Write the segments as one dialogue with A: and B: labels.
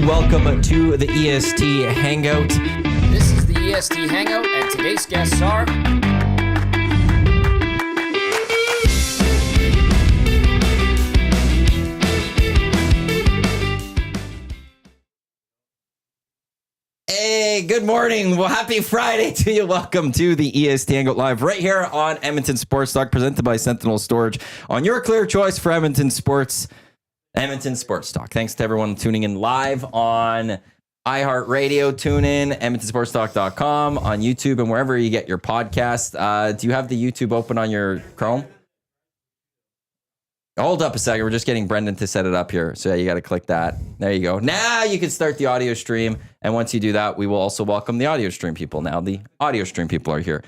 A: welcome to the EST Hangout.
B: This is the EST Hangout, and today's guests are...
A: Hey, good morning. Well, happy Friday to you. Welcome to the EST Hangout Live right here on Edmonton Sports Talk, presented by Sentinel Storage, on your clear choice for Edmonton Sports Talk. Thanks to everyone tuning in live on iHeartRadio, tune in, EdmontonSportsTalk.com, on YouTube, and wherever you get your podcast. Do you have the YouTube open on your Chrome? Hold up a second. We're just getting Brendan to set it up here. So yeah, you got to click that. There you go. Now you can start the audio stream. And once you do that, we will also welcome the audio stream people. Now the audio stream people are here.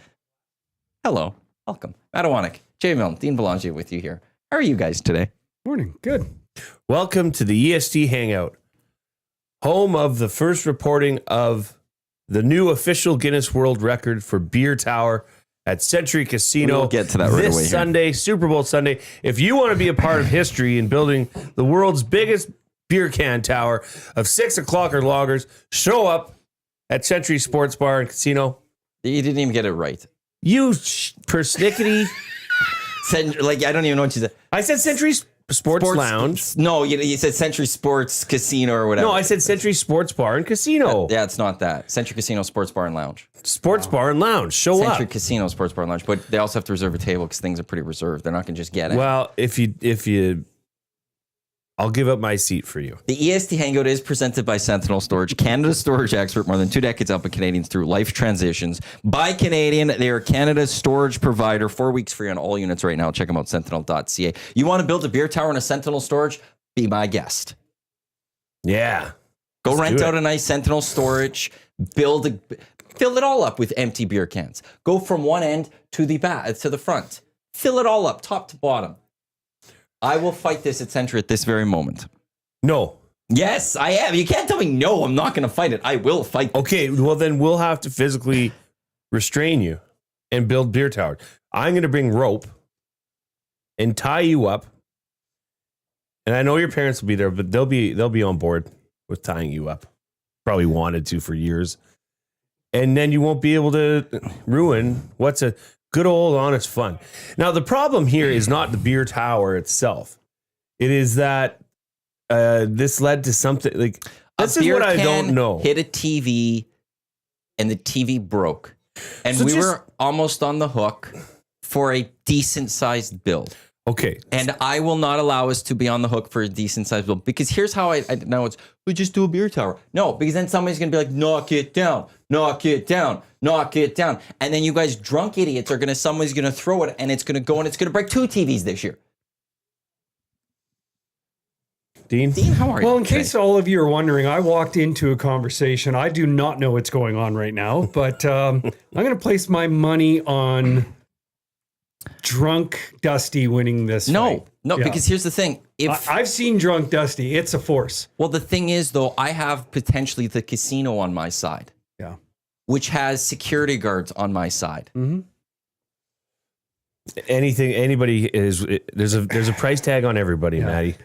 A: Hello. Welcome. Matt Iwanyk, Jay Milne, Dean Belanger with you here. How are you guys today?
C: Morning. Good.
D: Welcome to the EST Hangout, home of the first reporting of the new official Guinness World Record for beer tower at Century Casino.
A: We'll get to that right away
D: this Sunday, Super Bowl Sunday. If you want to be a part of history in building the world's biggest beer can tower of 6 o'clock or loggers, show up at Century Sports Bar and Casino.
A: You didn't even get it right.
D: You persnickety.
A: Like, I don't even know what you said.
D: I said Century Sports Lounge.
A: No, you said Century Sports Casino or whatever.
D: No, I said Century Sports Bar and Casino.
A: Yeah, it's not that. Century Casino Sports Bar and Lounge.
D: Sports Bar and Lounge. Show up.
A: Century Casino Sports Bar and Lounge, but they also have to reserve a table because things are pretty reserved. They're not going to just get it.
D: Well, if you, I'll give up my seat for you.
A: The EST Hangout is presented by Sentinel Storage, Canada's storage expert, more than 2 decades helping Canadians through life transitions. By Canadian, they are Canada's storage provider. 4 weeks free on all units right now. Check them out, sentinel.ca. You want to build a beer tower in a Sentinel Storage? Be my guest.
D: Yeah.
A: Go rent out a nice Sentinel Storage. Fill it all up with empty beer cans. Go from one end to the back, to the front. Fill it all up, top to bottom. I will fight this at Century at this very moment.
D: No.
A: Yes, I am. You can't tell me no, I'm not going to fight it. I will fight this.
D: Okay, well then we'll have to physically restrain you and build beer towers. I'm going to bring rope and tie you up. And I know your parents will be there, but they'll be on board with tying you up. Probably wanted to for years. And then you won't be able to ruin what's a good old honest fun. Now, the problem here is not the beer tower itself. It is that this led to something like this is what I don't know.
A: Hit a TV and the TV broke. And so we were almost on the hook for a decent sized build.
D: Okay.
A: And I will not allow us to be on the hook for a decent sized build because here's how I know it's, we just do a beer tower. No, because then somebody's going to be like, knock it down, knock it down, knock it down. And then you guys drunk idiots are somebody's going to throw it and it's going to go and it's going to break 2 TVs this year.
D: Dean,
A: how are you?
C: Well, in case all of you are wondering, I walked into a conversation. I do not know what's going on right now, but I'm going to place my money on Drunk Dusty winning this fight.
A: No, because here's the thing. If
C: I've seen Drunk Dusty, it's a force.
A: Well, the thing is, though, I have potentially the casino on my side.
C: Yeah.
A: Which has security guards on my side.
C: Mm-hmm.
D: Anybody is there's a price tag on everybody, Matty.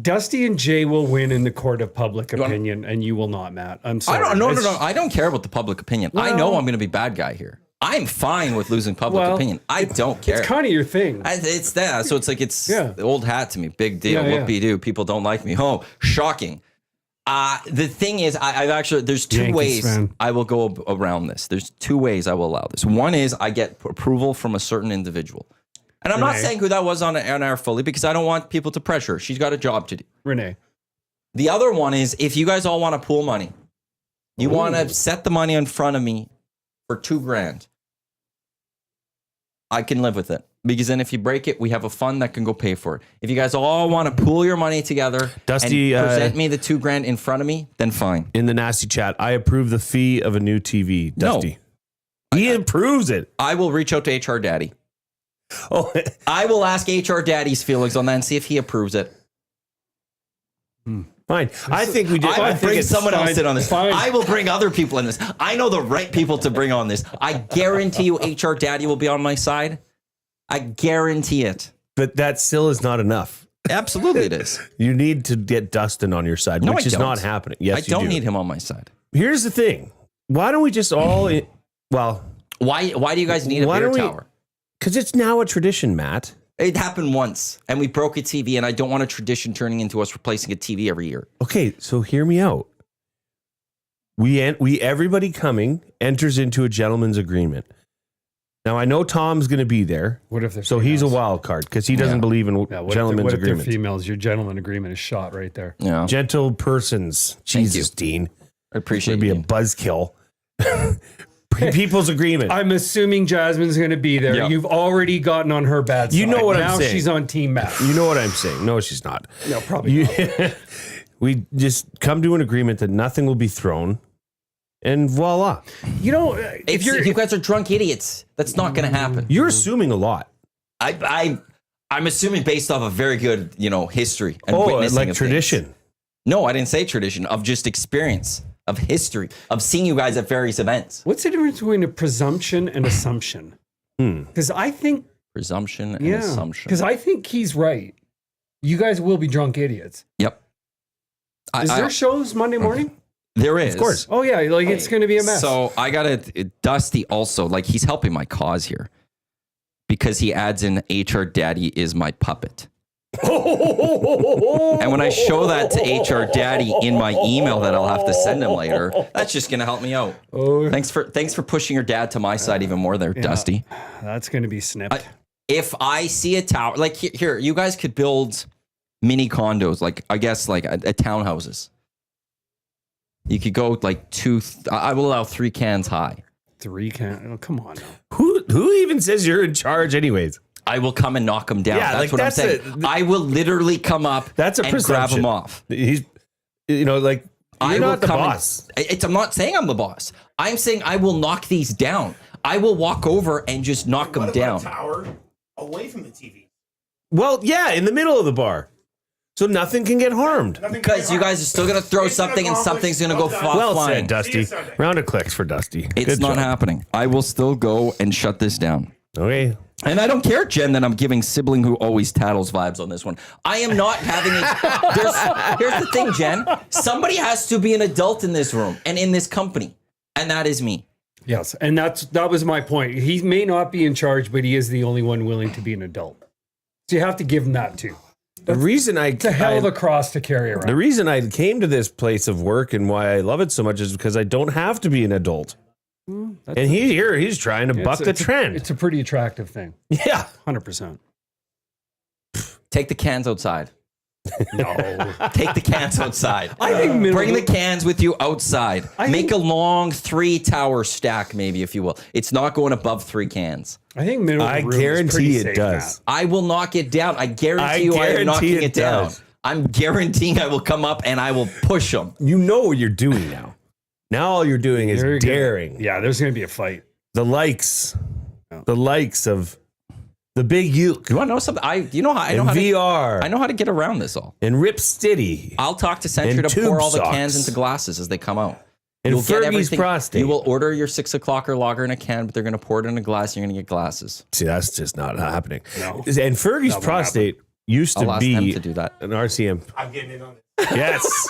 C: Dusty and Jay will win in the court of public opinion, and you will not, Matt. I'm sorry.
A: No. I don't care about the public opinion. Well, I know I'm going to be bad guy here. I'm fine with losing public opinion. I don't care.
C: It's kind of your thing.
A: It's that. So it's like the old hat to me. Big deal. Whoopie-doo. People don't like me. Oh, shocking. The thing is, I've actually, there's 2 ways I will go around this. There's 2 ways I will allow this. One is I get approval from a certain individual. And I'm not saying who that was on air fully because I don't want people to pressure her. She's got a job to do.
C: Renee.
A: The other one is if you guys all want to pool money, you want to set the money in front of me for $2,000. I can live with it because then if you break it, we have a fund that can go pay for it. If you guys all want to pool your money together
D: Dusty,
A: and present me the $2,000 in front of me, then fine.
D: In the nasty chat, I approve the fee of a new TV. Dusty. No. He approves it.
A: I will reach out to HR Daddy.
D: Oh,
A: I will ask HR Daddy's feelings on that and see if he approves it.
D: Fine. I think we did.
A: I will bring someone else in on this.
C: Fine.
A: I will bring other people in this. I know the right people to bring on this. I guarantee you HR Daddy will be on my side. I guarantee it.
D: But that still is not enough.
A: Absolutely, it is.
D: You need to get Dustin on your side,
A: No,
D: which
A: I
D: is
A: don't.
D: not happening. Yes,
A: I
D: you
A: don't
D: do.
A: need him on my side.
D: Here's the thing. Why don't we just all...
A: Why do you guys need a
D: Why
A: beer
D: don't we-
A: tower?
D: Because it's now a tradition, Matt.
A: It happened once, and we broke a TV, and I don't want a tradition turning into us replacing a TV every year.
D: Okay, so hear me out. We everybody coming enters into a gentleman's agreement. Now I know Tom's going to be there,
C: What if they're
D: so he's a
C: females?
D: wild card because he doesn't believe in
C: Yeah, what
D: gentlemen's
C: if they're
D: agreements.
C: females? Your gentleman agreement is shot right there.
A: Yeah,
D: Gentle persons. Jesus, Dean.
A: I appreciate
D: Should be
A: you.
D: a buzzkill. People's agreement.
C: I'm assuming Jasmine's going to be there.
A: Yeah.
C: You've already gotten on her bad side.
D: You know what I'm
C: now
D: saying.
C: she's on Team Matt.
D: You know what I'm saying? No, she's not.
C: No, probably not.
D: We just come to an agreement that nothing will be thrown, and voila.
C: You know,
A: If you guys are drunk idiots, that's not going to happen.
D: You're assuming a lot.
A: I'm assuming based off a very good, history and witnessing
D: like
A: of
D: tradition.
A: things. No, I didn't say tradition, of just experience, of history, of seeing you guys at various events.
C: what's the difference between a presumption and assumption? Because I think,
A: Presumption and
C: yeah,
A: assumption.
C: because I think he's right. You guys will be drunk idiots.
A: Yep.
C: Is there shows Monday morning?
A: There is.
D: Of course.
C: Oh yeah, like it's going to be a mess.
A: So I got it. Dusty also, like, he's helping my cause here because he adds in HR Daddy is my puppet. And when I show that to HR Daddy in my email that I'll have to send him later, that's just going to help me out.
C: Oh.
A: Thanks for pushing your dad to my side even more there, Dusty.
C: That's going to be snipped.
A: If I see a tower, like here, you guys could build mini condos, like I guess like a townhouses. You could go like I will allow 3 cans high.
C: 3 can. Oh, come on now.
D: Who even says you're in charge, anyways?
A: I will come and knock them down.
D: Yeah,
A: that's
D: like,
A: what
D: that's
A: I'm saying. I will literally come up
D: That's a
A: and grab
D: presumption.
A: them off.
D: He's, like,
A: I
D: you're
A: will
D: not the
A: come
D: boss.
A: I'm not saying I'm the boss. I'm saying I will knock these down. I will walk over and just knock them down.
E: Tower away from the TV.
D: Well, yeah, in the middle of the bar. So nothing can get harmed.
A: Because you guys are still going to throw something and something's going to go
D: Well
A: flying.
D: said, Dusty.
E: Sunday.
D: Round of clicks for Dusty.
A: It's
D: Good
A: not
D: job.
A: happening. I will still go and shut this down.
D: Okay.
A: And I don't care, Jen, that I'm giving sibling who always tattles vibes on this one. I am not having here's the thing, Jen. Somebody has to be an adult in this room and in this company. And that is me.
C: Yes, and that was my point. He may not be in charge, but he is the only one willing to be an adult. So you have to give him that too.
D: The reason
C: It's a hell of a cross to carry around.
D: the reason I came to this place of work and why I love it so much is because I don't have to be an adult. And he's trying to buck the trend.
C: It's a pretty attractive thing.
D: Yeah.
C: 100%.
A: Take the cans outside.
C: No.
A: Take the cans outside.
C: I think
A: Bring the cans with you outside. Make a long 3-tower stack, maybe, if you will. It's not going above 3 cans.
C: I think middle of
D: I
C: the room is
D: guarantee
C: pretty
D: it
C: safe,
D: does.
C: Matt.
A: I will knock it down. I guarantee you I am
D: guarantee
A: knocking
D: it
A: it down.
D: does.
A: I'm guaranteeing I will come up and I will push them.
D: You know what you're doing now. Now all you're doing is
C: You're gonna-
D: daring.
C: Yeah, there's going to be a fight.
D: The likes of the big Uke
A: You want to know something? I know
D: and VR
A: I know how to get around this all.
D: and Rip Stitty
A: I'll talk to Sentry
D: And
A: to pour
D: tube
A: all the
D: socks.
A: cans into glasses as they come out.
D: and
A: You'll get
D: Fergie's
A: everything.
D: prostate.
A: You will order your 6 o'clock lager in a can, but they're going to pour it in a glass. And you're going to get glasses.
D: See, that's just not happening.
C: No.
D: And Fergie's
C: won't
D: prostate used
A: I'll
D: to
A: ask them
D: be
A: to do that.
D: an RCM.
E: I'm getting in on it.
D: Yes.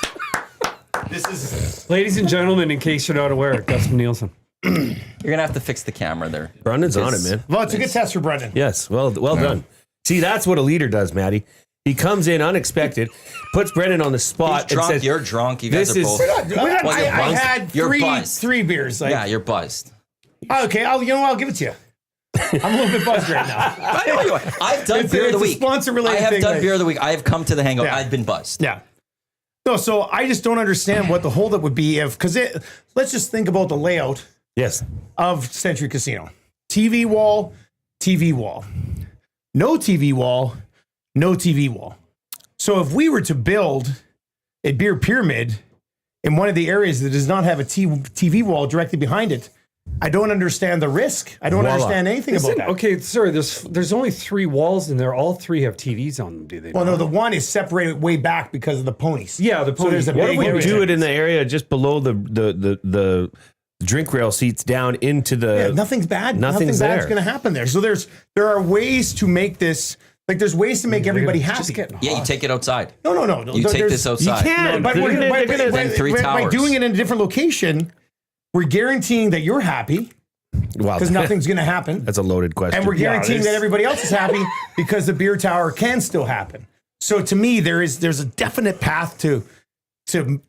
E: This is
C: Ladies and gentlemen, in case you're not aware, Dustin Nielsen.
A: You're going to have to fix the camera there.
D: Brendan's on it, man.
E: well, it's a good test for Brendan.
D: Yes, well done. See, that's what a leader does, Matty. He comes in unexpected, puts Brendan on the spot,
A: He's drunk.
D: and says,
A: You're drunk. You guys
D: this
A: are
D: is-
A: both.
E: Well,
A: Well, you're
E: I
A: buzzed.
E: had
A: You're buzzed.
E: three beers. Like,
A: Yeah, you're buzzed.
E: okay, I'll give it to you. I'm a little bit buzzed right now.
A: I know you are. I've done
E: It's a-
A: beer of the
E: it's a
A: week.
E: sponsor-related
A: I have
E: thing,
A: done
E: like-
A: beer of the week. I have come to the hangout.
E: Yeah.
A: I've been buzzed.
E: Yeah. No, so I just don't understand what the holdup would be let's just think about the layout
D: yes,
E: of Century Casino. TV wall, TV wall. No TV wall, no TV wall. So if we were to build a beer pyramid in one of the areas that does not have a TV wall directly behind it, I don't understand the risk. I don't
D: Voila.
E: understand anything about that.
C: Okay, sorry, there's only 3 walls in there. All 3 have TVs on them, do they?
E: Well,
C: not?
E: no, the one is separated way back because of the ponies.
C: Yeah, the
E: So there's a
C: ponies.
D: what if
E: big
D: we
E: area.
D: do it in the area just below the drink rail seats down into the
E: Yeah, nothing's bad.
D: Nothing's
E: Nothing bad's
D: there.
E: going to happen there. So there are ways to make this Like there's ways to make everybody happy.
A: Yeah, you take it outside.
E: No.
A: You take this outside.
E: You can, but by doing it in a different location, we're guaranteeing that you're happy
D: Wow.
E: because nothing's going to happen.
D: That's a loaded question.
E: And we're guaranteeing that everybody else is happy because the beer tower can still happen. So to me, there's a definite path to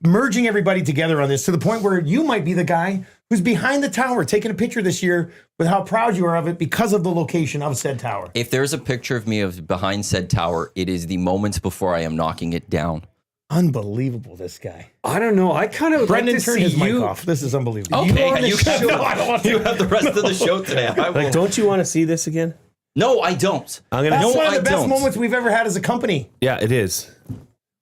E: merging everybody together on this, to the point where you might be the guy who's behind the tower taking a picture this year with how proud you are of it because of the location of said tower.
A: If there's a picture of me of behind said tower, it is the moments before I am knocking it down.
E: Unbelievable, this guy.
C: I don't know. I kind of
E: Brendan,
C: like to
E: turn
C: see
E: his mic
C: you.
E: off. This is unbelievable.
A: Okay,
C: you have-
A: no, I don't want you have the rest of the show today. I will.
D: Like, don't you want to see this again?
A: No, I don't.
D: I'm gonna.
E: That's
A: No,
E: one of the
A: I
E: best
A: don't.
E: moments we've ever had as a company.
D: Yeah, it is.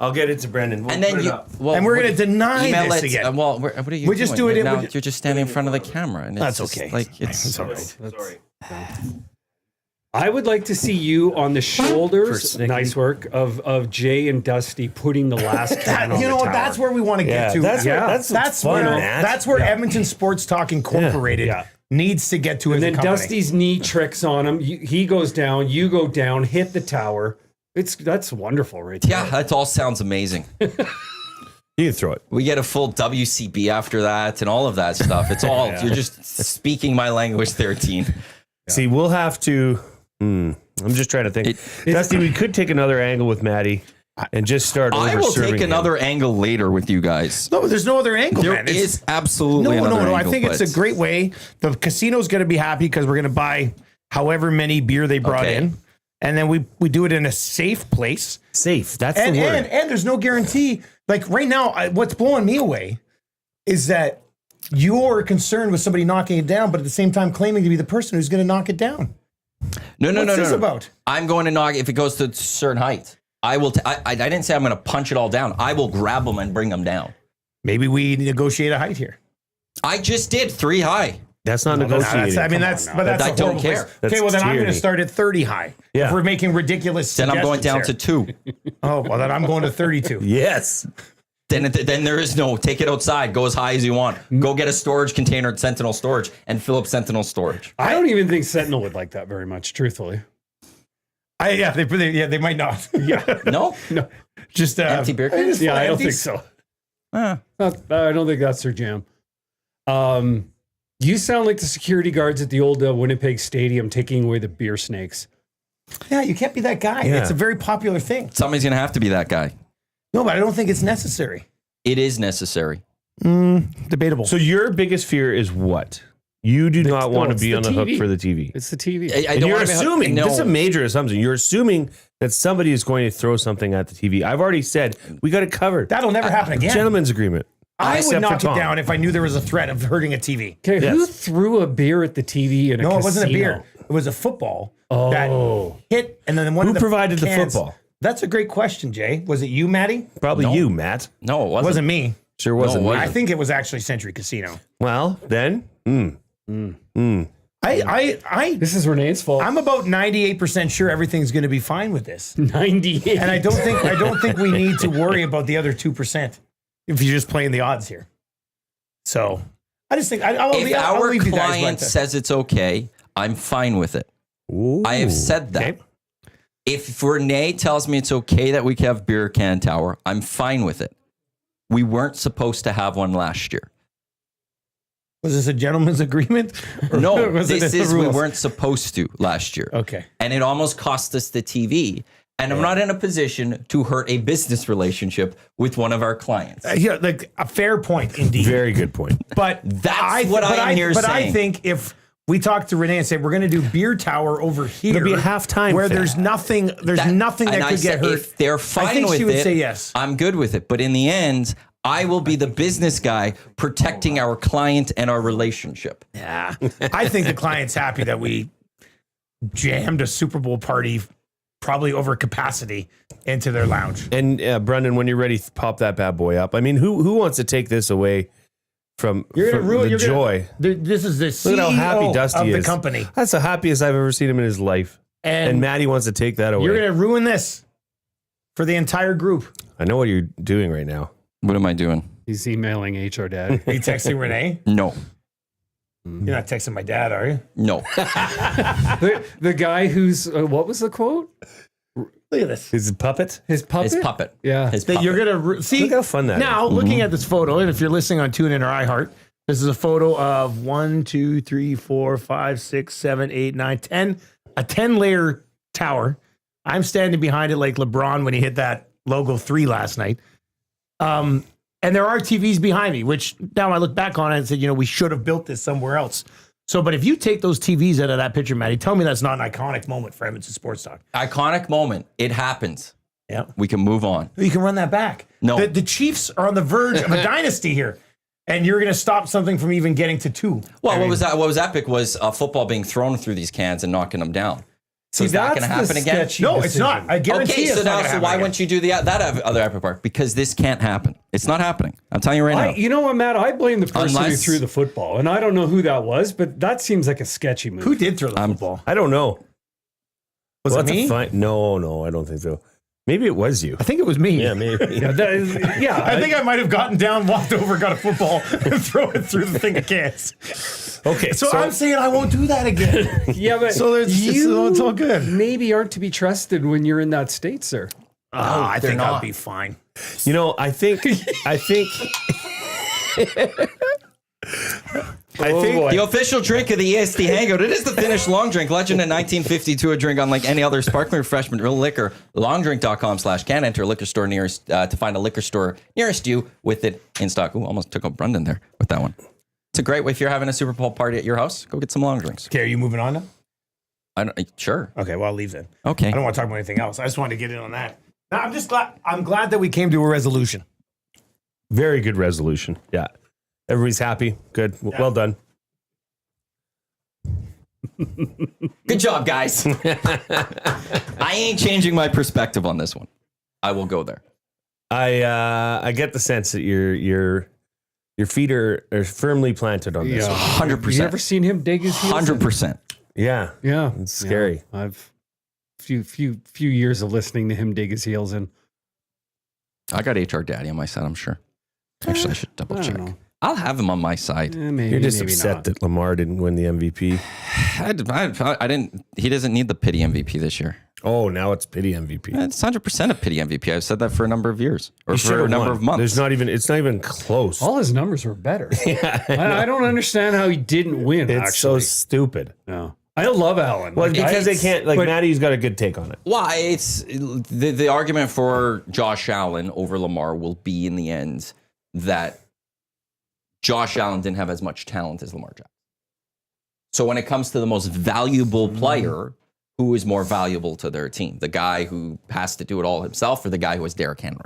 D: I'll get it to Brendan. We'll
A: And then
D: put it
A: you,
D: up.
A: well,
E: And we're
A: what-
E: going to deny
A: email
E: this
A: it.
E: again.
A: Well, what are you
E: We just
A: doing?
E: do it-
A: Now
E: we-
A: you're just standing in front of the camera, and it's
E: That's
A: just
E: okay.
A: Like it's
E: all right.
D: Sorry.
C: I would like to see you on the shoulders.
D: sneaking.
C: Nice work of Jay and Dusty putting the last can on
E: You
C: the
E: know what?
C: tower.
E: That's where we want to get
D: Yeah,
E: to.
D: that's
E: that's
D: fun,
E: where
D: Matt.
E: that's where Edmonton Sports Talk Incorporated
C: Yeah.
E: needs to get to as
C: And
E: a
C: then
E: company.
C: Dusty's knee tricks on him. He goes down. You go down. Hit the tower. That's wonderful, right there.
A: yeah, that all sounds amazing.
D: You can throw it.
A: We get a full WCB after that, and all of that stuff. It's all you're just speaking my language. 13.
D: See, we'll have to. I'm just trying to think. Dusty, we could take another angle with Maddie and just start.
A: I will
D: over-serving
A: take
D: him.
A: another angle later with you guys.
E: No, there's no other angle,
A: There
E: man. It's-
A: is absolutely
E: no.
A: another
E: I
A: angle,
E: think it's
A: but-
E: a great way. The casino's going to be happy because we're going to buy however many beer they brought
A: Okay.
E: in, and then we do it in a safe place.
D: Safe. That's
E: And
D: the word.
E: and there's no guarantee. Like right now, what's blowing me away is that you're concerned with somebody knocking it down, but at the same time claiming to be the person who's going to knock it down.
A: No.
E: What's this about?
A: I'm going to knock if it goes to a certain height. I will. I didn't say I'm going to punch it all down. I will grab them and bring them down.
E: Maybe we negotiate a height here.
A: I just did 3 high.
D: That's not
E: Nah,
D: negotiating.
E: that's
C: now.
E: but that's
A: I
E: a
A: don't
E: horrible
A: care.
E: place.
D: That's
E: Okay, well then I'm going to
D: tyranny.
E: start at 30 high.
D: Yeah.
E: If we're making ridiculous
A: Then I'm going down
E: suggestions
A: to
E: here.
A: 2.
E: Oh, well then I'm going to 32.
D: Yes.
A: Then there is no take it outside. Go as high as you want. Go get a storage container at Sentinel Storage and fill up Sentinel Storage.
C: I don't even think Sentinel would like that very much, truthfully.
E: They might not.
C: Yeah.
A: No,
E: Just
A: empty beer cans.
C: Yeah, I don't
E: empties.
C: think so.
A: Ah.
C: I don't think that's their jam. You sound like the security guards at the old Winnipeg Stadium taking away the beer snakes.
E: Yeah, you can't be that guy.
D: Yeah.
E: It's a very popular thing.
A: Somebody's gonna have to be that guy.
E: No, but I don't think it's necessary.
A: It is necessary.
E: Debatable.
D: So your biggest fear is what? You do not want to
C: it's
D: be
C: the
D: on the hook
C: TV.
D: for the TV.
C: It's the TV.
A: I
D: And
A: don't
D: you're
A: wanna be-
D: assuming,
A: no.
D: this is a major assumption. You're assuming that somebody is going to throw something at the TV. I've already said we got it covered.
E: That'll never happen again.
D: Gentleman's agreement.
E: I would
D: Except for
E: knock it
D: Tom.
E: down if I knew there was a threat of hurting a TV.
C: Okay,
D: Yes.
C: who threw a beer at the TV in a
E: No,
C: casino?
E: it wasn't a beer. It was a football that hit, and then one
D: Who
E: of the
D: provided the
E: cans-
D: football?
E: That's a great question, Jay. Was it you, Maddie?
D: Probably
A: No.
D: you, Matt.
A: No, it
E: It
A: wasn't.
E: wasn't me.
D: Sure wasn't
A: No, it
D: me.
E: I think it was actually Century Casino.
D: Well, then.
C: This is Renee's fault.
E: I'm about 98% sure everything's going to be fine with this,
C: 98.
E: and I don't think we need to worry about the other 2% if you're just playing the odds here. So I just think I'll
A: If
E: I'll
A: our
E: leave you guys
A: client
E: with that.
A: says it's okay, I'm fine with it.
D: Ooh.
A: I have said that.
E: Okay.
A: If Renee tells me it's okay that we can have beer can tower, I'm fine with it. We weren't supposed to have one last year.
E: Was this a gentleman's agreement? Or
A: No,
E: was it
A: this
E: in the
A: is we
E: rules?
A: weren't supposed to last year.
E: Okay.
A: And it almost cost us the TV. And I'm not in a position to hurt a business relationship with one of our clients.
E: Yeah, like a fair point indeed.
D: Very good point.
E: But
A: That's what I'm here
E: But I
A: saying.
E: think if we talk to Renee and say we're going to do beer tower over here,
D: It'll be a halftime
E: where
D: thing.
E: there's nothing that
A: and I
E: could get
A: said,
E: hurt.
A: If they're fine
E: I think
A: with
E: she would
A: it,
E: say yes.
A: I'm good with it. But in the end, I will be the business guy protecting our client and our relationship.
E: Yeah, I think the client's happy that we jammed a Super Bowl party, probably over capacity, into their lounge.
D: And Brendan, when you're ready, pop that bad boy up. I mean, who wants to take this away from,
E: You're going to
D: from
E: ruin
D: the joy?
E: This is the CEO
D: Look at how happy Dusty
E: of the
D: is.
E: company,
D: That's the happiest I've ever seen him in his life. And Maddie wants to take that away.
E: you're going to ruin this for the entire group.
D: I know what you're doing right now.
A: What am I doing?
C: He's emailing HR Dad.
E: Are you texting Renee?
A: No.
E: You're not texting my dad, are you?
A: No.
C: the guy who's, what was the quote?
E: Look at this.
D: His puppet.
C: His puppet?
A: His puppet.
C: Yeah.
A: His
E: That
A: puppet.
E: you're gonna see.
D: Look how fun that
E: now,
D: is.
E: looking at this photo, and if you're listening on TuneIn or iHeart, this is a photo of 1, 2, 3, 4, 5, 6, 7, 8, 9, 10. A 10-layer tower. I'm standing behind it like LeBron when he hit that logo 3 last night. And there are TVs behind me, which now I look back on it and said, we should have built this somewhere else. So, but if you take those TVs out of that picture, Matty, tell me that's not an iconic moment for Edmonton Sports Talk.
A: Iconic moment. It happens.
E: Yeah.
A: We can move on.
E: You can run that back.
A: No.
E: The Chiefs are on the verge of a dynasty here. And you're going to stop something from even getting to 2.
A: Well, what was epic was football being thrown through these cans and knocking them down. So is that going to happen again?
E: No, it's not. I guarantee
A: Okay,
E: it's
A: so
E: not
A: now,
E: gonna
A: so
E: happen
A: why
E: again.
A: wouldn't you do that other epic part? Because this can't happen. It's not happening. I'm telling you right now.
C: You know what, Matt? I blame the person who
A: Unless-
C: threw the football. And I don't know who that was, but that seems like a sketchy move.
E: Who did throw the football?
D: I don't know.
E: Was
D: Well,
E: it
D: that's a
E: me?
D: fine- No, I don't think so. Maybe it was you.
E: I think it was me.
D: Yeah, maybe.
C: Yeah, that is, yeah,
E: I think I might have gotten down, walked over, got a football, and throw it through the thing of cans.
D: Okay,
E: So I'm saying I won't do that again.
C: yeah, but
E: So there's- it's all good.
C: maybe aren't to be trusted when you're in that state, sir.
E: I think
A: not.
E: I'll be fine.
D: I think
C: boy.
A: The official drink of the EST Hangout. It is the Finnish long drink. Legend in 1952. A drink unlike any other sparkling refreshment. Real liquor. Longdrink.com/can. Enter a liquor store nearest to find a liquor store nearest you with it in stock. Ooh, almost took up Brendan there with that one. It's a great way if you're having a Super Bowl party at your house. Go get some long drinks.
E: Okay, are you moving on now?
A: Sure.
E: Okay, well, I'll leave then.
A: Okay.
E: I don't want to talk about anything else. I just wanted to get in on that. No, I'm glad that we came to a resolution.
D: very good resolution. Yeah, everybody's happy. Good. Well done.
A: Good job, guys. I ain't changing my perspective on this one. I will go there.
D: I get the sense that your feet are firmly planted on this.
C: Yeah.
D: one.
A: 100%.
C: You ever seen him dig his heels in?
A: 100%.
D: Yeah,
C: Yeah.
D: it's scary.
C: Yeah. I've few years of listening to him dig his heels in.
A: I got HR Daddy on my side, I'm sure. Actually, I should double
C: I
A: check.
C: don't know.
A: I'll have him on my side.
C: Maybe,
D: You're just
C: maybe
D: upset
C: not.
D: that Lamar didn't win the MVP.
A: I didn't. He doesn't need the pity MVP this year.
D: Oh, now it's pity MVP.
A: It's 100% a pity MVP. I've said that for a number of years or
D: He
A: for
D: should've
A: a number
D: won.
A: of months.
D: It's not even close.
C: All his numbers were better.
D: Yeah,
C: I don't understand how he didn't win.
D: it's so
C: actually,
D: stupid.
C: no. I love Allen.
D: Well,
C: Like,
D: because they can't. Like
C: but-
D: Matty's got a good take on it.
A: Why? It's the argument for Josh Allen over Lamar will be in the end that Josh Allen didn't have as much talent as Lamar Jackson. So when it comes to the most valuable player, who is more valuable to their team? The guy who has to do it all himself or the guy who has Derrick Henry?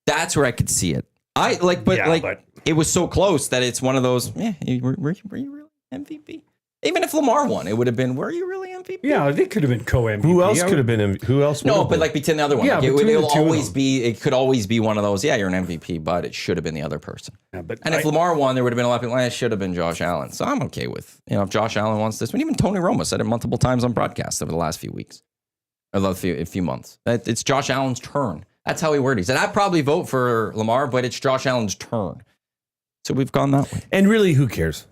A: That's where I could see it. But it was so close that it's one of those, were you really MVP? Even if Lamar won, it would have been, were you really MVP?
C: yeah, they could have been co-MVP.
D: Who else could have been? Who else? would
A: No,
D: have
A: but
D: been?
A: like between the other one,
C: Yeah,
A: like
C: between the
A: it'll
C: two of
A: always
C: them.
A: be. It could always be one of those. Yeah, you're an MVP, but it should have been the other person.
C: Yeah, but
A: And if Lamar won, there would have been a lot of people. It should have been Josh Allen. So I'm okay with if Josh Allen wants this. But even Tony Romo said it multiple times on broadcast over the last few weeks, or a few months. It's Josh Allen's turn. That's how he worded it. He said, I'd probably vote for Lamar, but it's Josh Allen's turn. So we've gone that way.
D: And really, who cares?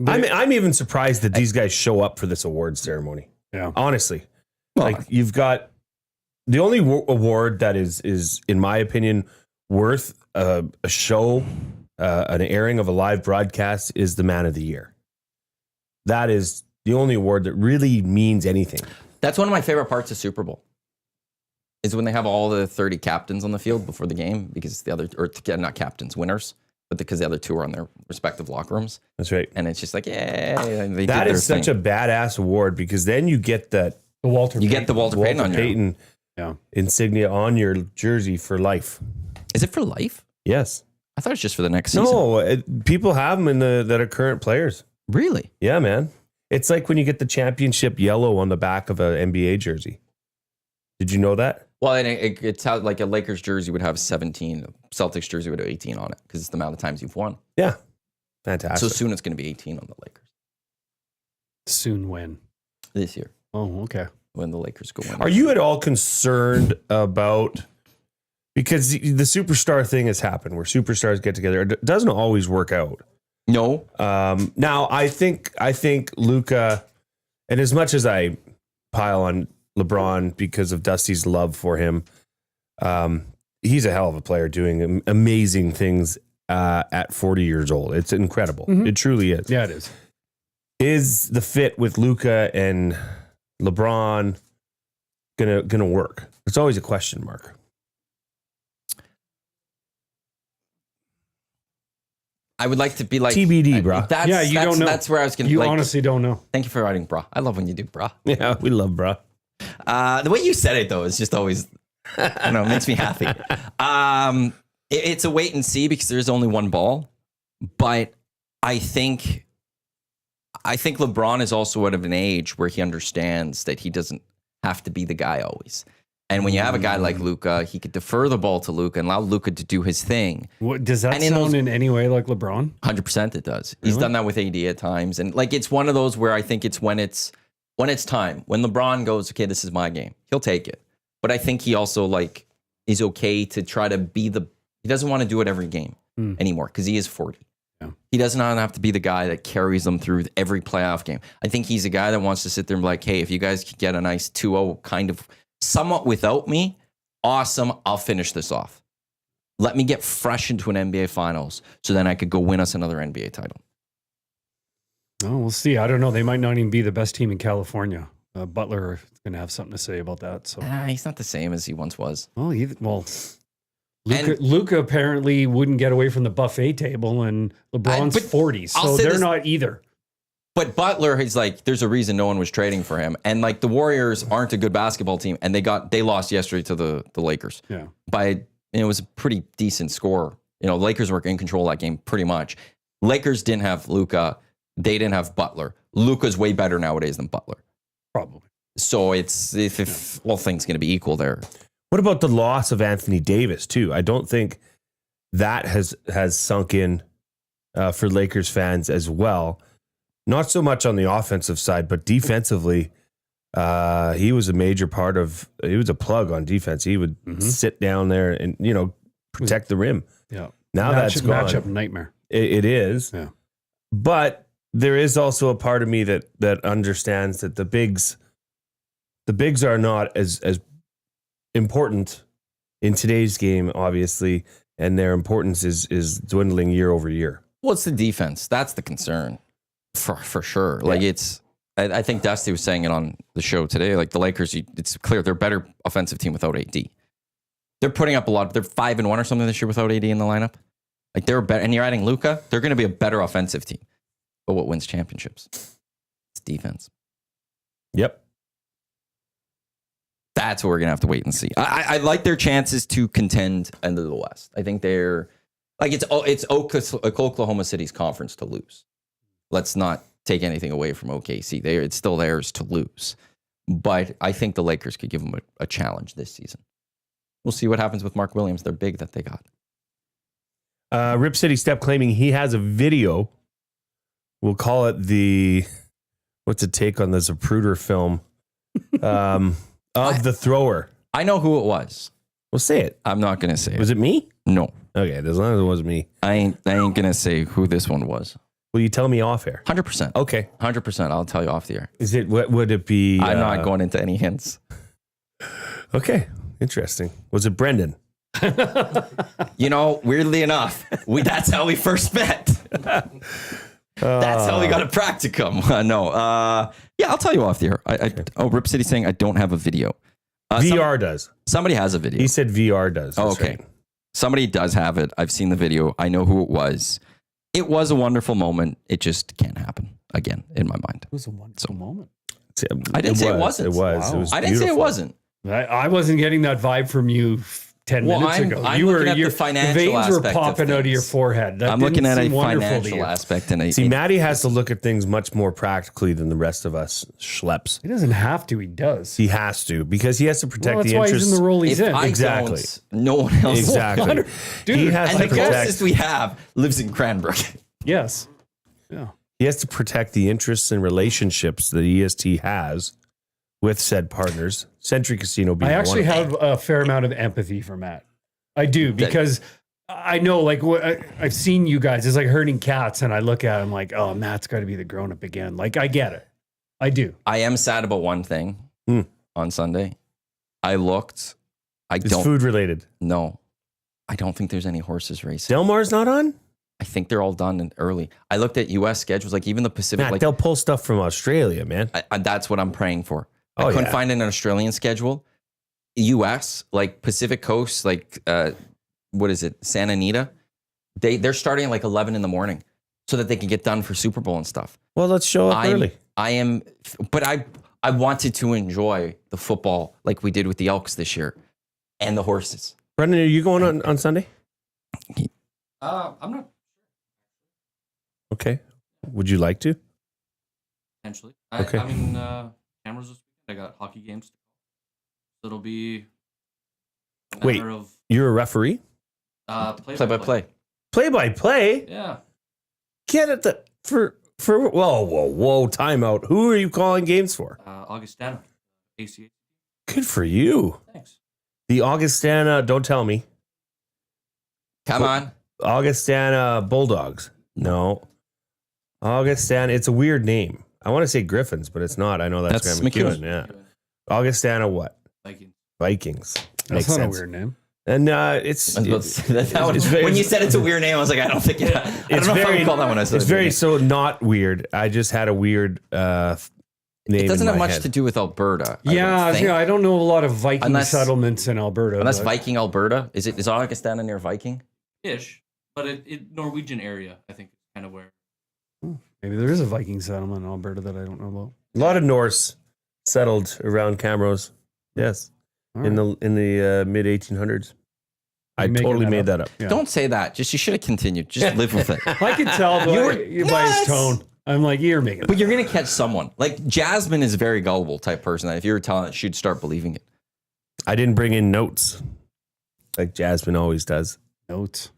D: I'm even surprised that these guys show up for this awards ceremony.
C: Yeah.
D: Honestly,
A: Well,
D: like you've got the only award that is in my opinion worth a show, an airing of a live broadcast is the Man of the Year. That is the only award that really means anything.
A: that's one of my favorite parts of Super Bowl. Is when they have all the 30 captains on the field before the game because not captains, winners, but because the other two are on their respective locker rooms.
D: That's right.
A: And it's just like, they
D: That
A: did
D: is
A: their
D: such
A: thing.
D: a badass award because then you get that
C: the Walter.
A: You get the Walter Payton
D: Walter
A: on your.
D: Payton
C: Yeah.
D: insignia on your jersey for life.
A: Is it for life?
D: Yes.
A: I thought it was just for the next season.
D: No, people have them that are current players.
A: Really?
D: Yeah, man. It's like when you get the championship yellow on the back of an NBA jersey. Did you know that?
A: Well, and it's how like a Lakers jersey would have 17, a Celtics jersey would have 18 on it because it's the amount of times you've won.
D: Yeah.
A: So
D: Fantastic.
A: soon it's going to be 18 on the Lakers
C: Soon when?
A: this year
C: Oh, okay.
A: when the Lakers go in.
D: Are you at all concerned about, because the superstar thing has happened where superstars get together. It doesn't always work out.
A: No.
D: Now, I think Luka, and as much as I pile on LeBron because of Dusty's love for him. He's a hell of a player doing amazing things at 40 years old. It's incredible. It truly is.
C: Yeah, it is.
D: Is the fit with Luka and LeBron gonna work? It's always a question mark.
A: I would like to be like
D: TBD, bro.
C: Don't know.
A: That's where I was going to.
C: You honestly don't know.
A: Thank you for writing, bro. I love when you do, bro.
D: Yeah, we love bro.
A: The way you said it though is just always, it makes me happy. It's a wait and see because there's only one ball, but I think LeBron is also at an age where he understands that he doesn't have to be the guy always. And when you have a guy like Luka, he could defer the ball to Luka and allow Luka to do his thing.
C: What, does that sound in any way like LeBron?
A: 100% it does. He's done that with AD at times. And like, it's one of those where I think it's when it's time. When LeBron goes, okay, this is my game, he'll take it. But I think he also like is okay to try to be he doesn't want to do it every game anymore because he is 40. Yeah. He doesn't have to be the guy that carries them through every playoff game. I think he's a guy that wants to sit there and be like, hey, if you guys could get a nice 2-0 kind of somewhat without me, awesome, I'll finish this off. Let me get fresh into an NBA Finals so then I could go win us another NBA title.
C: Oh, we'll see. I don't know. They might not even be the best team in California. Butler is going to have something to say about that. So
A: he's not the same as he once was.
C: Luka apparently wouldn't get away from the buffet table, and LeBron's 40, so they're not either.
A: But Butler is like, there's a reason no one was trading for him. And like the Warriors aren't a good basketball team, and they lost yesterday to the Lakers. Yeah. It was a pretty decent score. Lakers were in control of that game pretty much. Lakers didn't have Luka. They didn't have Butler. Luka's way better nowadays than Butler.
C: Probably.
A: So it's if all things going to be equal there.
D: What about the loss of Anthony Davis too? I don't think that has sunk in for Lakers fans as well. Not so much on the offensive side, but defensively, he was a major part of. He was a plug on defense. He would sit down there and protect the rim. Yeah. Now that's gone.
C: Matchup nightmare.
D: It is. Yeah. But there is also a part of me that understands that the bigs are not as important in today's game, obviously, and their importance is dwindling year over year.
A: Well, it's the defense. That's the concern for sure. Yeah. Like I think Dusty was saying it on the show today. Like the Lakers, it's clear they're a better offensive team without AD. They're putting up a lot. They're 5-1 or something this year without AD in the lineup. Like they're better, and you're adding Luka. They're going to be a better offensive team. But what wins championships? It's defense. Yep. That's what we're going to have to wait and see. I like their chances to contend into the West. I think they're like it's Oklahoma City's conference to lose. Let's not take anything away from OKC. It's still theirs to lose. But I think the Lakers could give them a challenge this season. We'll see what happens with Mark Williams. They're big that they got.
D: Rip City Step claiming he has a video. We'll call it what's a take on the Zapruder film of the thrower.
A: I know who it was.
D: Well, say it.
A: I'm not going to say it.
D: Was it me?
A: No.
D: Okay, as long as it wasn't me.
A: I ain't going to say who this one was.
D: Will you tell me off air?
A: 100%.
D: Okay.
A: 100%. I'll tell you off the air.
D: Is it, what would it be?
A: I'm not going into any hints.
D: Okay. Interesting. Was it Brendan?
A: Weirdly enough, that's how we first met. That's how we got a practicum. I'll tell you off the air. Rip City saying I don't have a video.
D: VR does.
A: Somebody has a video.
D: He said VR does.
A: That's okay. Right. Somebody does have it. I've seen the video. I know who it was. It was a wonderful moment. It just can't happen again in my mind.
C: It was a wonderful moment.
A: I didn't say it wasn't.
D: It was. Wow. It was.
A: I didn't say it wasn't.
C: I wasn't getting that vibe from you 10 minutes ago.
A: I'm looking at the financial
C: veins
A: aspect
C: were popping out of your forehead. That
A: I'm looking at a
C: financial
A: financial aspect.
D: See, Matty has to look at things much more practically than the rest of us schleps.
C: He doesn't have to. He does.
D: He has to because he has to protect
C: that's
D: the
C: why
D: interests.
C: He's in the role he's in.
A: Exactly. No one else.
D: Exactly.
C: Dude,
D: he has
A: and
D: to
A: the closest we have lives in Cranbrook.
C: Yes. Yeah.
D: He has to protect the interests and relationships that EST has with said partners. Century Casino being
C: I actually
D: one
C: have a fair amount of empathy for Matt. I do, because I know, like, I've seen you guys. It's like herding cats, and I look at him like, oh, Matt's got to be the grown-up again. Like, I get it. I do.
A: I am sad about one thing. on Sunday. I looked.
D: It's food related.
A: No, I don't think there's any horses racing.
D: Del Mar's not on?
A: I think they're all done and early. I looked at U.S. schedules, like even the Pacific.
D: Matt,
A: like
D: they'll pull stuff from Australia, man.
A: that's what I'm praying for.
D: Oh,
A: I couldn't
D: yeah.
A: find an Australian schedule. U.S. like Pacific Coast, like what is it, Santa Anita? They're starting at like 11 in the morning so that they can get done for Super Bowl and stuff.
D: Well, let's show up early.
A: But I wanted to enjoy the football like we did with the Elks this year and the horses.
D: Brendan, are you going on Sunday?
B: I'm not
D: Okay. Would you like to?
F: Potentially.
D: Okay.
F: I mean, cameras this weekend. I got hockey games. So it'll be a
D: Wait.
F: matter of
D: You're a referee?
A: Play-by-play.
D: Play-by-play?
F: Yeah.
D: Get it for whoa, timeout. Who are you calling games for?
F: Augustana. ACH.
D: Good for you.
F: Thanks.
D: The Augustana, don't tell me.
A: Come on.
D: Augustana Bulldogs. No. Augustana, it's a weird name. I want to say Griffins, but it's not. I know that's
A: That's
D: Graham McEwen.
A: McEwen.
D: Yeah. Augustana what?
F: Vikings.
D: Vikings.
C: That's
D: Makes
C: not
D: sense.
C: a weird name.
D: And
A: That's when you said it's a weird name, I was like, I don't think I don't know if I would call that one.
D: It's very so not weird. I just had a weird name.
A: It doesn't
D: in
A: have
D: my
A: much
D: head.
A: to do with Alberta.
C: I don't know a lot of Viking
A: Unless-
C: settlements in Alberta.
A: Unless
C: but-
A: Viking, Alberta. Is Augustana near Viking?
F: Ish. But it Norwegian area, I think, is kind of where.
C: Maybe there is a Viking settlement in Alberta that I don't know about.
D: A lot of Norse settled around Camrose. Yes.
C: All
D: In
C: right.
D: the mid 1800s. I
C: You're making
D: totally
C: that
D: made
C: up.
D: that up.
C: Yeah.
A: Don't say that. You should have continued. Just live with it.
C: I could tell by,
A: You were
C: by
A: nuts!
C: his tone. I'm like, you're making
A: But you're gonna catch someone. Like Jasmine is a very gullible type person that if you were telling it, she'd start believing it.
D: I didn't bring in notes like Jasmine always does.
C: notes.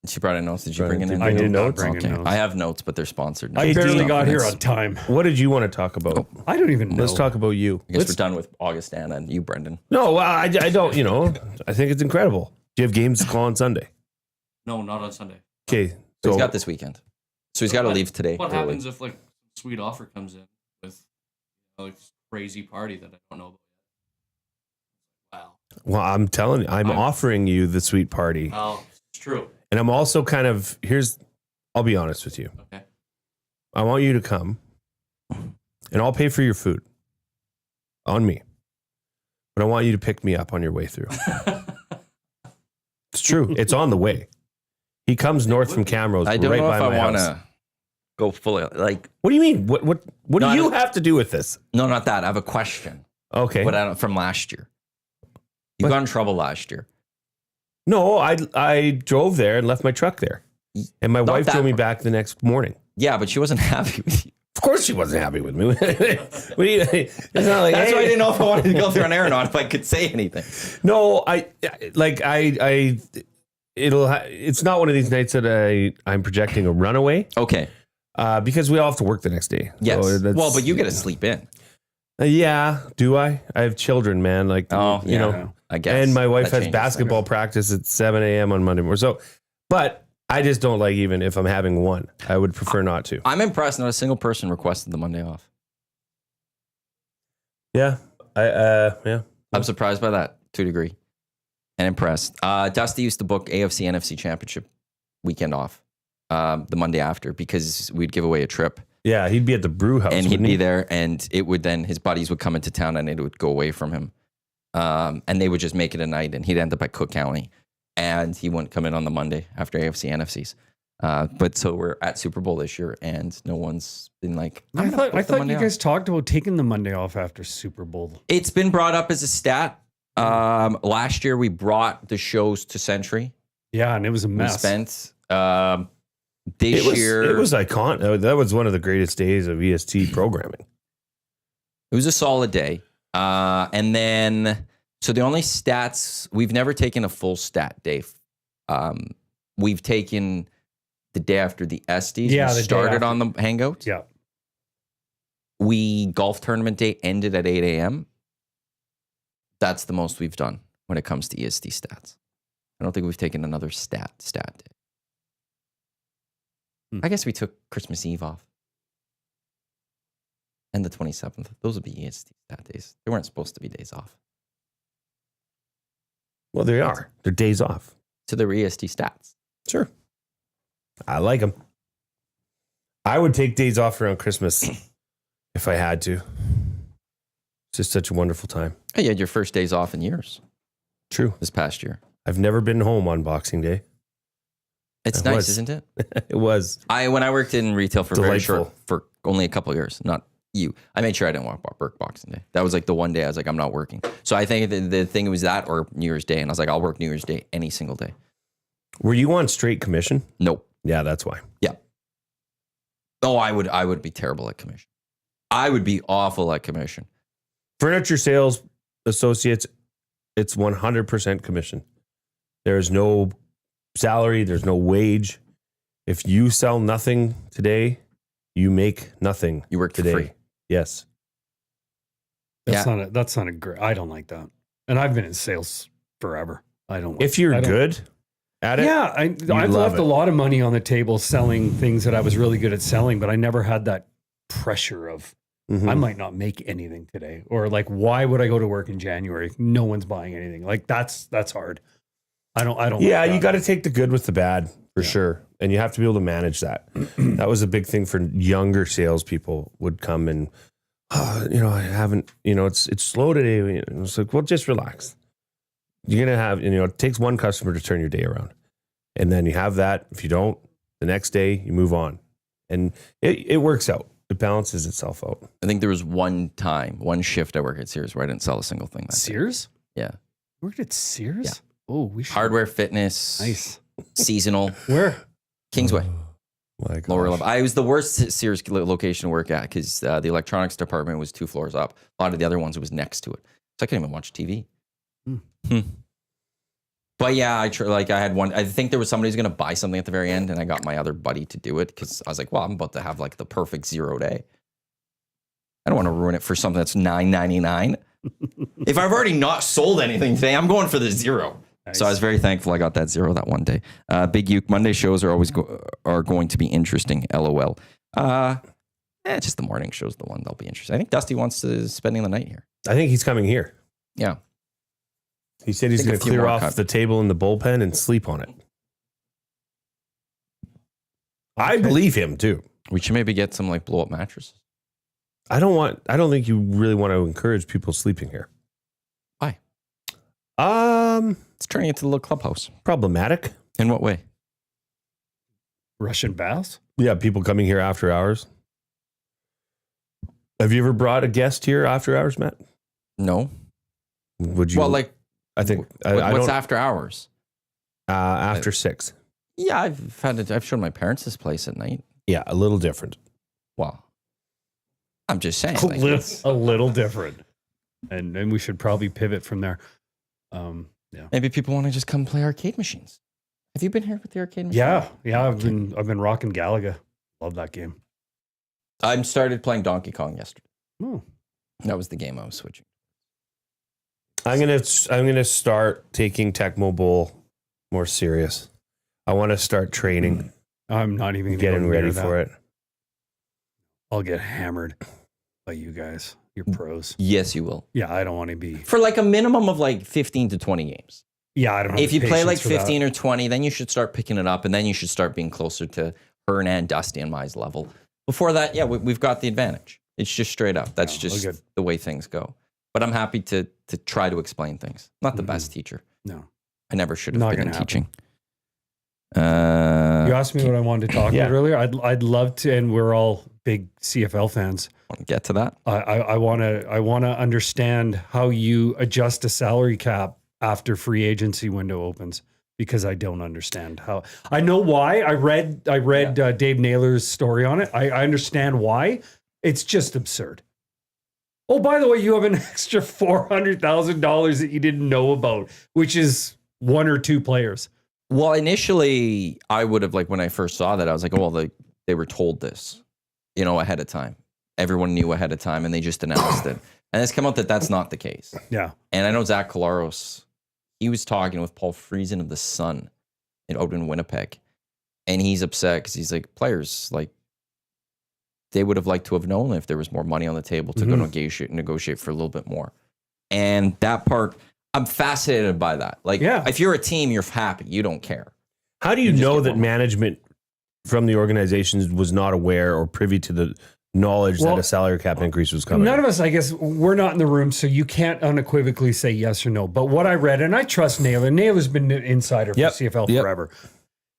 A: She brought in notes. Did you
D: Brought
A: bring
D: in
A: in
D: two
C: I
A: any
C: did not
D: notes?
C: bring in
A: Okay.
C: notes.
A: I have notes, but they're sponsored.
C: I
D: Hey,
C: barely
D: Dean.
C: got here on time.
D: What did you want to talk about?
A: Oh.
C: I don't even know.
D: Let's talk about you.
A: I guess we're done with Augustana and you, Brendan.
D: No, I don't, I think it's incredible. Do you have games to call on Sunday?
F: No, not on Sunday.
D: Okay.
A: So
D: So
A: he's got this weekend. So he's got to leave today.
F: What
A: early.
F: happens if like sweet offer comes in with like crazy party that I don't know about? Wow.
D: well, I'm telling you, I'm
F: I'm-
D: offering you the sweet party.
F: Oh, it's true.
D: And I'm also I'll be honest with you.
F: Okay.
D: I want you to come and I'll pay for your food on me. But I want you to pick me up on your way through. It's true. It's on the way. He comes north from Camrose.
A: I don't
D: right
A: know
D: by
A: if I
D: my
A: want
D: house.
A: to go fully. Like,
D: What do you mean? What
A: No,
D: do
A: I
D: you
A: don't-
D: have to do with this?
A: no, not that. I have a question.
D: Okay.
A: But I don't, from last year. You got in trouble last year.
D: No, I drove there and left my truck there. And my
A: Not
D: wife
A: that
D: drove me
A: part.
D: back the next morning.
A: Yeah, but she wasn't happy with you.
D: Of course she wasn't happy with me. What do you, it's not like,
A: That's why I
D: hey.
A: didn't know if I wanted to go through an air or not, if I could say anything.
D: No, it's not one of these nights that I'm projecting a runaway
A: Okay.
D: because we all have to work the next day.
A: Yes.
D: So that's-
A: Well, but you get to sleep in.
D: yeah, do I? I have children, man. Like,
A: Oh,
D: you
A: yeah.
D: know,
A: I guess.
D: and my wife
A: That
D: has
A: changes
D: basketball practice at 7 a.m. on Monday morning. So, but I just don't like, even if I'm having one, I would prefer not to.
A: I'm impressed. Not a single person requested the Monday off.
D: Yeah. Yeah.
A: I'm surprised by that to a degree and impressed. Dusty used to book AFC NFC Championship weekend off the Monday after because we'd give away a trip
D: Yeah. He'd be at the brew house.
A: and he'd
D: wouldn't
A: be
D: he?
A: there and it would then his buddies would come into town and it would go away from him. And they would just make it a night and he'd end up at Cook County and he wouldn't come in on the Monday after AFC NFCs. But so we're at Super Bowl this year and no one's been like,
C: I
A: I'm gonna book the
C: thought
A: Monday
C: you
A: off.
C: guys talked about taking the Monday off after Super Bowl.
A: It's been brought up as a stat. Last year we brought the shows to Century.
C: Yeah, and it was a
A: We
C: mess.
A: spent this year.
D: It was iconic. That was one of the greatest days of EST programming.
A: It was a solid day. And then, so the only stats, we've never taken a full stat day. We've taken the day after the Estes.
C: Yeah,
A: We
C: the day
A: started
C: after.
A: on the Hangout.
C: Yeah.
A: Golf tournament day ended at 8 a.m. That's the most we've done when it comes to EST stats. I don't think we've taken another stat day. I guess we took Christmas Eve off. and the 27th. Those would be EST stat days. They weren't supposed to be days off.
D: Well, they are. They're days off.
A: So they were EST stats.
D: Sure. I like them. I would take days off around Christmas if I had to. It's just such a wonderful time.
A: Hey, you had your first days off in years
D: True.
A: this past year.
D: I've never been home on Boxing Day.
A: It's
D: It
A: nice,
D: was.
A: isn't it?
D: It was.
A: When I worked in retail for
D: Delightful.
A: for only a couple of years, not you. I made sure I didn't work Boxing Day. That was like the one day I was like, I'm not working. So I think the thing was that or New Year's Day. And I was like, I'll work New Year's Day any single day.
D: Were you on straight commission?
A: Nope.
D: Yeah, that's why.
A: Yeah. Oh, I would be terrible at commission. I would be awful at commission.
D: Furniture sales associates, it's 100% commission. There's no salary. There's no wage. If you sell nothing today, you make nothing.
A: You work
D: today.
A: for free.
D: Yes.
C: That's not a great. I don't like that. And I've been in sales forever. I don't.
D: If you're
C: I don't-
D: good at it,
C: Yeah, I've
D: love
C: left
D: it.
C: a lot of money on the table selling things that I was really good at selling, but I never had that pressure of
D: Mhm.
C: I might not make anything today, or like why would I go to work in January? No one's buying anything. Like that's hard. I don't.
D: Yeah,
C: like
D: you
C: that.
D: got to take the good with the bad for
C: Yeah.
D: sure. And you have to be able to manage that. That was a big thing for younger salespeople would come and, I haven't, it's slow today. It's like, well, just relax. You're going to have, it takes one customer to turn your day around. And then you have that. If you don't, the next day you move on. And it works out. It balances itself out.
A: I think there was one shift I worked at Sears where I didn't sell a single thing. That day.
C: Sears.
A: Yeah.
C: You worked at Sears.
A: Yeah.
C: Oh, we should.
A: Hardware, fitness,
C: Nice.
A: seasonal,
C: Where?
A: Kingsway,
D: My gosh.
A: lower level. I was the worst Sears location to work at because the electronics department was 2 floors up. A lot of the other ones was next to it. So I couldn't even watch TV. But yeah, I had one. I think there was somebody who's going to buy something at the very end, and I got my other buddy to do it because I was like, well, I'm about to have like the perfect 0 day. I don't want to ruin it for something that's $9.99. If I've already not sold anything today, I'm going for the 0.
C: Nice.
A: So I was very thankful I got that 0 that one day. Big Uke Monday shows are always going to be interesting. LOL. Just the morning show's the one that'll be interesting. I think Dusty wants to spending the night here.
D: I think he's coming here.
A: Yeah.
D: He said he's
A: Think a
D: going to
A: few
D: clear
A: more
D: off
A: cuts.
D: the table in the bullpen and sleep on it. I believe him too.
A: We should maybe get some like blow up mattresses.
D: I don't think you really want to encourage people sleeping here.
A: Why?
D: Um,
A: It's turning into a little clubhouse.
D: problematic.
A: In what way?
C: Russian baths.
D: Yeah, people coming here after hours. Have you ever brought a guest here after hours, Matt?
A: No.
D: Would you?
A: Well, like,
D: I think I
A: what's
D: don't.
A: after hours?
D: After 6.
A: Yeah, I've shown my parents this place at night.
D: Yeah, a little different.
A: Well, I'm just saying.
C: A
A: like,
C: little,
A: it's-
C: a little different, and we should probably pivot from there. Yeah.
A: maybe people want to just come play arcade machines. Have you been here with the arcade machine?
C: Yeah. I've been rocking Galaga. Love that game.
A: I started playing Donkey Kong yesterday.
C: Oh,
A: That was the game I was switching.
D: I'm gonna start taking Tecmo Bowl more serious. I want to start training,
C: I'm not even gonna
D: getting
C: go
D: ready
C: near that.
D: for it.
C: I'll get hammered by you guys. You're pros.
A: Yes, you will.
C: Yeah, I don't want to be.
A: For like a minimum of like 15 to 20 games.
C: Yeah, I don't. Have
A: If
C: the
A: you play
C: patience
A: like
C: for that.
A: 15 or 20, then you should start picking it up, and then you should start being closer to Hernan, Dusty, and Mize level. Before that, yeah, we've got the advantage. It's just straight up. That's
C: Yeah,
A: just
C: good.
A: the way things go. But I'm happy to try to explain things. Not the
C: Mhm.
A: best teacher.
C: No,
A: I never should have
C: Not
A: been in
C: gonna happen.
A: teaching.
C: you asked me what I wanted to talk
D: Yeah.
C: about earlier. I'd love to, and we're all big CFL fans.
A: Want to get to that?
C: I want to understand how you adjust a salary cap after free agency window opens, because I don't understand how. I know why. I read Dave Naylor's story on it. I understand why. It's just absurd. Oh, by the way, you have an extra $400,000 that you didn't know about, which is 1 or 2 players.
A: Well, initially, I would have, like, when I first saw that, I was like, oh, well, they were told this, ahead of time. Everyone knew ahead of time, and they just announced it. And it's come out that that's not the case.
C: Yeah.
A: And I know Zach Collaros, he was talking with Paul Friesen of the Sun out in Winnipeg. And he's upset because he's like, players, like, they would have liked to have known if there was more money on the table to go negotiate for a little bit more. And that part, I'm fascinated by that. Like, if you're a team, you're happy. You don't care.
D: How do you know that management from the organizations was not aware or privy to the knowledge that a salary cap increase was coming?
C: None of us, I guess, we're not in the room, so you can't unequivocally say yes or no. But what I read, and I trust Naylor. Naylor's been an insider for CFL forever.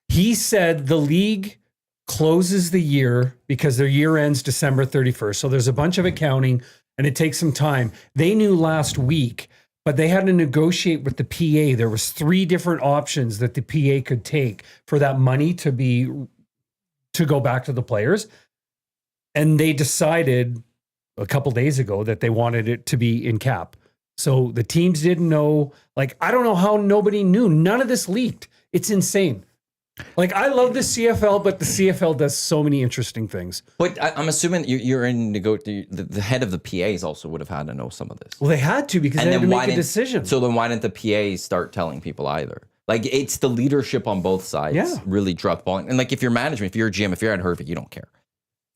C: He said the league closes the year because their year ends December 31st. So there's a bunch of accounting and it takes some time. They knew last week, but they had to negotiate with the PA. There was 3 different options that the PA could take for that money to go back to the players. And they decided a couple days ago that they wanted it to be in cap. So the teams didn't know. Like, I don't know how nobody knew. None of this leaked. It's insane. Like, I love the CFL, but the CFL does so many interesting things.
A: But I'm assuming you're in the head of the PAs also would have had to know some of this.
C: Well, they had to because they had to make a decision.
A: So then why didn't the PAs start telling people either? Like, it's the leadership on both sides really dropped balling. And like, if you're management, if you're a GM, if you're at Hervey, you don't care.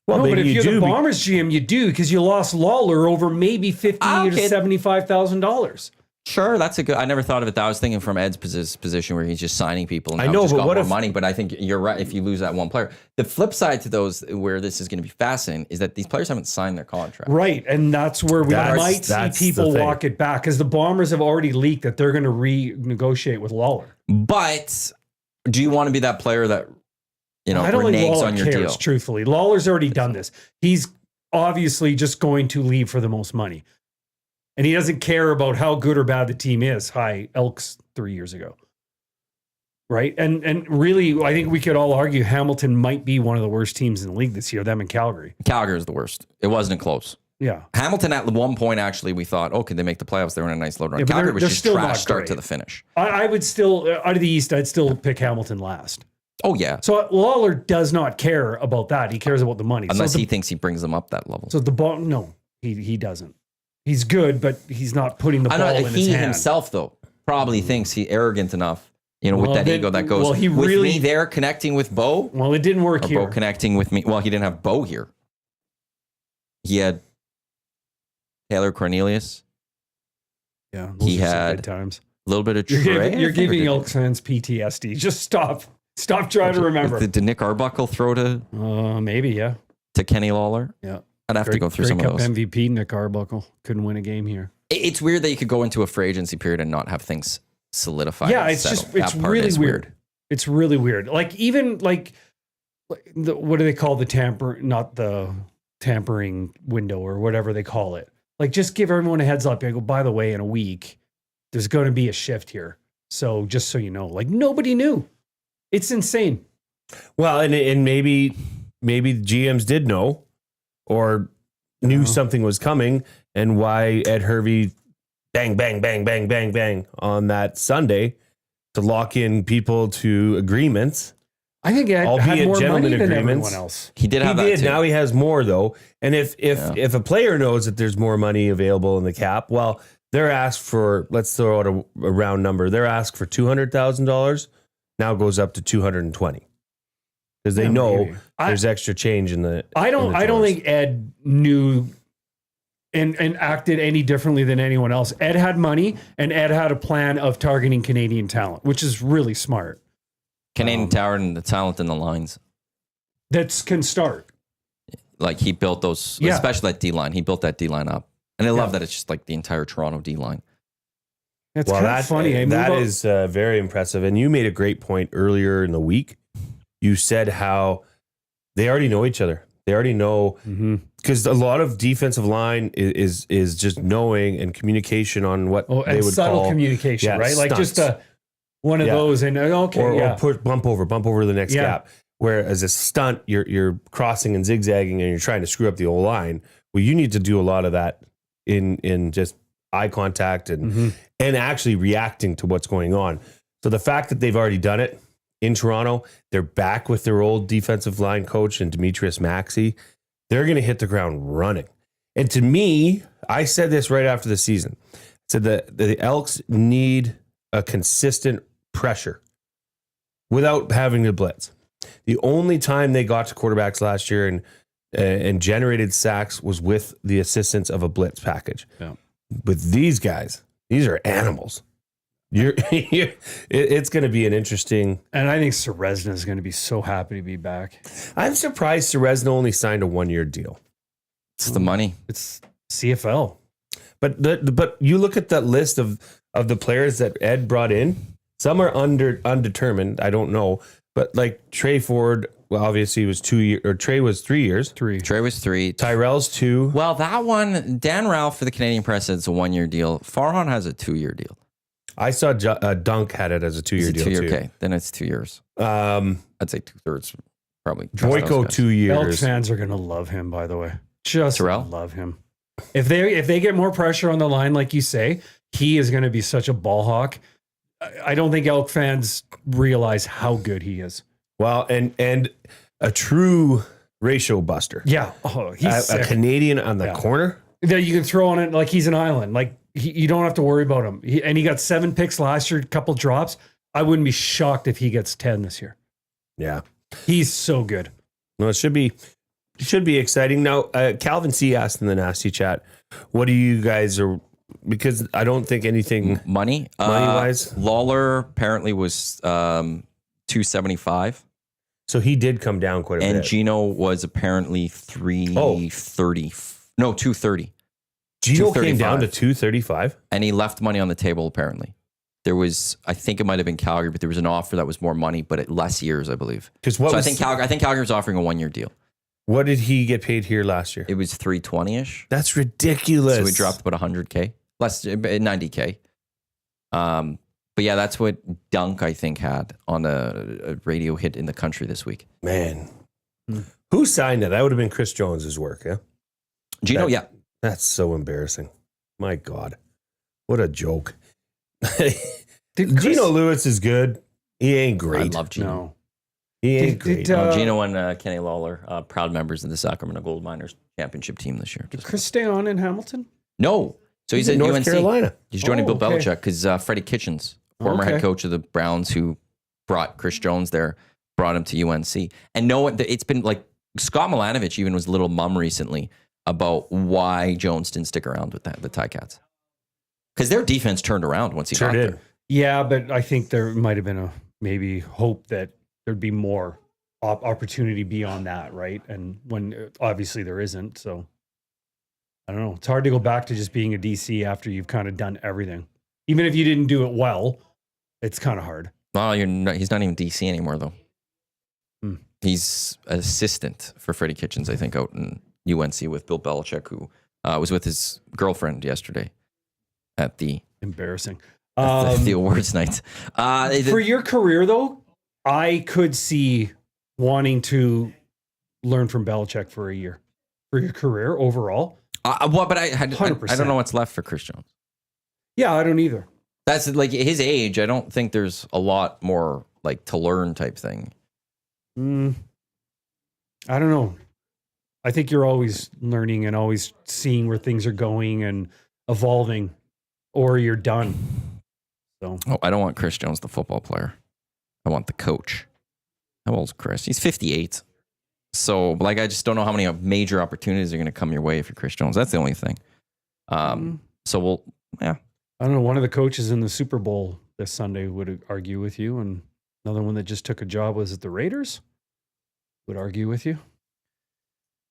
C: Well, no, but if you're the Bombers GM, you do, because you lost Lawler over maybe $50,000 to $75,000.
A: Sure, that's a good. I never thought of it. I was thinking from Ed's position where he's just signing people and
D: I know,
A: just
D: but
A: got
D: what
A: more
D: if
A: money. But I think you're right. If you lose that one player, the flip side to those where this is going to be fascinating is that these players haven't signed their contract.
C: Right, and that's where we might see people walk it back, because the Bombers have already leaked that they're going to renegotiate with Lawler.
A: But do you want to be that player that
C: I don't think Lawler
A: on your
C: cares,
A: deal?
C: truthfully. Lawler's already done this. He's obviously just going to leave for the most money. And he doesn't care about how good or bad the team is. Hi, Elks 3 years ago. Right? And really, I think we could all argue Hamilton might be one of the worst teams in the league this year, them and Calgary.
A: Calgary is the worst. It wasn't close.
C: Yeah.
A: Hamilton at one point, actually, we thought, could they make the playoffs? They were in a nice low run.
C: Yeah,
A: Calgary was just
C: still
A: trash start to the finish.
C: I would still, out of the East, I'd still pick Hamilton last.
A: Oh, yeah.
C: So Lawler does not care about that. He cares about the money.
A: Unless he thinks he brings them up that level.
C: So no, he doesn't. He's good, but he's not putting the ball in his hand.
A: He himself, though, probably thinks he's arrogant enough, with that ego that goes, with me there connecting with Bo.
C: Well, it didn't work here.
A: Bo connecting with me. Well, he didn't have Bo here. He had Taylor Cornelius.
C: Yeah,
A: he had
C: good times.
A: A little bit of Trey.
C: You're giving Elks fans PTSD. Just stop. Stop trying to remember.
A: Did Nick Arbuckle throw to?
C: Maybe, yeah.
A: To Kenny Lawler?
C: Yeah.
A: I'd have to go through some of those.
C: MVP Nick Arbuckle couldn't win a game here.
A: It's weird that you could go into a free agency period and not have things solidified.
C: Yeah, it's really weird. It's really weird. Like, even what do they call not the tampering window or whatever they call it? Like, just give everyone a heads up. I go, by the way, in a week, there's going to be a shift here. So just so you know, like, nobody knew. It's insane.
D: Well, and maybe GMs did know or knew something was coming, and why Ed Hervey bang, bang, bang, bang, bang, bang on that Sunday to lock in people to agreements.
C: I think Ed had more money than everyone else.
A: He did have that too.
D: Now he has more, though. And if a player knows that there's more money available in the cap, well, they're asked for, let's throw out a round number. They're asked for $200,000. Now goes up to 220 because they know there's extra change in the. I
C: don't think Ed knew and acted any differently than anyone else. Ed had money, and Ed had a plan of targeting Canadian talent, which is really smart.
A: Canadian talent and the talent in the lines
C: that can start.
A: Like, he built those, especially that D line. He built that D line up, and I love that it's just like the entire Toronto D line.
C: That's kind of funny.
D: That is very impressive. And you made a great point earlier in the week. You said how they already know each other. They already know, because a lot of defensive line is just knowing and communication on what they would
C: subtle
D: call
C: communication, right? Like,
D: stunts.
C: just one of those, and
D: or push, bump over the next gap. Whereas a stunt, you're crossing and zigzagging, and you're trying to screw up the whole line. Well, you need to do a lot of that in just eye contact and actually reacting to what's going on. So the fact that they've already done it in Toronto, they're back with their old defensive line coach and Demetrius Maxey. They're going to hit the ground running. And to me, I said this right after the season. I said that the Elks need a consistent pressure without having to blitz. The only time they got to quarterbacks last year and generated sacks was with the assistance of a blitz package.
C: Yeah.
D: With these guys, these are animals. It's going to be an interesting.
C: And I think Serezna is going to be so happy to be back.
D: I'm surprised Serezna only signed a 1-year deal.
A: It's the money.
C: It's CFL.
D: But you look at that list of the players that Ed brought in. Some are undetermined. I don't know, but like Trey Ford, well, obviously he was 2 years, or Trey was 3 years.
A: Trey was 3.
D: Tyrell's 2.
A: Well, that one, Dan Ralph for the Canadian Press said it's a 1-year deal. Farhan has a 2-year deal.
D: I saw Dunk had it as a 2-year deal too.
A: Okay, then it's 2 years.
D: I'd
A: say 2/3 probably.
D: Boyko 2 years.
C: Elks fans are going to love him, by the way. Just
A: Terrell?
C: love him. If they get more pressure on the line, like you say, he is going to be such a ball hawk. I don't think Elk fans realize how good he is.
D: Well, and a true ratio buster.
C: Yeah. Oh, he's
D: A Canadian on the corner.
C: that you can throw on it like he's an island. Like you don't have to worry about him. He got 7 picks last year, a couple drops. I wouldn't be shocked if he gets 10 this year.
D: Yeah.
C: He's so good.
D: No, it should be exciting. Now, Calvin C asked in the nasty chat, what do you guys are, because I don't think anything
A: Money
D: wise.
A: Lawler apparently was 275.
D: So he did come down quite a
A: And
D: bit.
A: Gino was apparently 330. No, 230.
D: Gino came
A: 235.
D: down to 235.
A: And he left money on the table, apparently. There was, I think it might have been Calgary, but there was an offer that was more money, but at less years, I believe.
D: Because
A: I think Calgary was offering a 1-year deal.
D: What did he get paid here last year?
A: It was 320-ish.
D: That's ridiculous.
A: So we dropped about 100K, less 90K. But yeah, that's what Dunk, I think, had on a radio hit in the country this week.
D: Man. Who signed it? That would have been Chris Jones's work, yeah?
A: Gino, yeah.
D: That's so embarrassing. My God. What a joke. Gino Lewis is good. He ain't great.
A: I love Gino.
C: No.
D: He ain't great.
A: Gino and Kenny Lawler, proud members of the Sacramento Gold Miners championship team this year.
C: Did Chris stay on in Hamilton?
A: No. So he's at
D: North
A: UNC.
D: Carolina.
A: He's joining Bill
C: okay.
A: Belichick because Freddie Kitchens, former head coach of the Browns who brought Chris Jones there, brought him to UNC. And it's been like Scott Milanovich even was a little mum recently about why Jones didn't stick around with the Ticats. Because their defense turned around once he got there.
C: Yeah, but I think there might have been a maybe hope that there'd be more opportunity beyond that, right? And when obviously there isn't, so I don't know. It's hard to go back to just being a DC after you've kind of done everything. Even if you didn't do it well, it's kind of hard.
A: Well, he's not even DC anymore, though. He's assistant for Freddie Kitchens, I think, out in UNC with Bill Belichick, who was with his girlfriend yesterday at the
C: Embarrassing.
A: the awards night.
C: For your career, though, I could see wanting to learn from Belichick for a year. For your career overall.
A: But I
C: 100%.
A: don't know what's left for Chris Jones.
C: Yeah, I don't either.
A: That's like his age. I don't think there's a lot more like to learn type thing.
C: I don't know. I think you're always learning and always seeing where things are going and evolving, or you're done. So
A: I don't want Chris Jones, the football player. I want the coach. How old's Chris? He's 58. So, like, I just don't know how many major opportunities are going to come your way if you're Chris Jones. That's the only thing. So yeah.
C: I don't know. One of the coaches in the Super Bowl this Sunday would argue with you, and another one that just took a job was at the Raiders would argue with you.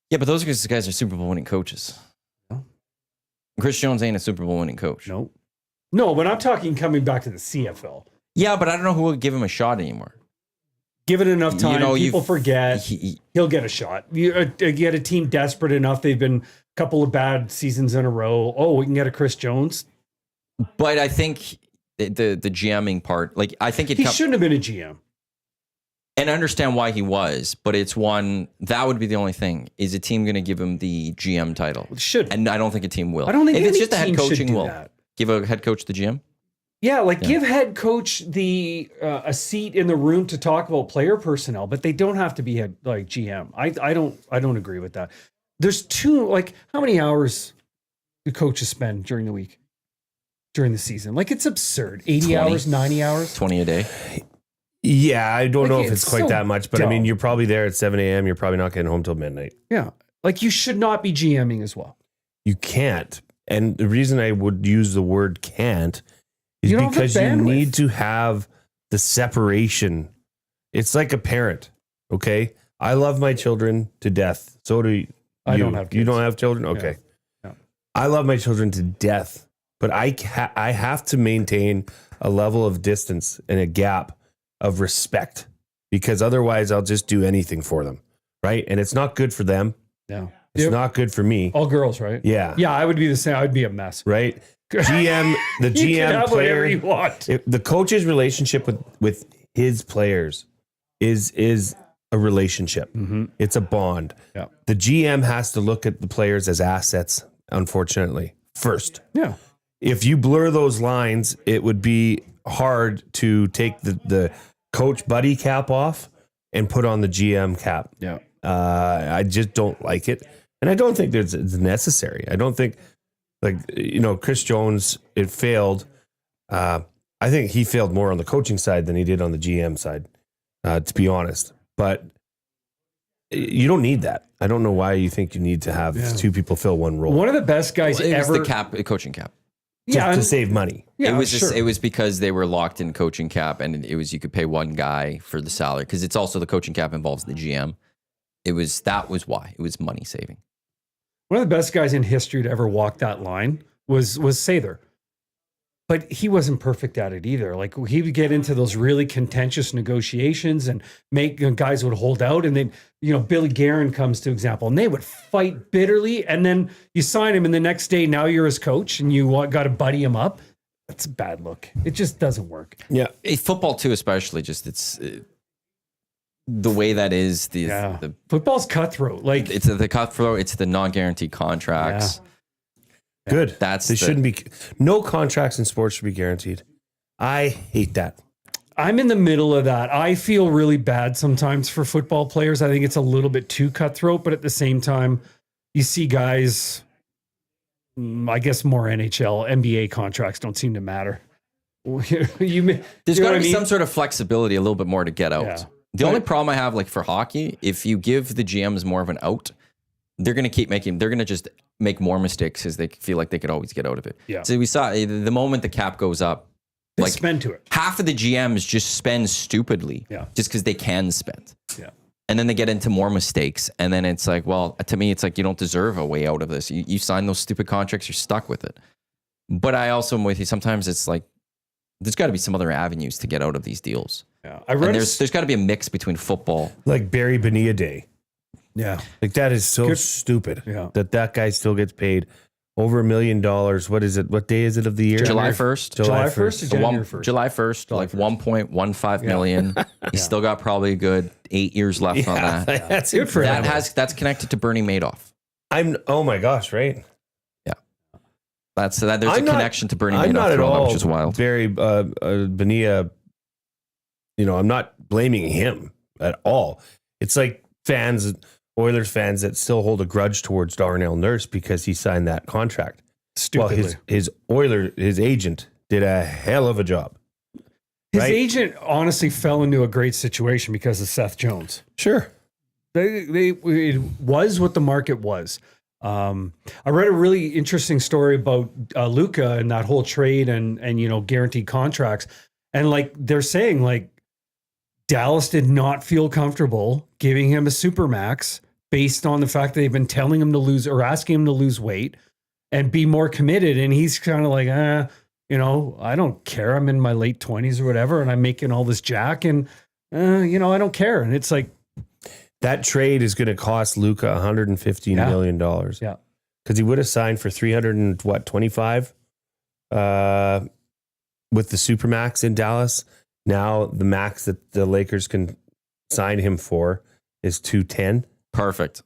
A: Yeah, but those guys are Super Bowl winning coaches.
C: No.
A: Chris Jones ain't a Super Bowl winning coach.
C: No, but I'm talking coming back to the CFL.
A: Yeah, but I don't know who will give him a shot anymore.
C: Give it enough time. People forget. He'll get a shot. You get a team desperate enough. They've been a couple of bad seasons in a row. Oh, we can get a Chris Jones.
A: But I think the GMing part, like I think
C: he shouldn't have been a GM.
A: And I understand why he was, but it's one that would be the only thing. Is a team going to give him the GM title?
C: It should.
A: And I don't think a team will.
C: I don't think
A: if
C: any
A: it's just a head
C: team should
A: coaching
C: do
A: will
C: that.
A: Give a head coach the GM.
C: Yeah, give head coach the a seat in the room to talk about player personnel, but they don't have to be head like GM. I don't agree with that. There's how many hours do coaches spend during the week, during the season? Like it's absurd. 80
A: 20.
C: hours, 90 hours,
A: 20 a day.
D: Yeah, I don't know if it's quite
C: so
D: that much, but I
C: dumb.
D: mean, you're probably there at 7 a.m. You're probably not getting home till midnight.
C: Yeah, Like you should not be GMing as well.
D: You can't. And the reason I would use the word can't is
C: You don't have the
D: because you
C: bandwidth.
D: need to have the separation. It's like a parent. Okay. I love my children to death. So do you.
C: I don't have
D: You
C: kids.
D: don't have children? Okay.
C: Yeah.
D: I love my children to death, but I have to maintain a level of distance and a gap of respect because otherwise I'll just do anything for them. Right. And it's not good for them.
C: Yeah.
D: It's not good for me.
C: All girls, right?
D: Yeah.
C: Yeah, I would be the same. I would be a mess.
D: Right. GM, the
C: You can
D: GM
C: have
D: player,
C: whatever you want.
D: the coach's relationship with his players is a relationship.
C: Mm-hmm.
D: It's a bond.
C: Yeah.
D: The GM has to look at the players as assets, unfortunately, first.
C: Yeah.
D: If you blur those lines, it would be hard to take the coach buddy cap off and put on the GM cap.
C: Yeah.
D: I just don't like it. And I don't think it's necessary. I don't think, Chris Jones, it failed. I think he failed more on the coaching side than he did on the GM side, to be honest. But you don't need that. I don't know why you think you need to have two people fill one role.
C: One of the best guys
A: It was
C: ever.
A: the coaching cap.
D: To save money.
C: Yeah,
A: it was
C: sure.
A: it was because they were locked in coaching cap, and it was you could pay one guy for the salary because it's also the coaching cap involves the GM. That was why it was money saving.
C: One of the best guys in history to ever walk that line was Sather. But he wasn't perfect at it either. Like he would get into those really contentious negotiations and make guys would hold out. And then, Billy Guerin comes to example, and they would fight bitterly. And then you sign him, and the next day, now you're his coach, and you got to buddy him up. That's a bad look. It just doesn't work.
D: Yeah.
A: Football too, especially just the way that is
C: Yeah.
A: the
C: Football's cutthroat. Like
A: it's the cutthroat. It's the non-guaranteed contracts.
D: Good.
A: That's
D: they shouldn't be. No contracts in sports should be guaranteed. I hate that.
C: I'm in the middle of that. I feel really bad sometimes for football players. I think it's a little bit too cutthroat, but at the same time, you see guys, I guess more NHL, NBA contracts don't seem to matter.
A: There's
C: There's
A: got to be some sort of flexibility, a little bit more to get out.
C: Yeah.
A: The only problem I have, like for hockey, if you give the GMs more of an out, they're going to just make more mistakes because they feel like they could always get out of it.
C: Yeah.
A: So we saw the moment the cap goes up,
C: They
A: like
C: spend to it.
A: half of the GMs just spend stupidly
C: Yeah.
A: just because they can spend.
C: Yeah.
A: And then they get into more mistakes. And then it's like, well, to me, it's like you don't deserve a way out of this. You sign those stupid contracts, you're stuck with it. But I also am with you. Sometimes it's like, there's got to be some other avenues to get out of these deals.
C: Yeah.
A: And there's got to be a mix between football.
D: Like Barry Bonilla Day.
C: Yeah.
D: Like that is so
C: Good.
D: stupid.
C: Yeah.
D: That guy still gets paid over $1 million. What is it? What day is it of the year?
A: July 1st.
C: July 1st to
A: So
C: January 1st.
A: July 1st, like 1.15 million. He's still got probably a good 8 years left on that.
D: That's
C: Good for him.
A: That's connected to Bernie Madoff.
D: Oh my gosh, right?
A: There's a
D: I'm not-
A: connection to Bernie
D: I'm
A: Madoff
D: not at
A: for all that,
D: all
A: which is wild.
D: Barry Bonilla. I'm not blaming him at all. It's like Oilers fans that still hold a grudge towards Darnell Nurse because he signed that contract.
C: Stupidly.
D: Well, his agent did a hell of a job.
C: His
D: right?
C: agent honestly fell into a great situation because of Seth Jones.
D: Sure.
C: It was what the market was. I read a really interesting story about Luka and that whole trade and guaranteed contracts. And like they're saying, like Dallas did not feel comfortable giving him a supermax based on the fact that they've been telling him to lose or asking him to lose weight and be more committed. And he's kind of like, I don't care. I'm in my late 20s or whatever, and I'm making all this jack, and I don't care. And it's like,
D: That trade is going to cost Luka $115 million.
C: Yeah.
D: Because he would have signed for 325 with the Supermax in Dallas. Now the max that the Lakers can sign him for is 210.
A: Perfect.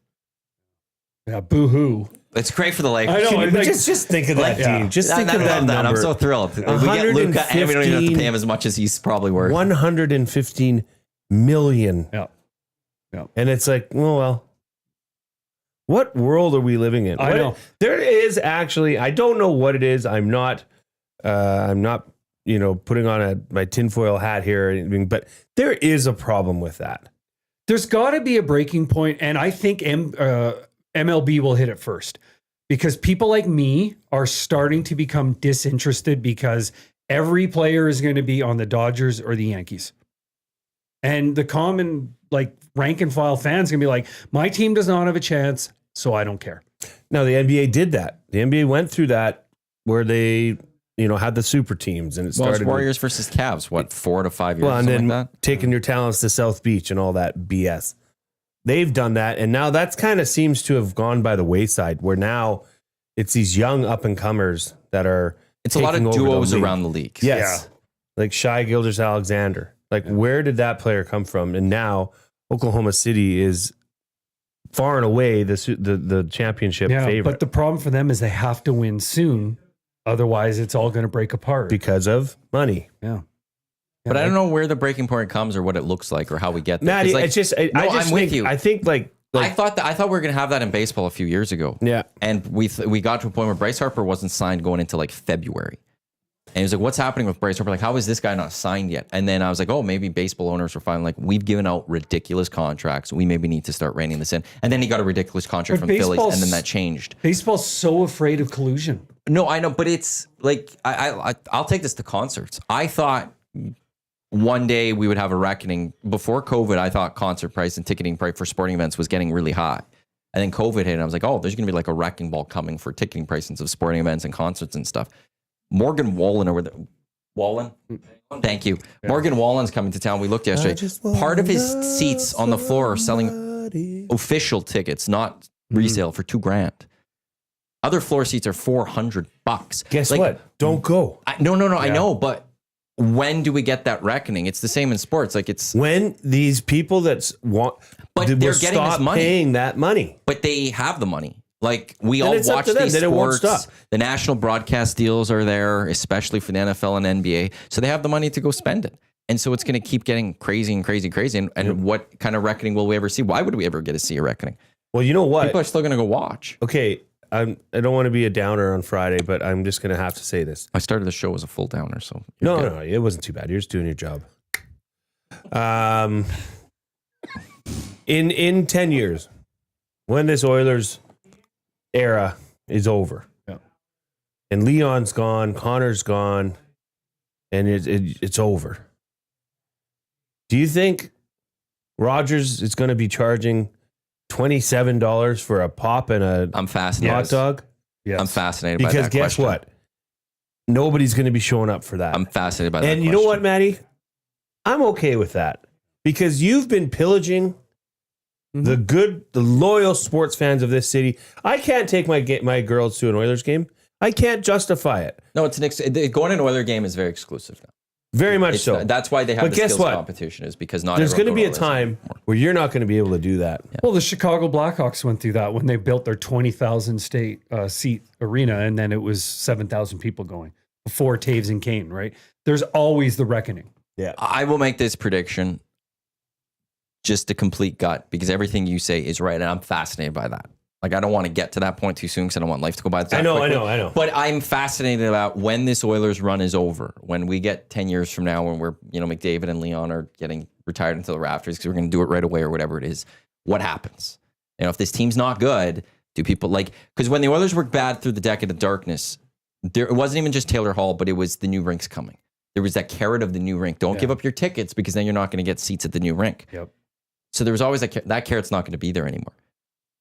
C: yeah, boo-hoo.
A: It's great for the Lakers.
C: I know.
D: Can you
C: like-
D: just think of that,
C: yeah.
D: Dean. Just think
A: I
D: of that
A: love that.
D: number.
A: I'm so thrilled. We get Luka, and we don't even have to pay him
D: 115
A: as much as he's probably worth.
D: 115 million.
C: Yeah. Yeah.
D: And it's like, well, what world are we living in?
C: I know.
D: There is actually, I don't know what it is. I'm not putting on my tinfoil hat here or anything, but there is a problem with that.
C: There's got to be a breaking point, and I think MLB will hit it first because people like me are starting to become disinterested because every player is going to be on the Dodgers or the Yankees. And the common like rank and file fans going to be like, my team does not have a chance, so I don't care.
D: No, the NBA did that. The NBA went through that where they, had the super teams and it
A: Well, it's
D: started
A: Warriors versus Cavs. What, 4 to 5 years?
D: well, and
A: something
D: then
A: like that?
D: taking your talents to South Beach and all that BS. They've done that, and now that's kind of seems to have gone by the wayside. Where now it's these young up and comers that are.
A: It's a lot of
D: taking over the
A: duos
D: league.
A: around the league.
D: Yes, like Shai Gilgeous-Alexander. Like, where did that player come from? And now Oklahoma City is far and away the championship favorite
C: But the problem for them is they have to win soon. Otherwise, it's all going to break apart.
D: because of money.
C: Yeah.
A: But I don't know where the breaking point comes or what it looks like or how we get there.
D: Maddie,
A: 'Cause, like,
D: it's just I
A: no,
D: just
A: I'm with
D: think,
A: you.
D: I think like
A: I thought we were going to have that in baseball a few years ago.
D: yeah.
A: And we got to a point where Bryce Harper wasn't signed going into like February. And he was like, what's happening with Bryce Harper? Like, how is this guy not signed yet? And then I was like, oh, maybe baseball owners were finally like, we've given out ridiculous contracts. We maybe need to start reining this in. And then he got a ridiculous contract
C: But
A: from Phillies,
C: baseball's-
A: and then that changed.
C: Baseball's so afraid of collusion.
A: No, I know, but it's like, I'll take this to concerts. I thought one day we would have a reckoning. Before COVID, I thought concert price and ticketing price for sporting events was getting really high. And then COVID hit, and I was like, oh, there's going to be like a wrecking ball coming for ticketing prices of sporting events and concerts and stuff. Morgan Wallen over there. Wallen? Thank you. Yeah. Morgan Wallen's coming to town. We looked yesterday. Part of his seats on the floor are selling official tickets, not resale, for $2,000. Other floor seats are $400.
D: Guess what? Don't go.
A: No. I know, but when do we get that reckoning? It's the same in sports. Like it's
D: when these people that want,
A: but they're getting
D: stop
A: this money.
D: paying that money.
A: But they have the money. Like we
D: Then
A: all
D: it's up
A: watch
D: to them.
A: these
D: Then it won't
A: sports.
D: stop.
A: The national broadcast deals are there, especially for the NFL and NBA. So they have the money to go spend it. And so it's going to keep getting crazy and crazy, crazy. And what kind of reckoning will we ever see? Why would we ever get to see a reckoning?
D: Well, you know what?
A: People are still going to go watch.
D: Okay, I don't want to be a downer on Friday, but I'm just going to have to say this.
A: I started the show as a full downer, so
D: No, it wasn't too bad. You're just doing your job. In 10 years, when this Oilers era is over, and Leon's gone, Connor's gone, and it's over. Do you think Rogers is going to be charging $27 for a pop and a
A: I'm fascinated.
D: hot dog?
C: Yes.
A: I'm fascinated by
D: Because
A: that
D: guess
A: question.
D: what? Nobody's going to be showing up for that.
A: I'm fascinated by that
D: And you know what, Maddie? I'm okay with that because you've been pillaging the loyal sports fans of this city. I can't take my girls to an Oilers game. I can't justify it.
A: No, it's going to an Oiler game is very exclusive now.
D: Very much
A: It's
D: so.
A: not- that's why they have
D: But
A: the
D: guess
A: skills
D: what?
A: competition is because not
D: There's going to
A: everyone
D: be a
A: go to Oilers
D: time
A: anymore.
D: where you're not going to be able to do that.
C: Well, the Chicago Blackhawks went through that when they built their 20,000 seat arena, and then it was 7,000 people going before Taves and Kane, right? There's always the reckoning.
A: I will make this prediction just a complete gut because everything you say is right, and I'm fascinated by that. Like, I don't want to get to that point too soon because I don't want life to go by.
D: I know.
A: But I'm fascinated about when this Oilers run is over, when we get 10 years from now, when we're, McDavid and Leon are getting retired into the rafters because we're going to do it right away or whatever it is. What happens? If this team's not good, do people because when the Oilers were bad through the decade of darkness, it wasn't even just Taylor Hall, but it was the new rinks coming. There was that carrot of the new rink. Don't give up your tickets because then you're not going to get seats at the new rink.
C: Yep.
A: So there was always that carrot's not going to be there anymore.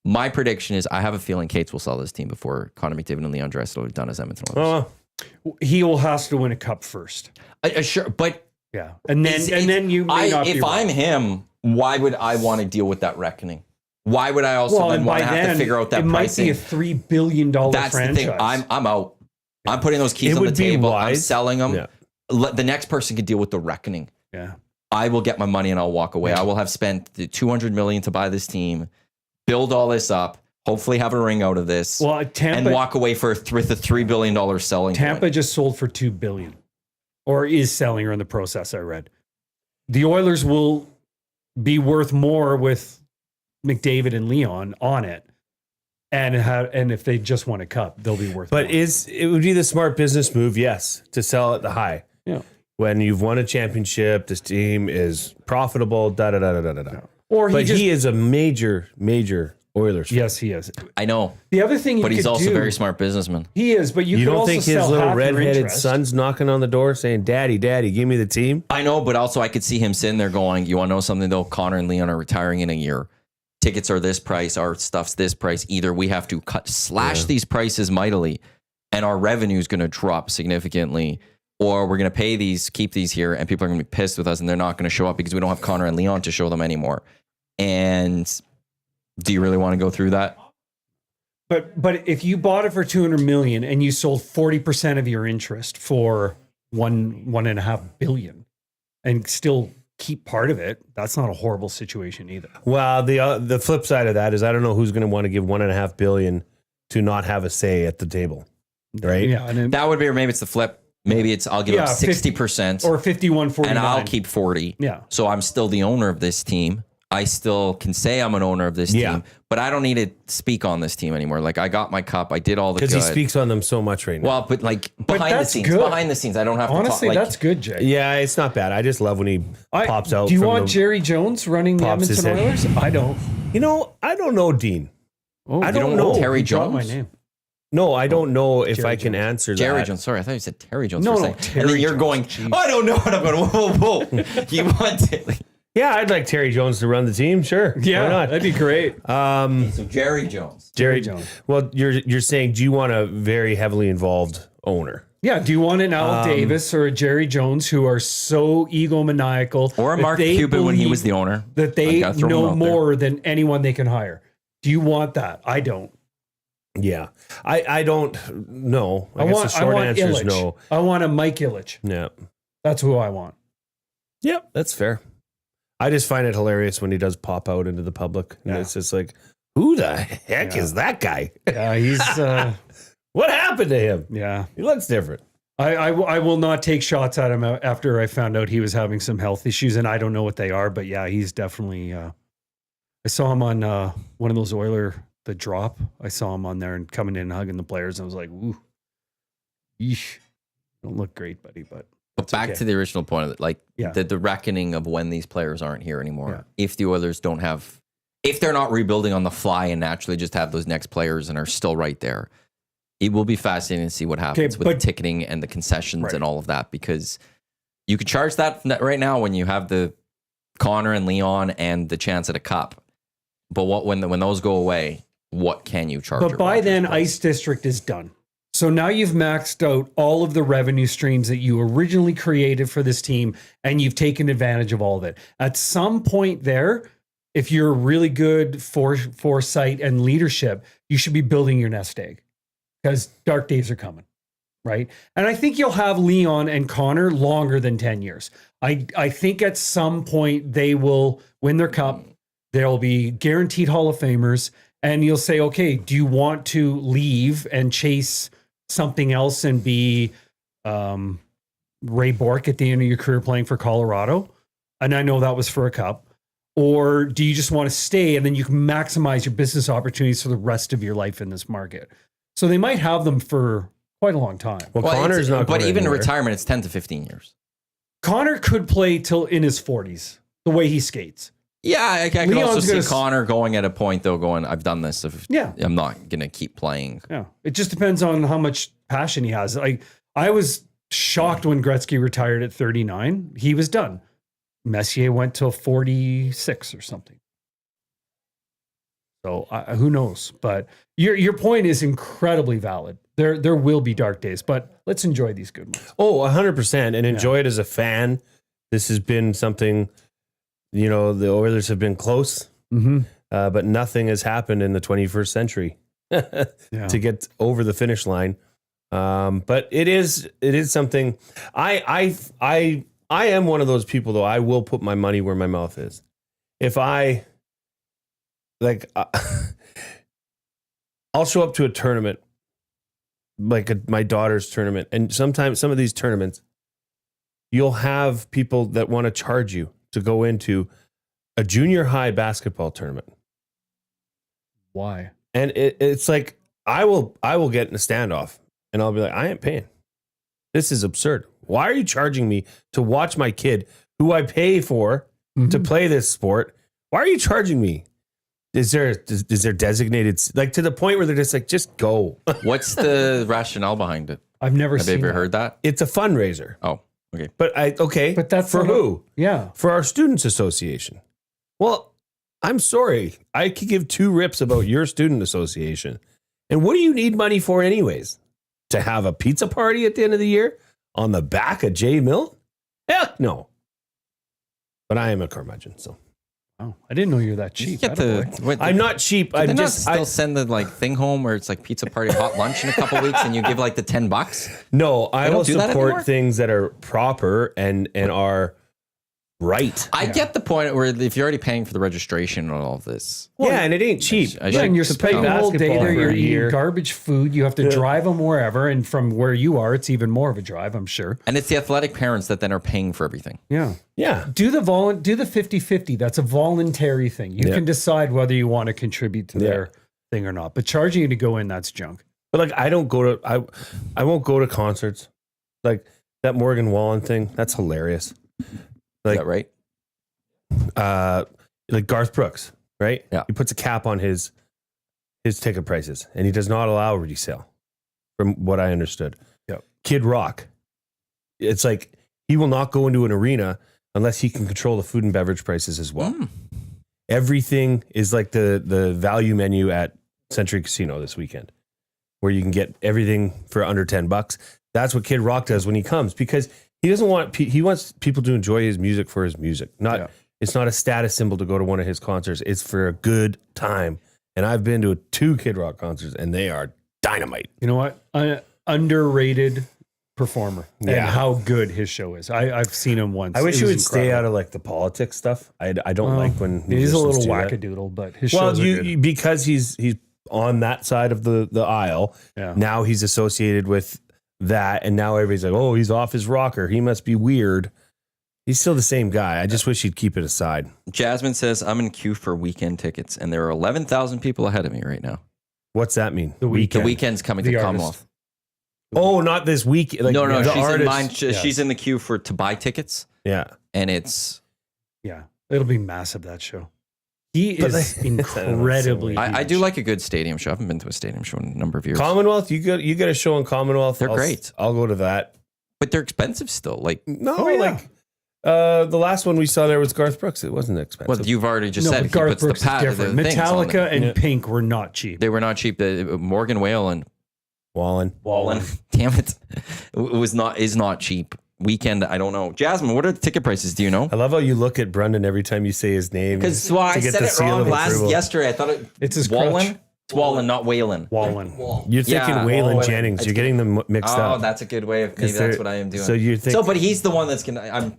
A: My prediction is I have a feeling Cates will sell this team before Connor McDavid and Leon Draisaitl are done as Edmonton Oilers.
C: He will have to win a cup first.
A: Sure, but
C: yeah, and then you may not be
A: if
C: wrong.
A: I'm him, why would I want to deal with that reckoning? Why would I also then want to have to figure out that
C: it
A: pricing?
C: Might be a $3 billion
A: That's
C: franchise.
A: the thing. I'm out. I'm putting those keys
D: It
A: on the
D: would be
A: table. I'm
D: wise.
A: selling them.
D: Yeah.
A: The next person can deal with the reckoning.
C: Yeah.
A: I will get my money and I'll walk away. I will have spent the $200 million to buy this team, build all this up, hopefully have a ring out of this,
C: Well,
A: and walk away with a $3 billion selling.
C: Tampa
A: point.
C: just sold for $2 billion, or is selling, or in the process. I read the Oilers will be worth more with McDavid and Leon on it, and if they just won a cup, they'll be worth.
D: But
C: more.
D: it would be the smart business move, yes, to sell at the high.
C: Yeah.
D: When you've won a championship, this team is profitable, da da da da da da.
C: Or
D: But he is a major Oilers.
C: Yes, he is.
A: I know,
C: The other thing,
A: but
C: you
A: he's
C: could
A: also
C: do,
A: a very smart businessman.
C: He is, but you
D: You
C: could
D: don't
C: also
D: think his
C: sell
D: little
C: half your
D: redheaded
C: interest.
D: son's knocking on the door saying, "Daddy, Daddy, give me the team"?
A: I know, but also I could see him sitting there going, "You want to know something though? Connor and Leon are retiring in a year. Tickets are this price. Our stuff's this price. Either we have to slash these prices mightily, and our revenue is going to drop significantly, or we're going to pay these, keep these here, and people are going to be pissed with us, and they're not going to show up because we don't have Connor and Leon to show them anymore." And do you really want to go through that?
C: But if you bought it for 200 million and you sold 40% of your interest for 1.5 billion and still keep part of it, that's not a horrible situation either.
D: Well, the flip side of that is I don't know who's going to want to give $1.5 billion to not have a say at the table, right?
C: Yeah, and then,
A: That would be, or maybe it's the flip. Maybe it's I'll give up 60%,
C: or 51.49.
A: and I'll keep 40.
C: Yeah.
A: So I'm still the owner of this team. I still can say I'm an owner of this
D: Yeah.
A: team, but I don't need to speak on this team anymore. Like I got my cup, I did all the good.
D: Because he speaks on them so much right now.
A: Well, but like behind the
C: that's
A: scenes,
C: good.
A: I don't have
C: Honestly,
A: to talk. Like,
C: that's good, Jay.
D: Yeah, it's not bad. I just love when he pops out.
C: Do you
D: from
C: want
D: the-
C: Jerry Jones running the
D: pops his
C: Edmonton
D: head.
C: Oilers? I don't.
D: You know, I don't know, Dean.
C: Oh,
D: I
C: you
D: don't know.
A: Terry
C: You dropped
A: Jones?
C: my name.
D: No, I don't know if
C: Jerry
D: I can answer that.
A: Jerry Jones. Sorry, I thought you said Terry Jones.
C: No,
A: for a
C: no,
A: second.
C: Terry
A: And then you're
C: Jones.
A: going,
C: Jeez.
A: I don't know. And I'm going, whoa, whoa. You want to, like,
D: Yeah, I'd like Terry Jones to run the team. Sure.
C: Yeah,
D: Why not?
C: that'd be great.
A: so Jerry Jones.
D: Jerry
C: Jones.
D: Well, you're saying, do you want a very heavily involved owner?
C: Yeah, do you want an Al Davis or a Jerry Jones who are so egomaniacal,
A: Or a
C: that
A: Mark
C: they
A: Cuban when he
C: believe
A: was the owner.
C: that they
A: gotta throw him
C: know
A: out there.
C: more than anyone they can hire? Do you want that? I don't.
D: Yeah, I don't know. I,
C: I
D: guess
C: want.
D: the short
C: I want
D: answer is
C: Illich.
D: no.
C: I want a Mike Illich.
D: Yeah,
C: That's who I want.
D: yep, that's fair. I just find it hilarious when he does pop out into the public, and
C: Yeah.
D: it's just like, who the heck is that guy?
C: Yeah, he's.
D: What happened to him?
C: Yeah,
D: He looks different.
C: I will not take shots at him after I found out he was having some health issues, and I don't know what they are, but yeah, he's definitely. I saw him on one of those the drop. I saw him on there and coming in and hugging the players, and I was like, "Ooh, yeesh, don't look great, buddy." But
A: Back
C: okay.
A: to the original point of it, like
C: Yeah.
A: the reckoning of when these players aren't here anymore.
C: Yeah.
A: If the Oilers don't have, if they're not rebuilding on the fly and naturally just have those next players and are still right there, it will be fascinating to see what happens with the
C: but-
A: ticketing and the concessions
C: Right.
A: and all of that, because you could charge that right now when you have the Connor and Leon and the chance at a cup. But when those go away, what can you charge?
C: But
A: your
C: by
A: Rogers
C: then,
A: players?
C: Ice District is done. So now you've maxed out all of the revenue streams that you originally created for this team, and you've taken advantage of all of it. At some point there, if you're really good foresight and leadership, you should be building your nest egg, because dark days are coming, right? And I think you'll have Leon and Connor longer than 10 years. I think at some point they will win their cup. They'll be guaranteed Hall of Famers. And you'll say, okay, do you want to leave and chase something else and be Ray Bork at the end of your career playing for Colorado? And I know that was for a cup. Or do you just want to stay and then you can maximize your business opportunities for the rest of your life in this market? So they might have them for quite a long time.
D: Well,
A: Well,
D: Connor's not.
A: But
D: going
A: even in
D: anywhere.
A: retirement, it's 10 to 15 years.
C: Connor could play till in his 40s, the way he skates.
A: Yeah, I could
C: Leon's
A: also see
C: gonna
A: Connor going at a point though, going, I've done this.
C: Yeah.
A: I'm not gonna keep playing.
C: Yeah. It just depends on how much passion he has. I was shocked when Gretzky retired at 39. He was done. Messier went till 46 or something. So who knows? But your point is incredibly valid. There will be dark days, but let's enjoy these good ones.
D: Oh, 100%. And enjoy it as a fan. This has been something, you know, the Oilers have been close,
C: Mm-hmm.
D: but nothing has happened in the 21st century to get over the finish line. But it is something. I am one of those people, though. I will put my money where my mouth is. If I I'll show up to a tournament, like my daughter's tournament, and sometimes some of these tournaments, you'll have people that want to charge you to go into a junior high basketball tournament.
C: Why?
D: And it's like, I will get in a standoff and I'll be like, I ain't paying. This is absurd. Why are you charging me to watch my kid who I pay for to play this sport? Why are you charging me? Is there designated, like to the point where they're just like, just go?
A: What's the rationale behind it?
C: I've never
A: Have you
C: seen
A: ever
C: that.
A: heard that?
D: It's a fundraiser.
A: Oh, okay.
D: But
C: But that's
D: for
C: not a-
D: who?
C: Yeah.
D: For our Students Association. Well, I'm sorry. I could give two rips about your student association. And what do you need money for anyways? To have a pizza party at the end of the year on the back of J. Milne? Heck no. But I am a curmudgeon, so.
C: Oh, I didn't know you're that cheap.
A: Get
D: I'm not cheap.
A: I
D: I'm
A: just
D: just,
A: still send the like thing home where it's like pizza party hot lunch in a couple weeks and you give like the $10.
D: no, I
A: They don't
D: will
A: do that
D: support
A: anymore?
D: things that are proper and are right.
A: I get the point where if you're already paying for the registration and all of this.
D: Yeah, and it ain't cheap.
A: I
C: Yeah, and you're
D: to play
C: spending the whole day
D: basketball
C: there.
D: for
C: You're
D: a
C: eating
D: year.
C: garbage food. You have to drive them wherever. And from where you are, it's even more of a drive, I'm sure.
A: And it's the athletic parents that then are paying for everything.
C: Yeah.
D: Yeah.
C: Do the 50-50. That's a voluntary thing. You
D: Yeah.
C: can decide whether you want to contribute to their thing or not. But charging you to go in, that's junk.
D: But like I don't go to I won't go to concerts. Like that Morgan Wallen thing, that's hilarious.
A: Is
D: Like
A: that right?
D: Like Garth Brooks, right?
A: Yeah.
D: He puts a cap on his ticket prices and he does not allow resale, from what I understood.
C: Yep.
D: Kid Rock. It's like he will not go into an arena unless he can control the food and beverage prices as well. Everything is like the value menu at Century Casino this weekend, where you can get everything for under $10. That's what Kid Rock does when he comes, because he doesn't want he wants people to enjoy his music for his music. It's not a status symbol to go to one of his concerts. It's for a good time. And I've been to 2 Kid Rock concerts and they are dynamite.
C: You know what? Underrated performer. And
D: Yeah.
C: how good his show is. I've seen him once.
D: I wish
C: It
D: he
C: was
D: would stay
C: incredible.
D: out of like the politics stuff. I don't like when
C: He's a little
D: musicians do that.
C: wackadoodle, but his
D: Well,
C: shows are good.
D: because he's on that side of the aisle.
C: Yeah.
D: Now he's associated with that, and now everybody's like, "Oh, he's off his rocker. He must be weird." He's still the same guy. I just wish he'd keep it aside.
A: Jasmine says, I'm in queue for weekend tickets, and there are 11,000 people ahead of me right now.
D: What's that mean?
C: The
A: The
C: Weeknd.
A: weekend's coming
C: The
A: to
C: artist.
A: Commonwealth.
D: Oh, not this week. Like
A: No,
D: the
A: she's in
D: artist.
A: mine. She's in the queue to buy tickets,
D: Yeah.
A: and it's.
C: Yeah. It'll be massive, that show. He
D: But
C: is
D: like-
C: incredibly
A: I do
C: huge.
A: like a good stadium show. I haven't been to a stadium show in a number of years,
D: Commonwealth. You get a show in Commonwealth.
A: They're great.
D: I'll go to that.
A: but they're expensive still. Like,
D: No,
C: Oh, yeah.
D: like the last one we saw there was Garth Brooks. It wasn't expensive.
A: well, you've already just
C: No,
A: said
C: but
A: he
C: Garth
A: puts
C: Brooks
A: the pad,
C: is different.
A: the things on
C: Metallica
A: it.
C: and
D: Yeah.
C: Pink were not cheap.
A: They were not cheap. Morgan Wallen,
D: Wallen.
A: damn it, is not cheap. Weekend, I don't know. Jasmine, what are the ticket prices? Do you know?
D: I love how you look at Brendan every time you say his name.
A: Because I
D: to get
A: said
D: the
A: it
D: seal
A: wrong
D: of approval.
A: yesterday. I thought
C: It's his
A: Wallen.
C: crutch.
A: It's Wallen, not Whalen.
C: Wallen.
D: You're thinking
A: Yeah.
D: Waylon
A: Oh,
D: Jennings.
A: it's
D: You're getting them mixed
A: Oh,
D: up.
A: that's a good way of maybe
D: they're-
A: that's what I am doing.
D: so you think-
A: So, but he's the one that's gonna.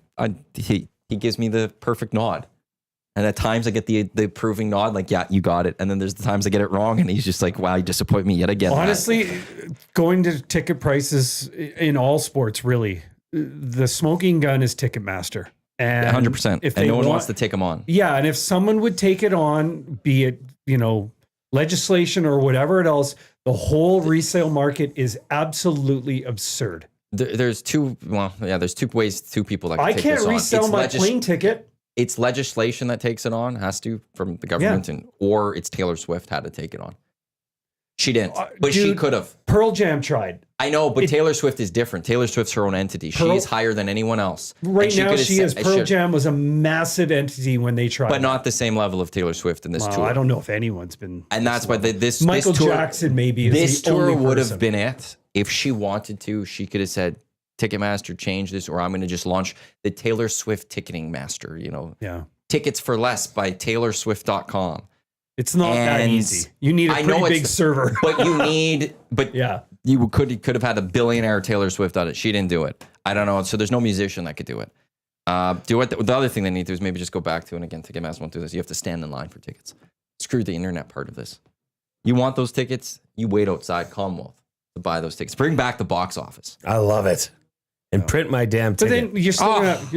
A: He gives me the perfect nod, and at times I get the approving nod, like yeah, you got it, and then there's the times I get it wrong, and he's just like, wow, you disappoint me yet again. Matt."
C: Honestly, going to ticket prices in all sports, really, the smoking gun is Ticketmaster. And
A: 100%.
C: If
A: And
C: they
A: no one
C: want-
A: wants to take them on.
C: Yeah, and if someone would take it on, be it, legislation or whatever else, the whole resale market is absolutely absurd.
A: There's two. Well, yeah, there's two ways. Two people that can
C: I
A: take
C: can't
A: this on.
C: resell
A: It's
C: my plane ticket.
A: It's legislation that takes it on, has to from the government, or it's Taylor Swift had to take it on. She didn't, but she
C: dude,
A: could have.
C: Pearl Jam tried.
A: I know, but Taylor Swift is different. Taylor Swift's her own entity. She is higher than anyone else.
C: Right
A: And
C: now,
A: could have
C: she
A: said-
C: is. Pearl Jam was a massive entity when they tried.
A: but not the same level of Taylor Swift in this
C: Well,
A: tour.
C: I don't know if anyone's been.
A: And that's why this
C: Michael
A: this tour,
C: Jackson maybe is
A: this
C: the
A: tour
C: only
A: would
C: person.
A: have been it if she wanted to. She could have said, "Ticketmaster, change this," or I'm going to just launch the Taylor Swift ticketing master.
C: Yeah.
A: Tickets for less by TaylorSwift.com.
C: It's not that
A: And
C: easy. You need a
A: I know
C: pretty
A: it's-
C: big server.
A: But you need, but
C: Yeah.
A: you could have had a billionaire Taylor Swift on it. She didn't do it. I don't know. So there's no musician that could do it. Do it. The other thing they need to do is maybe just go back to, and again, Ticketmaster won't do this. You have to stand in line for tickets. Screw the internet part of this. You want those tickets? You wait outside Commonwealth to buy those tickets. Bring back the box office.
D: I love it. and print my damn
C: But
D: ticket.
C: then you're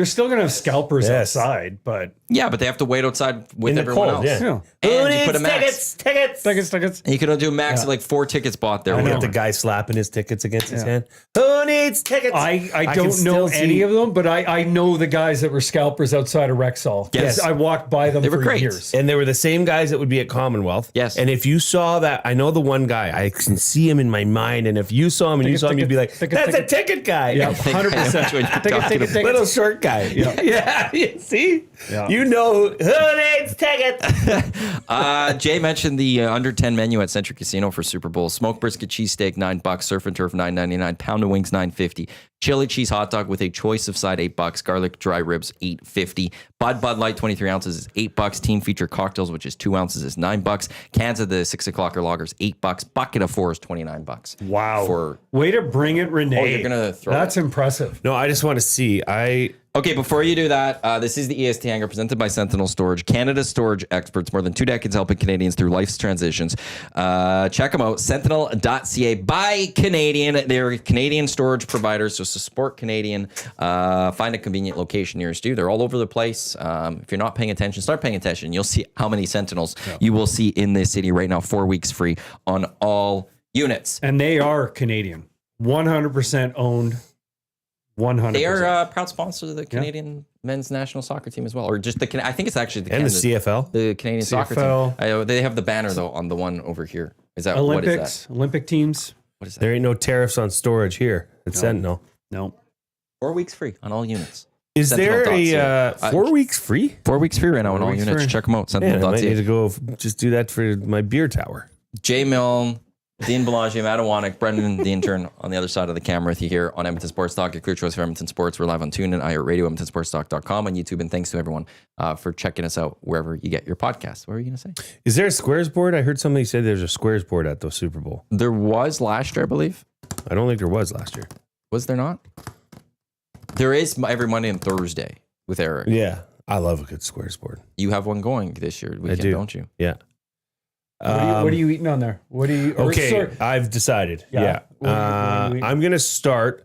C: still gonna have scalpers
D: Yes.
C: outside, but
A: Yeah, but they have to wait outside with
D: In the
A: everyone
D: cold,
A: else.
D: yeah.
A: And you put a max.
D: Tickets.
C: tickets.
A: You can do a max of like 4 tickets bought there.
C: I
D: You
C: know.
D: got
A: whatever.
D: the guy slapping his tickets against his hand. Who needs tickets?
C: I
D: can
C: don't know
D: still
C: any
D: see-
C: of them, but I know the guys that were scalpers outside of Rexall.
A: Yes.
C: I walked by them
A: They were
C: for
A: great.
C: years.
D: And they were the same guys that would be at Commonwealth.
A: Yes.
D: And if you saw that, I know the one guy, I can see him in my mind. And if you saw him and you saw him, you'd be like, that's a ticket guy.
C: Yeah, 100%. Tickets.
D: Little short guy. Yeah. You see?
C: Yeah.
D: You know who needs tickets?
A: Jay mentioned the under 10 menu at Century Casino for Super Bowl. Smoked brisket cheesesteak, $9. Surf and turf, $9.99. Pound of wings, $9.50. Chili cheese hot dog with a choice of side, $8. Garlic dry ribs, $8.50. Bud Light, 23 ounces is $8. Team feature cocktails, which is 2 ounces, is $9. Cans of the 6 o'clocker lagers, $8. Bucket of 4 is $29.
C: Wow.
A: For
C: Way to bring it, Renee.
A: Oh, you're gonna throw
C: That's impressive.
D: No, I just want to see.
A: Okay, before you do that, this is the EST Hangout presented by Sentinel Storage, Canada's storage experts, more than 2 decades helping Canadians through life's transitions. Check them out, sentinel.ca by Canadian. They're Canadian storage providers, so support Canadian. Find a convenient location nearest you. They're all over the place. If you're not paying attention, start paying attention. You'll see how many Sentinels you will see in this city right now, 4 weeks free on all units.
C: And they are Canadian. 100% owned. 100%.
A: They are proud sponsors of the Canadian men's national soccer team as well, or just the. I think it's actually the
D: And the
A: Canada-
D: CFL.
A: the Canadian soccer
C: CFL.
A: team. They have the banner though on the one over here. Is that what is
C: Olympics, Olympic teams.
A: What is that?
D: There ain't no tariffs on storage here at Sentinel.
C: No.
A: 4 weeks free on all units.
D: Is there
A: Sentinel.ca.
D: a 4 weeks free?
A: 4 weeks free right now on all
C: weeks
A: units.
C: free.
A: Check them out.
D: Man, I might need
A: Sentinel.ca.
D: to go just do that for my beer tower.
A: Jay Milne, Dean Belanger, Matt Iwanyk, Brendan, the intern on the other side of the camera with you here on Edmonton Sports Talk, your clear choice for Edmonton Sports. We're live on TuneIn, iHeartRadio, EdmontonSportsTalk.com, on YouTube. And thanks to everyone for checking us out wherever you get your podcasts. What were you going to say?
D: Is there a squares board? I heard somebody say there's a squares board at the Super Bowl.
A: There was last year, I believe.
D: I don't think there was last year.
A: Was there not? There is every Monday and Thursday with Eric.
D: Yeah. I love a good squares board.
A: You have one going this year, weekend,
D: do.
A: don't you?
D: Yeah.
C: What are you eating on there? What do you?
D: Okay,
C: sorry.
D: I've decided.
C: Yeah.
D: Yeah.
C: What are you eating?
D: I'm going to start.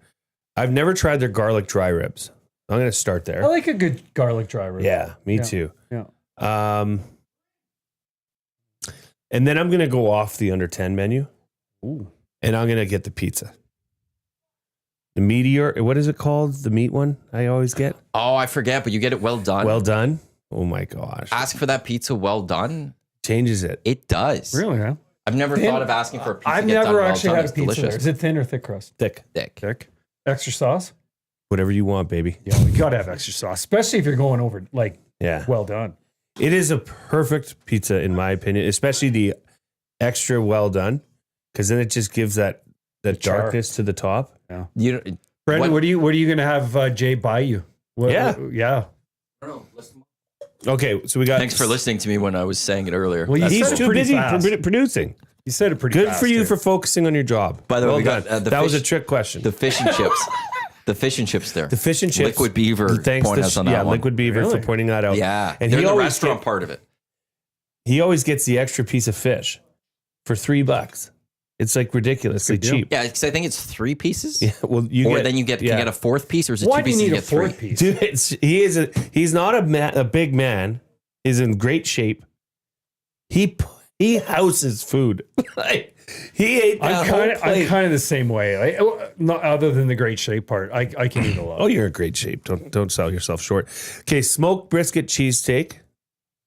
D: I've never tried their garlic dry ribs. I'm going to start there.
C: I like a good garlic dry rib.
D: Yeah, me
C: Yeah.
D: too.
C: Yeah.
D: And then I'm going to go off the under 10 menu.
C: Ooh.
D: And I'm going to get the pizza. The meteor, what is it called? The meat one I always get?
A: Oh, I forget, but you get it well done.
D: Well done. Oh my gosh.
A: Ask for that pizza well done.
D: Changes it.
A: It does.
C: Really, huh?
A: I've never
C: Thin-
A: thought of asking for a pizza.
C: I've
A: get done
C: never
A: well
C: actually
A: done.
C: had a
A: It's
C: pizza there.
A: delicious.
C: Is it thin or thick crust?
D: Thick.
A: Thick.
C: Thick. Extra sauce?
D: Whatever you want, baby.
C: Yeah, we gotta have extra sauce, especially if you're going over like
D: Yeah.
C: well done.
D: It is a perfect pizza, in my opinion, especially the extra well done, because then it just gives that
C: char.
D: darkness to the top.
A: You
C: Brendan, what are you gonna have Jay buy you?
D: Yeah.
C: Yeah.
F: I don't know. Listen.
D: Okay, so we got.
A: Thanks for listening to me when I was saying it earlier.
C: Well, you
D: He's
C: said it
D: too
C: pretty
D: busy
C: fast.
D: producing.
C: You said it pretty
D: Good
C: fast,
D: for you
C: too.
D: for focusing on your job.
A: By the way,
D: well
A: we got,
D: done.
A: the
D: that was a
A: fish-
D: trick question.
A: the fish and chips. The fish and chips there.
D: The fish and chips.
A: Liquid Beaver
D: Thanks
A: pointed
D: to,
A: us on that one.
D: Liquid Beaver
C: Really?
D: for pointing that out.
A: Yeah.
D: and
A: They're
D: he
A: the
D: always
A: restaurant part of it.
D: He always gets the extra piece of fish for $3. It's like ridiculously
C: Good deal.
D: cheap.
A: Yeah, because I think it's 3 pieces.
D: Yeah, well, you
A: Or
D: get,
A: then you get,
D: yeah.
A: can get a 4th piece, or is it
C: Why
A: 2
C: do you
A: pieces
C: need
A: you
C: a
A: get 3?
C: fourth piece?
D: Dude, he's not a big man. He's in great shape. He houses food. Like he ate that whole
C: I'm
D: plate.
C: kind of the same way. Not other than the great shape part. I can eat a lot.
D: Oh, you're in great shape. Don't sell yourself short. Okay, smoked brisket cheesesteak,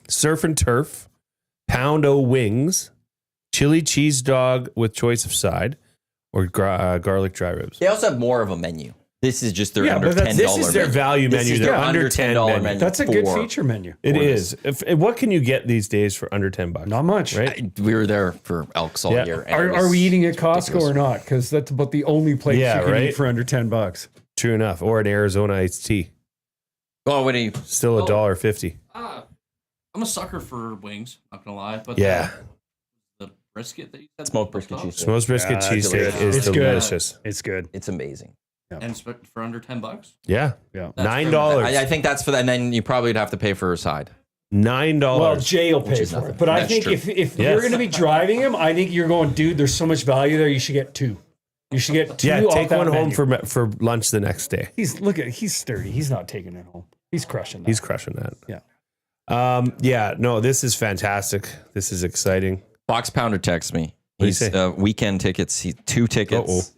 D: surf and turf, pound o wings, chili cheese dog with choice of side, or garlic dry ribs.
A: They also have more of a menu. This is just their
C: Yeah,
A: under
C: but that's-
A: $10
D: This is their
A: menu.
D: value
A: This
D: menu.
A: is
D: Their
A: their
D: under $10 menu.
C: That's a good
A: for-
C: feature menu.
D: It
A: for
D: is. What can you get these days for under $10?
C: Not much.
D: Right?
A: We were there for Elks all
D: Yeah.
A: year. and it
C: Are
A: was
C: we eating at Costco
A: ridiculous.
C: or not? Because that's about the only place
D: Yeah,
C: you can
D: right?
C: eat for under $10.
D: True enough. Or an Arizona iced tea.
A: Oh, what do you?
D: Still
F: Oh.
D: $1.50.
F: I'm a sucker for wings, not gonna lie. But
D: Yeah.
F: the brisket that you said,
A: Smoked brisket
F: Oh,
A: cheesesteak.
D: Smoked brisket
C: Yeah,
D: cheesesteak
A: delicious.
D: is
C: It's good.
D: delicious.
C: It's good.
A: It's amazing.
F: and for under $10.
D: Yeah.
C: Yeah.
F: That's
D: $9.
A: I think that's for that. And then you probably would have to pay for a side.
D: $9.
C: Well, Jay will pay
A: is
C: for
A: nothing.
C: it. But I
A: That's
C: think
A: true.
C: if
D: Yes.
C: you're going to be driving him, I think you're going, dude, there's so much value there. You should get 2. You should get 2
D: Yeah,
C: off
D: take
C: that
D: one home
C: menu.
D: for lunch the next day.
C: He's sturdy. He's not taking it home. He's crushing that.
D: He's crushing that.
C: Yeah.
D: Yeah, no, this is fantastic. This is exciting.
A: Box Pounder texts me.
D: What'd
A: He's
D: he say?
A: weekend tickets. 2 tickets.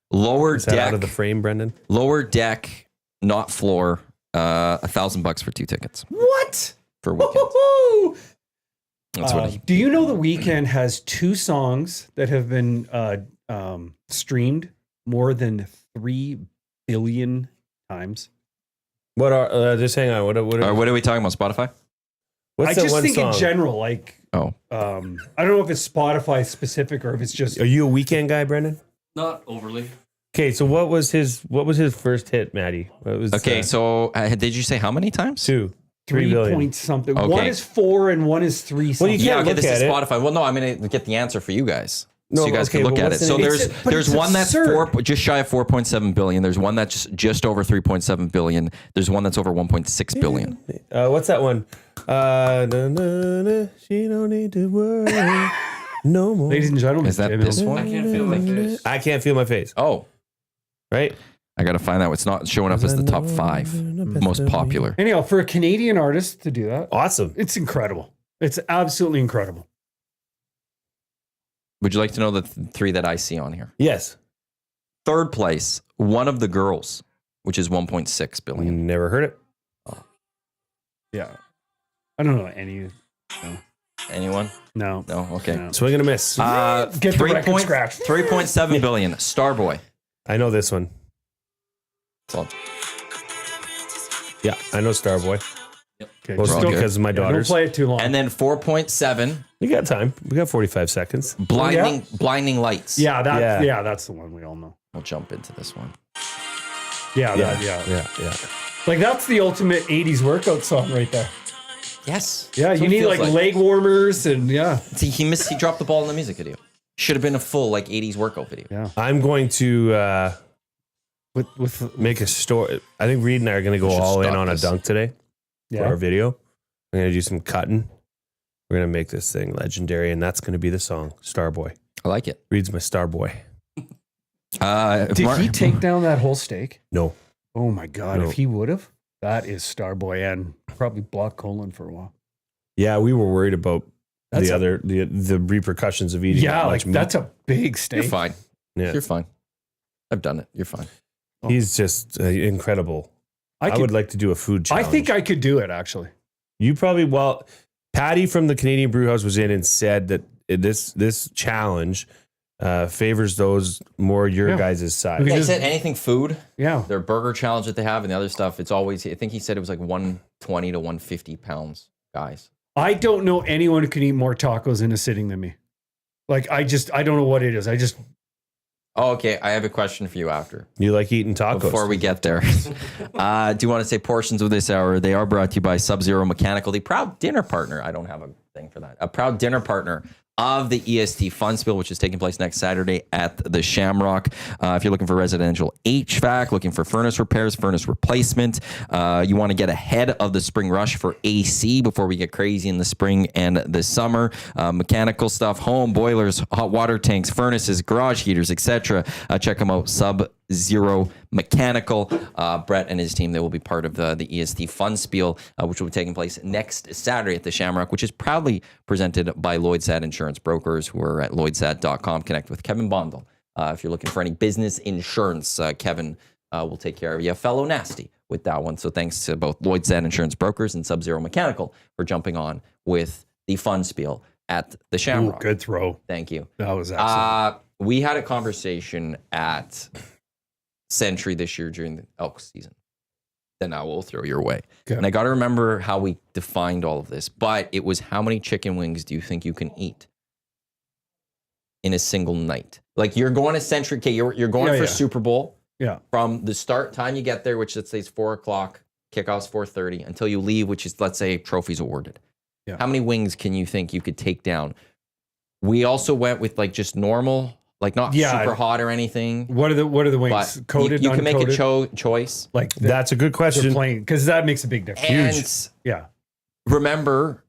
A: Lower
D: Is that
A: deck.
D: out of the frame, Brendan?
A: Lower deck, not floor. $1,000 for 2 tickets
C: What?
A: for weekend.
C: Woo-hoo!
A: That's what he.
C: Do you know the Weeknd has 2 songs that have been streamed more than 3 billion times?
D: What are just hang on? What
A: What are we talking about? Spotify?
D: what's
C: I
D: that
C: just
D: one
C: think
D: song?
C: in general, like,
A: Oh,
C: I don't know if it's Spotify specific or if it's just
D: Are you a Weekend guy, Brendan?
F: Not overly.
D: Okay, so what was his first hit, Maddie? What was
A: okay. So did you say how many times?
D: 2, 3
C: 3
D: billion.
C: point something.
A: Okay.
C: One is 4 and one is 3 something.
D: you
A: Yeah,
D: can't
A: okay,
D: look
A: this is
D: at it.
A: Spotify. Well, no, I'm going to get the answer for you guys.
D: No,
A: So you guys
D: okay,
A: can look
D: well,
A: at it.
D: what's
A: So
D: the-
C: but
A: there's
C: it's
A: one that's
C: absurd.
A: just shy of 4.7 billion. There's one that's just over 3.7 billion. There's one that's over 1.6 billion.
D: What's that one? Na, na, na, she don't need to worry no more.
C: Ladies and gentlemen,
A: Is that
C: Jim
A: this
C: Hilton.
A: one?
F: I can't feel my face.
D: I can't feel my face.
A: Oh,
D: Right?
A: I got to find out. It's not showing up as the top 5 most popular.
C: Anyhow, for a Canadian artist to do that,
D: Awesome.
C: it's incredible. It's absolutely incredible.
A: Would you like to know the 3 that I see on here?
D: Yes.
A: Third place, One of the Girls, which is 1.6 billion.
D: Never heard it.
C: Yeah. I don't know any.
A: Anyone?
C: No.
A: No. Okay.
C: No.
D: Swing and a miss.
C: Get the record scratch.
A: 3.7 billion. Starboy.
D: I know this one.
A: Well,
D: Yeah, I know Starboy.
C: Okay,
A: We're all
C: just
A: good.
D: Because of my
C: don't
D: daughters.
C: play it too long.
A: and then 4.7,
D: We got time. We got 45 seconds.
A: blinding lights.
C: yeah,
D: Yeah.
C: that's the one we all know.
A: We'll jump into this one.
C: Yeah,
D: Yeah.
C: Like that's the ultimate 80s workout song right there.
A: Yes.
C: Yeah,
A: That's
C: you
A: what it
C: need
A: feels
C: like leg warmers and yeah.
A: See, he dropped the ball in the music video. Should have been a full 80s workout video.
C: Yeah.
D: I'm going to
C: With
D: make a story. I think Reed and I are going to go
A: should
D: all in
A: stop
D: on
A: this.
D: a dunk today for
C: yeah.
D: our video. I'm going to do some cutting. We're going to make this thing legendary, and that's going to be the song, Starboy.
A: I like it.
D: Reed's my Starboy.
C: Did he take down that whole stake?
D: No.
C: Oh my god,
D: No.
C: if he would have, that is Starboy and probably block colon for a while.
D: Yeah, we were worried about
C: That's
D: the repercussions of eating.
C: Yeah,
D: that
C: like
D: much meat.
C: that's a big steak.
A: You're fine.
D: Yeah.
A: You're fine. I've done it. You're fine.
D: He's just incredible. I would like to do a food
C: I
D: challenge.
C: think I could do it actually.
D: You probably, Patty from the Canadian Brew House was in and said that this challenge favors those more your
C: Yeah.
D: guys' size.
C: Okay.
A: Yeah, he
C: just-
A: said anything food.
C: Yeah.
A: Their burger challenge that they have and the other stuff, it's always, I think he said it was like 120 to 150 pounds, guys.
C: I don't know anyone who can eat more tacos in a sitting than me. Like I don't know what it is.
A: Oh, okay. I have a question for you after.
D: You like eating tacos?
A: Before we get there, do you want to say portions of this hour? They are brought to you by Sub-Zero Mechanical, the proud dinner partner. I don't have a thing for that. A proud dinner partner of the EST Fun Spill, which is taking place next Saturday at the Shamrock. If you're looking for residential HVAC, looking for furnace repairs, furnace replacement, you want to get ahead of the spring rush for AC before we get crazy in the spring and the summer. Mechanical stuff, home boilers, hot water tanks, furnaces, garage heaters, etc. Check them out. Sub-Zero Mechanical. Brett and his team, they will be part of the EST Fun Spiel, which will be taking place next Saturday at the Shamrock, which is proudly presented by Lloydsad Insurance Brokers, who are at lloydsad.com. Connect with Kevin Bondel. If you're looking for any business insurance, Kevin will take care of you. Fellow nasty with that one. So thanks to both Lloydsad Insurance Brokers and Sub-Zero Mechanical for jumping on with the Fun Spiel at the Shamrock.
C: Good throw.
A: Thank you.
C: That was excellent.
A: We had a conversation at Century this year during the Elks season. Then I will throw your way.
C: Okay.
A: And I got to remember how we defined all of this, but it was how many chicken wings do you think you can eat in a single night? Like you're going to Century, okay, you're going for
C: Yeah.
A: Super Bowl
C: Yeah.
A: from the start time you get there, which let's say is 4:00, kickoff's 4:30, until you leave, which is, let's say, trophies awarded.
C: Yeah.
A: How many wings can you think you could take down? We also went with like just normal, like not super hot or anything.
C: What are the wings?
A: But
C: Coated,
A: you can make a
C: uncoated?
A: choice.
C: Like
D: That's a good
C: they're
D: question.
C: plain because that makes a big difference.
A: And
C: Yeah.
A: remember,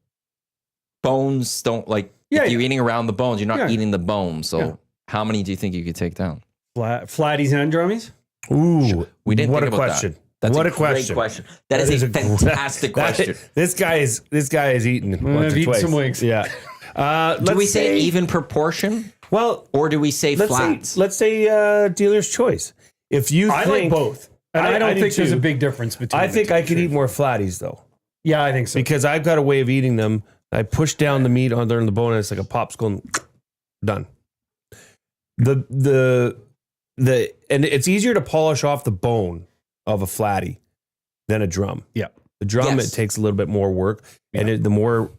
A: bones don't like,
C: Yeah,
A: if you're
C: yeah.
A: eating around the bones, you're not
C: Yeah.
A: eating the bones. So
C: Yeah.
A: How many do you think you could take down?
C: Flatties and drummies?
D: Ooh,
A: We didn't
D: what
A: think
D: a
A: about
D: question.
A: that. That's
D: what
A: a
D: a question.
A: great question. That is a fantastic question.
D: This guy is eating once
C: I've
D: or
C: eaten
D: twice.
C: some wings.
D: Yeah.
A: Do we say even proportion,
D: Well,
A: or do we say flats?
D: let's say dealer's choice. If you
C: I
D: think,
C: like both. And I don't
D: do
C: think there's a
D: too.
C: big difference between
D: I
C: the
D: think
C: two,
D: I could
C: truthfully.
D: eat more flatties though,
C: Yeah, I think so.
D: because I've got a way of eating them. I push down the meat on the bone, and it's like a popsicle. And done. The and it's easier to polish off the bone of a flatty than a drum.
C: Yeah.
D: The drum,
A: Yes.
D: it takes a little bit more work, and the more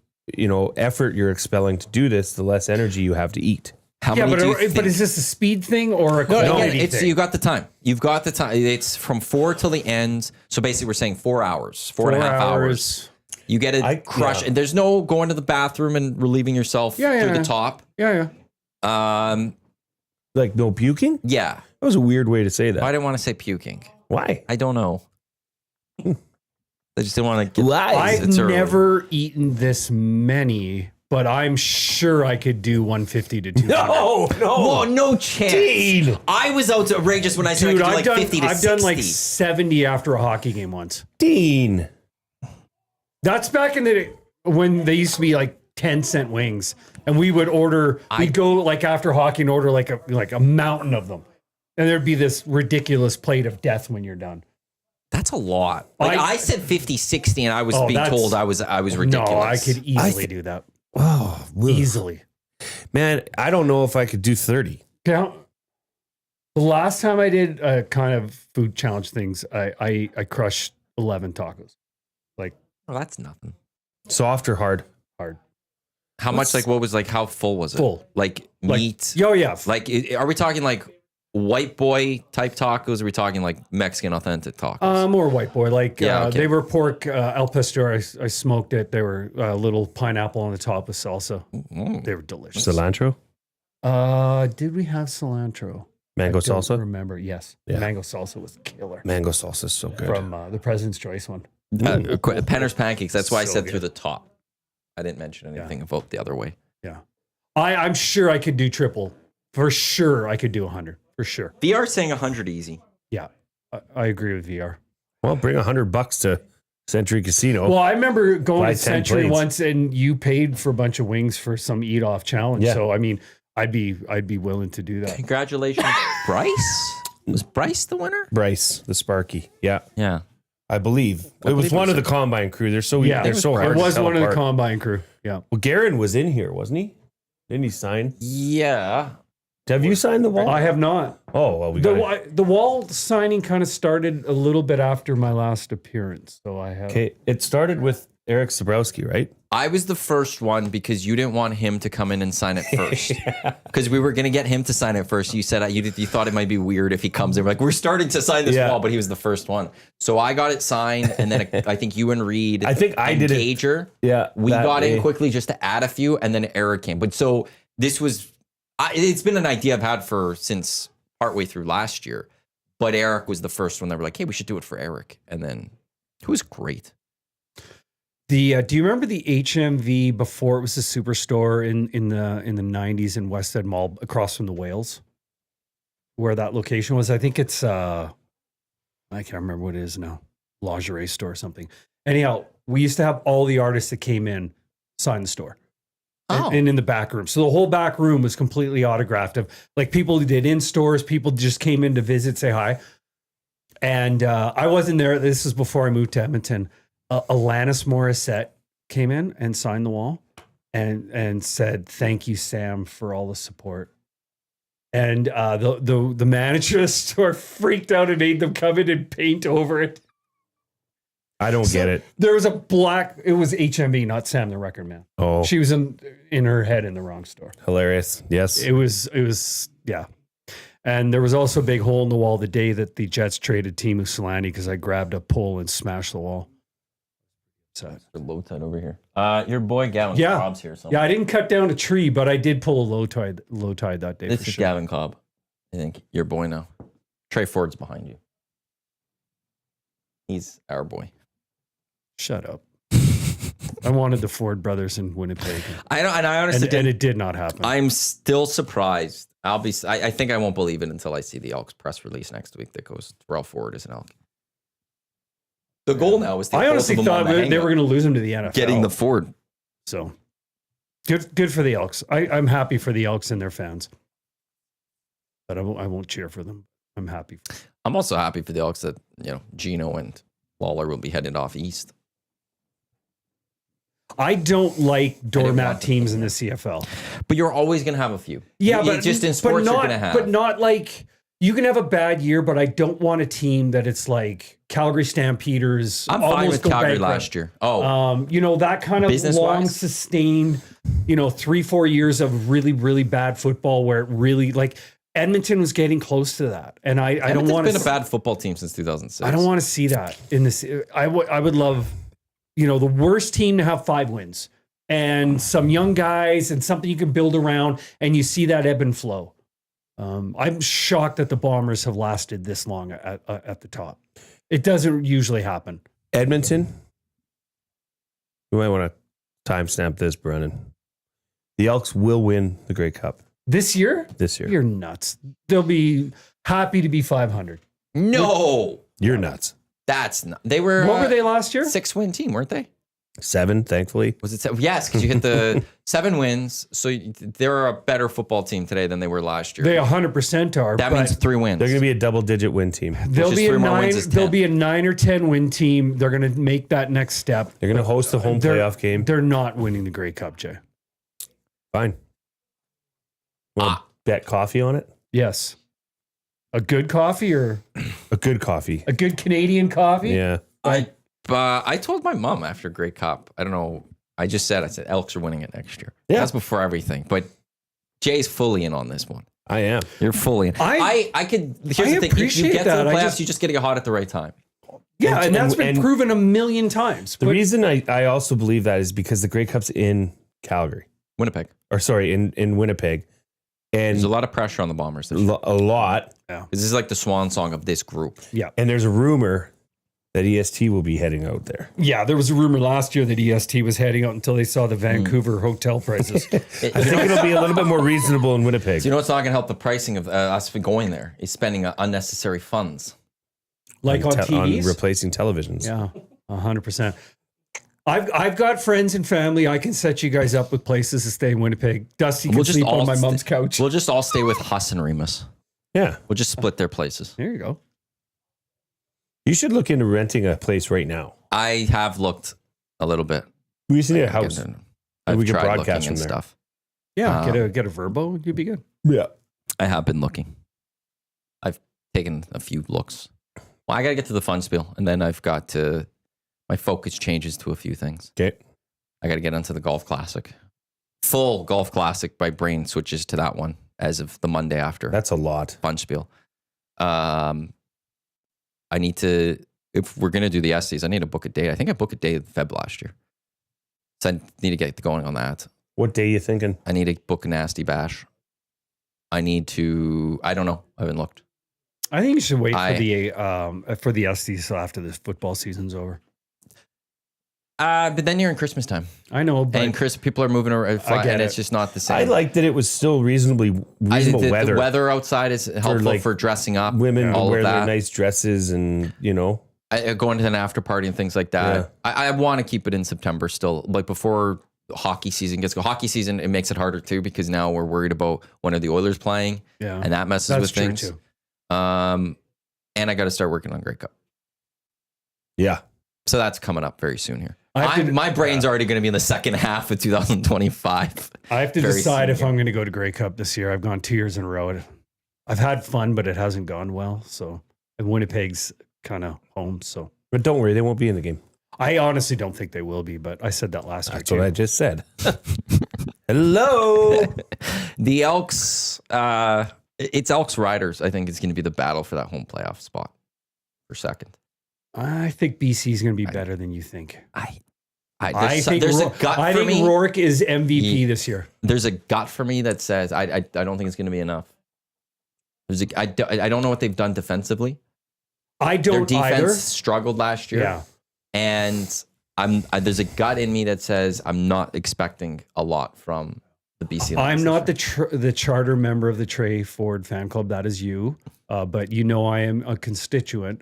D: effort you're expelling to do this, the less energy you have to eat.
A: How
C: Yeah,
A: many do you
C: but
A: think?
C: is this a speed thing or a
A: No,
C: quality
A: again, it's
C: thing?
A: you got the time. You've got the time. It's from 4 till the end. So basically, we're saying 4 hours, 4.5 hours. You get it crushed, and there's no going to the bathroom and relieving yourself through the top.
C: Yeah.
D: Like no puking?
A: Yeah.
D: That was a weird way to say that.
A: I didn't want to say puking.
D: Why?
A: I don't know. I just didn't want to get.
D: Why?
C: I've
A: It's early.
C: never eaten this many, but I'm sure I could do 150 to 200.
D: No.
A: Whoa, no chance.
D: Dean.
A: I was outrageous when I said
C: Dude,
A: I could do
C: I've
A: like 50 to
C: done
A: 60.
C: like 70 after a hockey game once.
D: Dean.
C: That's back in the day when they used to be like 10-cent wings, and we would order. We'd go like after hockey and order like a mountain of them, and there'd be this ridiculous plate of death when you're done.
A: That's a lot. Like I said 50, 60, and I was being
C: that's-
A: told I was ridiculous.
C: No, I could easily do that.
D: Oh,
C: Easily.
D: man, I don't know if I could do 30.
C: Count. The last time I did a kind of food challenge things, I crushed 11 tacos. Like
A: Oh, that's nothing.
D: Soft or hard?
C: hard.
A: How much? Like what was like? How full was it?
C: Full.
A: Like meat.
C: Oh yeah.
A: Like are we talking like white boy type tacos? Or are we talking like Mexican authentic tacos?
C: More white boy. Like
A: okay.
C: they were pork El Pastor. I smoked it. They were a little pineapple on the top with salsa. They were delicious.
D: Cilantro?
C: Did we have cilantro?
D: Mango
C: I don't
D: salsa?
C: remember. Yes.
D: Yeah.
C: Mango salsa was killer.
D: Mango salsa is so good.
C: From the President's Choice one.
A: Penner's pancakes. That's why I
C: So
A: said
C: good.
A: through the top. I didn't mention anything about the other way.
C: Yeah. I'm sure I could do triple. For sure I could do 100. For sure.
A: VR saying 100 easy.
C: Yeah. I agree with VR.
D: Well, bring $100 to Century Casino.
C: Well, I remember going
D: Buy
C: to
D: 10
C: Century
D: plates.
C: once, and you paid for a bunch of wings for some eat off challenge.
D: Yeah.
C: So I mean, I'd be willing to do that.
A: Congratulations, Bryce. Was Bryce the winner?
D: Bryce, the Sparky. Yeah,
A: Yeah.
D: I believe. It was
A: believe
D: one
A: it
D: of the
A: was
D: combine crew. They're so
C: Yeah,
D: they're so hard.
C: It
D: to
C: was
D: tell
C: one of the
D: apart.
C: combine crew. Yeah.
D: Well, Garen was in here, wasn't he? Didn't he sign?
A: Yeah.
D: Have you signed the wall?
C: I have not.
D: Oh, well, we got
C: The wall signing kind of started a little bit after my last appearance, so I have.
D: Okay, it started with Eric Sabrowski, right?
A: I was the first one because you didn't want him to come in and sign it first. Because we were going to get him to sign it first. You said you thought it might be weird if he comes in. We're starting to sign this
D: Yeah.
A: wall, but he was the first one. So I got it signed, and then I think you and Reed,
D: I think I
A: and
D: did it.
A: Gager,
D: Yeah,
A: we
D: that
A: got
D: day.
A: in quickly just to add a few, and then Eric came. But so this was, it's been an idea I've had since partway through last year. But Eric was the first one that were like, hey, we should do it for Eric. And then it was great.
C: Do you remember the HMV before it was a superstore in the 90s in West End Mall across from the Whales? Where that location was? I think it's I can't remember what it is now. Lingerie store or something. Anyhow, we used to have all the artists that came in sign the store.
A: Oh.
C: And in the back room. So the whole back room was completely autographed of like people who did in stores, people just came in to visit, say hi. And I wasn't there. This is before I moved to Edmonton. Alanis Morissette came in and signed the wall and said, "Thank you, Sam, for all the support." And the manager of the store freaked out and made them come in and paint over it.
D: I don't get it.
C: There was it was HMV, not Sam the Record Man.
D: Oh,
C: She was in her head in the wrong store.
D: hilarious. Yes.
C: It was yeah. And there was also a big hole in the wall the day that the Jets traded Timu Solani because I grabbed a pole and smashed the wall. So
A: Low tide over here. Your boy Gavin
C: Yeah.
A: Cobb's here.
C: yeah, I didn't cut down a tree, but I did pull a low tide that day.
A: This
C: for
A: is
C: sure.
A: Gavin Cobb. I think your boy now. Trey Ford's behind you. He's our boy.
C: Shut up. I wanted the Ford brothers in Winnipeg.
A: I don't, and I honestly
C: And
A: didn't.
C: it did not happen.
A: I'm still surprised. I think I won't believe it until I see the Elks press release next week that goes Terrell Ford is an Elk. The goal now is to
C: I
A: get
C: honestly
A: both of them
C: thought
A: on the
C: they were
A: hangout,
C: going to lose him to the NFL.
A: getting the Ford.
C: So good for the Elks. I'm happy for the Elks and their fans, but I won't cheer for them. I'm happy.
A: I'm also happy for the Elks that Gino and Lawler will be headed off east.
C: I don't like
A: want
C: doormat
A: to
C: teams in the CFL.
A: But you're always going to have a few.
C: Yeah,
A: You-
C: but
A: just in sports
C: but
A: you're
C: not,
A: going to have.
C: but not like you can have a bad year, but I don't want a team that it's like Calgary Stampeders.
A: I'm fine
C: almost
A: with
C: go
A: Calgary
C: bankrupt.
A: last year. Oh,
C: That kind of
A: Business-wise?
C: long sustained, 3-4 years of really, really bad football where it really like Edmonton was getting close to that. And I don't
A: Edmonton's
C: want
A: been a bad football team since 2006.
C: I don't want to see that in this. I would love, the worst team to have 5 wins and some young guys and something you can build around, and you see that ebb and flow. I'm shocked that the Bombers have lasted this long at the top. It doesn't usually happen.
D: Edmonton. You might want to timestamp this, Brennan. The Elks will win the Grey Cup
C: This year?
D: this year.
C: You're nuts. They'll be happy to be 500.
A: No,
D: You're nuts.
A: that's not. They were.
C: What were they last year?
A: 6-win team, weren't they?
D: 7, thankfully.
A: Was it? Yes, because you hit the 7 wins. So they're a better football team today than they were last year.
C: They 100% are.
A: that
C: but
A: means 3 wins.
D: They're going to be a double-digit win team.
C: They'll
A: which is
C: be a
A: 3 more
C: 9.
A: wins is
C: They'll
A: 10.
C: be a 9 or 10 win team. They're going to make that next step.
D: They're going to host a home playoff game.
C: They're not winning the Grey Cup, Jay.
D: Fine. Want to bet coffee on it?
C: Yes. A good coffee or
D: A good coffee.
C: a good Canadian coffee?
D: Yeah.
A: I told my mom after Grey Cup. I don't know. I said Elks are winning it next year.
D: Yeah.
A: That's before everything. But Jay's fully in on this one.
D: I am.
A: You're fully in. I could. Here's
C: I
A: the thing.
C: appreciate
A: You get
C: that.
A: to the
C: I
A: playoffs,
C: just-
A: you just got to get hot at the right time.
C: Yeah, and that's been
D: and-
C: proven a million times.
D: The
C: But
D: reason I also believe that is because the Grey Cup's in Calgary.
A: Winnipeg.
D: Or sorry, in Winnipeg. And
A: There's a lot of pressure on the Bombers this year.
D: a lot.
A: This is like the swan song of this group.
D: And there's a rumor that EST will be heading out there.
C: yeah, there was a rumor last year that EST was heading out until they saw the Vancouver hotel prices.
D: I think it'll be a little bit more reasonable in Winnipeg.
A: So you know what's not going to help the pricing of us going there is spending unnecessary funds.
C: Like on
D: on
C: TVs?
D: replacing televisions.
C: Yeah, 100%. I've got friends and family. I can set you guys up with places to stay in Winnipeg. Dusty can sleep on my mom's couch.
A: We'll just all stay with Huss and Remus.
D: Yeah.
A: We'll just split their places.
C: There you go.
D: You should look into renting a place right now.
A: I have looked a little bit.
D: We used to need a house.
A: I've
D: we could
A: tried
D: broadcast
A: looking
D: from
A: and
D: there.
A: stuff.
C: Yeah, get a Verbo. You'd be good.
D: Yeah.
A: I have been looking. I've taken a few looks. Well, I got to get to the fun spiel, and then I've got to. My focus changes to a few things.
D: Okay.
A: I got to get onto the golf classic. Full golf classic. My brain switches to that one as of the Monday after.
D: That's a lot.
A: Fun spiel. I need to, if we're going to do the Estes, I need to book a date. I think I booked a date in Feb last year. So I need to get going on that.
D: What day are you thinking?
A: I need to book a nasty bash. I need to, I don't know. I haven't looked.
C: I think you should wait for the Estes till after this football season's over.
A: But then you're in Christmas time.
C: I know, but
A: And people are moving around,
C: I get
A: and
C: it.
A: it's just not the same.
D: I liked that it was still reasonable
A: the
D: weather.
A: weather outside is helpful for
D: like,
A: dressing up.
D: Women
A: all
D: wear
A: of
D: their
A: that.
D: nice dresses and,
A: Going to an after party and things like that. I want to keep it in September still, like before hockey season gets go. Hockey season, it makes it harder too because now we're worried about when are the Oilers playing,
C: yeah,
A: and that messes
C: that's
A: with
C: true
A: things.
C: too.
A: And I got to start working on Grey Cup,
D: yeah.
A: so that's coming up very soon here.
C: I have to-
A: My brain's already going to be in the second half of 2025.
C: I have to
A: Very
C: decide if
A: soon.
C: I'm going to go to Grey Cup this year. I've gone 2 years in a row. I've had fun, but it hasn't gone well. So, and Winnipeg's kind of home. So,
D: But don't worry, they won't be in the game.
C: I honestly don't think they will be. But I said that last year
D: That's
C: too.
D: what I just said. Hello.
A: The Elks, it's Elks Riders. I think it's going to be the battle for that home playoff spot for second.
C: I think BC is going to be better than you think.
A: There's a gut
C: I
A: for
C: think
A: me.
C: Rourke is MVP this year.
A: There's a gut for me that says I don't think it's going to be enough. I don't know what they've done defensively.
C: I
A: Their
C: don't
A: defense
C: either.
A: struggled last year.
C: Yeah.
A: And There's a gut in me that says I'm not expecting a lot from the BC Lions.
C: I'm not the charter member of the Trey Ford fan club. That is you. But I am a constituent.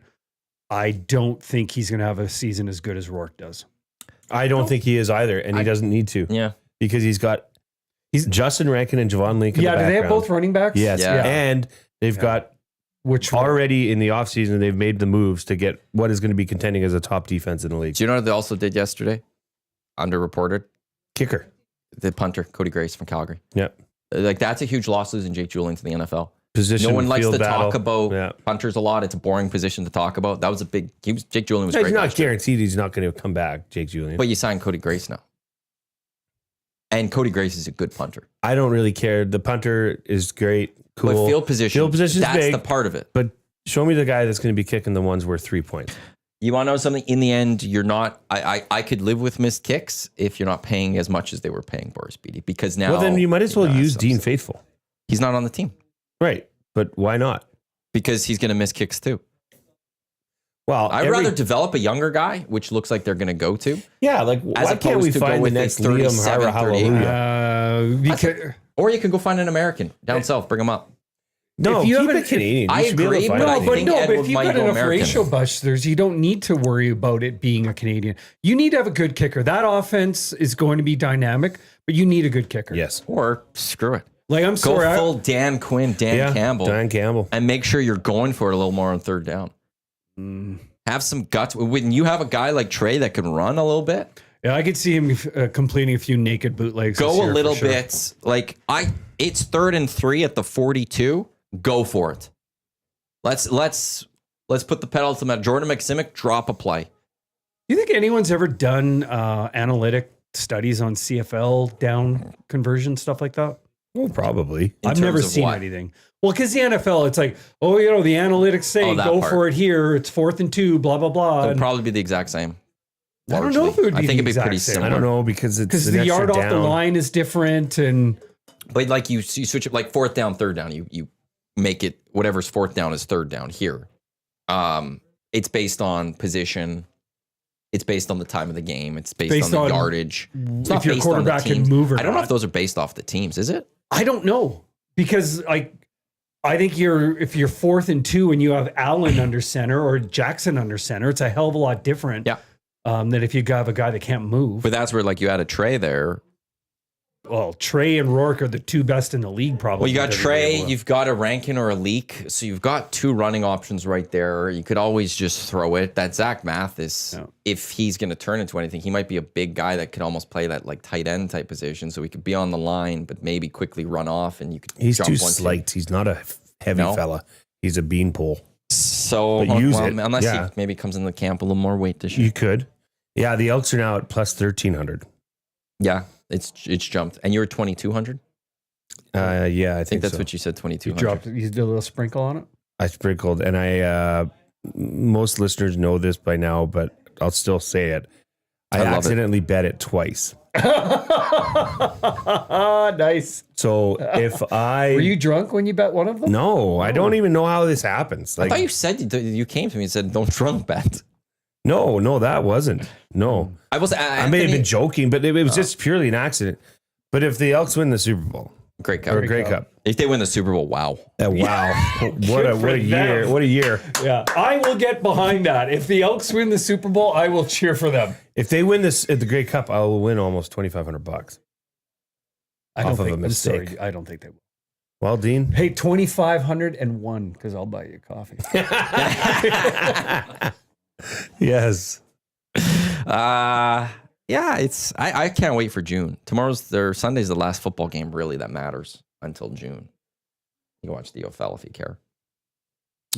C: I don't think he's going to have a season as good as Rourke does.
D: I don't think he is either, and he doesn't need to.
A: Yeah.
D: Because he's Justin Rankin and Javon Link in the
C: do they have
D: background.
C: both running backs?
D: Yes.
A: Yeah.
D: And they've got
C: Which
D: already in the offseason, they've made the moves to get what is going to be contending as a top defense in the league.
A: Do you know what they also did yesterday? Underreported.
D: Kicker.
A: The punter, Cody Grace from Calgary.
D: Yeah.
A: Like, that's a huge loss losing Jake Julian to the NFL.
D: Position.
A: No one likes
D: field
A: to
D: battle.
A: talk about
D: Yeah.
A: punters a lot. It's a boring position to talk about. That was Jake Julian was
D: He's
A: great.
D: not
A: last year.
D: guaranteed he's not going to come back, Jake Julian.
A: But you signed Cody Grace now. And Cody Grace is a good punter.
D: I don't really care. The punter is great. Cool.
A: But field position's that's
D: big,
A: the part of it.
D: But show me the guy that's going to be kicking the ones worth 3 points.
A: You want to know something? In the end, you're not. I could live with missed kicks if you're not paying as much as they were paying Boris Beatty, because now.
D: Well, then you might as well use
A: so
D: Dean Faithful.
A: He's not on the team
D: Right. But why not?
A: because he's going to miss kicks too.
D: Well,
A: I'd rather develop a younger guy, which looks like they're going to go to,
D: Yeah, like,
A: as
D: why can't we
A: opposed to go
D: find the
A: with a
D: next Liam
A: 37,
D: Hallelujah?
C: because
A: or you can go find an American down south, bring him up.
D: No,
C: if you
D: keep
C: have
D: a Canadian.
A: I
D: You should be able to
A: agree,
D: find
A: but
D: a
A: I
D: Canadian.
A: think Edward
C: if you've
A: might
C: got
A: go
C: enough
A: American.
C: racial busters, you don't need to worry about it being a Canadian. You need to have a good kicker. That offense is going to be dynamic, but you need a good kicker.
D: Yes.
A: Or screw it,
C: Like, I'm
A: go
C: sorry.
A: full Dan Quinn, Dan Campbell,
D: Dan Campbell.
A: and make sure you're going for it a little more on third down. Have some guts. When you have a guy like Trey that can run a little bit,
C: I could see him completing a few naked bootlegs. this
A: go
C: year
A: a
C: for
A: little
C: sure.
A: bit. Like it's 3rd and 3 at the 42. Go for it. Let's put the pedal to the metal. Jordan McSimic, drop a play.
C: Do you think anyone's ever done analytic studies on CFL down conversion, stuff like that?
D: Well, probably.
A: In
C: I've never
A: terms of
C: seen
A: what?
C: anything. Well, because the NFL, it's like, the analytics say
A: that
C: go
A: part.
C: for it here. It's 4th and 2, blah, blah, blah.
A: It'll
C: And
A: probably be the exact same.
C: I don't know if it would be
A: I think
C: the
A: it'd be
C: exact
A: pretty
C: same.
A: similar.
D: I don't know because it's
C: because
D: an
C: the
D: extra
C: yard off
D: down.
C: the line is different. And
A: But like you switch it like 4th down, 3rd down. You make it whatever's 4th down is 3rd down here. It's based on position. It's based on the time of the game. It's based on the yardage. It's not
C: if your
A: based on the
C: quarterback can
A: teams.
C: move or
A: I don't know
C: not.
A: if those are based off the teams. Is it?
C: I don't know, because I think if you're 4th and 2 and you have Allen under center or Jackson under center, it's a hell of a lot different.
A: Yeah.
C: Than if you have a guy that can't move.
A: But that's where like you had a Trey there.
C: Well, Trey and Rourke are the two best in the league, probably.
A: Well, you got
C: that are
A: Trey,
C: able to-
A: you've got a Rankin or a Leak, so you've got 2 running options right there. You could always just throw it. That Zach Mathis,
C: Yeah.
A: if he's going to turn into anything, he might be a big guy that could almost play that like tight end type position, so he could be on the line, but maybe quickly run off, and you could.
D: He's
A: jump
D: too
A: 1, 2.
D: slight. He's not a heavy
A: No?
D: fella. He's a beanpole.
A: So
D: But use
A: well,
D: it.
A: unless
D: Yeah.
A: he maybe comes in the camp a little more weight this year.
D: You could. Yeah, the Elks are now at plus 1,300.
A: Yeah, it's jumped, and you're 2,200.
D: Yeah, I
A: I think that's
D: so.
A: what you said.
C: you
A: 2,200.
C: dropped. You did a little sprinkle on it.
D: I sprinkled, and I most listeners know this by now, but I'll still say it. I
A: love it.
D: accidentally bet it twice.
C: Nice.
D: So if I
C: Were you drunk when you bet one of them?
D: no, I don't even know how this happens.
A: I
D: Like
A: thought you said you came to me and said don't drunk bet.
D: no, that wasn't. No,
A: I was.
D: I may have been joking, but it was just purely an accident. But if the Elks win the Super Bowl
A: Great Cup.
D: or Grey Cup,
A: If they win the Super Bowl, wow.
D: wow, what a
C: for
D: year!
C: them.
D: What a year!
C: Yeah, I will get behind that. If the Elks win the Super Bowl, I will cheer for them.
D: If they win this at the Grey Cup, I will win almost $2,500.
C: I don't
D: Off of
C: think.
D: a
C: I'm sorry,
D: mistake.
C: I don't think they will.
D: Well, Dean,
C: Hey, 2,501 because I'll buy you coffee.
D: yes.
A: Yeah, it's I can't wait for June. Sunday's the last football game really that matters until June. You can watch the OFL if you care.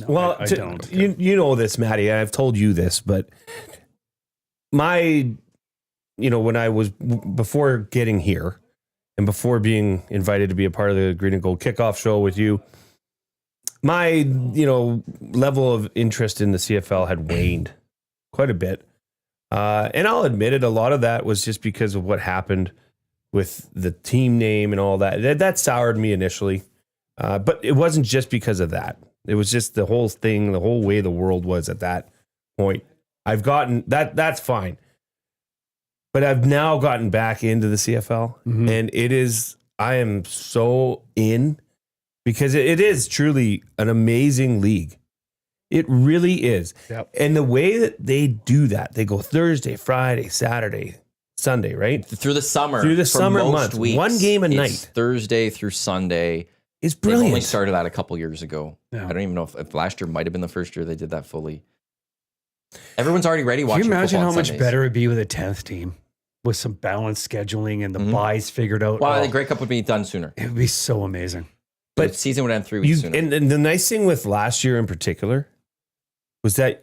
C: No,
D: Well,
C: I don't.
D: You know this, Maddie. I've told you this, but when I was before getting here and before being invited to be a part of the Green and Gold Kickoff show with you, my level of interest in the CFL had waned quite a bit. And I'll admit it, a lot of that was just because of what happened with the team name and all that. That soured me initially. But it wasn't just because of that. It was just the whole thing, the whole way the world was at that point. I've gotten that. That's fine. But I've now gotten back into the CFL, and I am so in because it is truly an amazing league. It really is.
C: Yep.
D: And the way that they do that, they go Thursday, Friday, Saturday, Sunday, right?
A: Through the summer.
D: Through the
A: for
D: summer
A: most
D: months.
A: weeks,
D: One game a
A: it's
D: night.
A: Thursday through Sunday.
D: It's
A: They've only
D: brilliant.
A: started that a couple years ago.
C: Yeah.
A: I don't even know if last year might have been the first year they did that fully. Everyone's already ready
C: Can
A: watching
C: you imagine
A: football
C: how much
A: Sundays.
C: better it'd be with a 10th team with some balanced scheduling and the buys figured out?
A: Well,
C: Oh,
A: the Grey Cup would be done sooner.
C: it would be so amazing.
A: But
D: But
A: the season would end 3 weeks sooner.
D: And the nice thing with last year in particular was that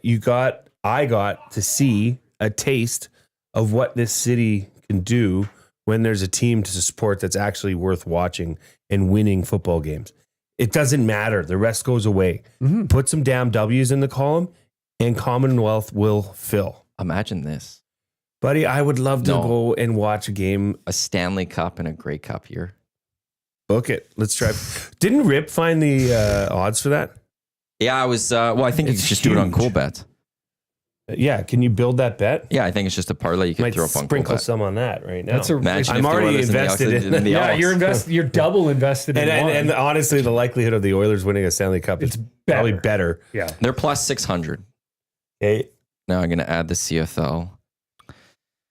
D: I got to see a taste of what this city can do when there's a team to support that's actually worth watching and winning football games. It doesn't matter. The rest goes away. Put some damn W's in the column and Commonwealth will fill.
A: Imagine this.
D: Buddy, I would love to
A: No.
D: go and watch a game.
A: A Stanley Cup and a Grey Cup year.
D: Book it. Let's try. Didn't Rip find the odds for that?
A: Yeah, I was, I think you
D: It's
A: could just do it on
D: huge.
A: Cool Bet.
D: Yeah. Can you build that bet?
A: Yeah, I think it's just a parlay you can
D: Might
A: throw up on Cool
D: sprinkle
A: Bet.
D: some on that right now.
C: That's a
A: Imagine
D: I'm
A: if the
D: already
A: Oilers and the
D: invested
A: Elks-
D: in-
A: the
C: yeah.
A: Elks.
C: You're double invested in one.
D: And honestly, the likelihood of the Oilers winning a Stanley Cup is
C: It's
D: probably
C: better.
D: better.
C: Yeah.
A: They're plus 600.
D: Okay.
A: Now I'm going to add the CFL.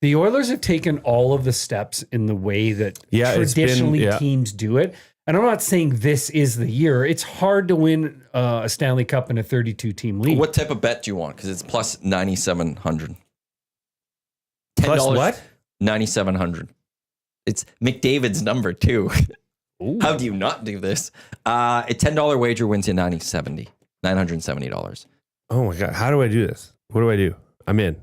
C: The Oilers have taken all of the steps in the way that
D: Yeah, it's been-
C: traditionally
D: yeah.
C: teams do it. And I'm not saying this is the year. It's hard to win a Stanley Cup in a 32-team league.
A: What type of bet do you want? Because it's plus 9,700.
D: Plus
A: $10
D: what?
A: 9,700. It's McDavid's number too. How do you not do this? A $10 wager wins you $970.
D: Oh my God. How do I do this? What do I do? I'm in.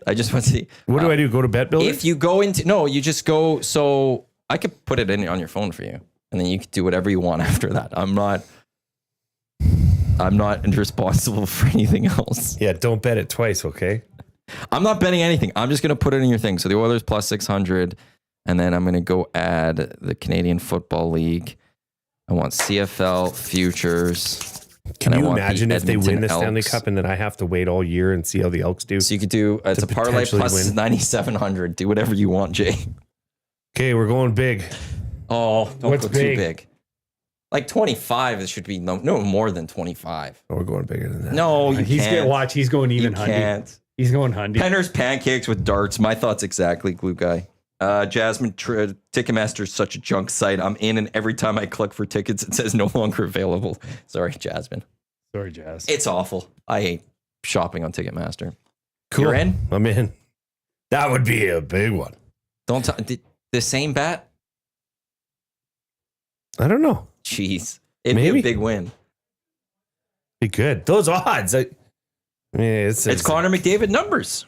A: I just want to see.
D: What do I do? Go to Bet Builder?
A: If you go into, no, you just go. So I could put it in on your phone for you, and then you could do whatever you want after that. I'm not responsible for anything else.
D: Yeah, don't bet it twice, okay?
A: I'm not betting anything. I'm just going to put it in your thing. So the Oilers plus 600, and then I'm going to go add the Canadian Football League. I want CFL futures.
D: Can
A: and I
D: you
A: want the
D: imagine if they win
A: Edmonton
D: the Stanley
A: Elks.
D: Cup and then I have to wait all year and see how the Elks do?
A: So you could do, it's
D: To
A: a parlay
D: potentially
A: plus
D: win.
A: 9,700. Do whatever you want, Jay.
D: Okay, we're going big.
A: Oh, don't
C: What's
A: go too
C: big?
A: big. Like 25, it should be no more than 25.
D: Oh, we're going bigger than that.
A: No, you
C: He's
A: can't.
C: getting watch. He's going
A: You
C: even hundy.
A: can't.
C: He's going hundy.
A: Penner's pancakes with darts. My thoughts exactly, glue guy. Jasmine, Ticketmaster is such a junk site. I'm in, and every time I click for tickets, it says no longer available. Sorry, Jasmine.
C: Sorry, Jazz.
A: It's awful. I hate shopping on Ticketmaster.
D: Cool.
A: You're in?
D: I'm in. That would be a big one.
A: Don't the same bet?
D: I don't know.
A: Jeez. It'd be
D: Maybe.
A: a big win.
D: Be good. Those odds. I mean,
A: It's Connor McDavid numbers.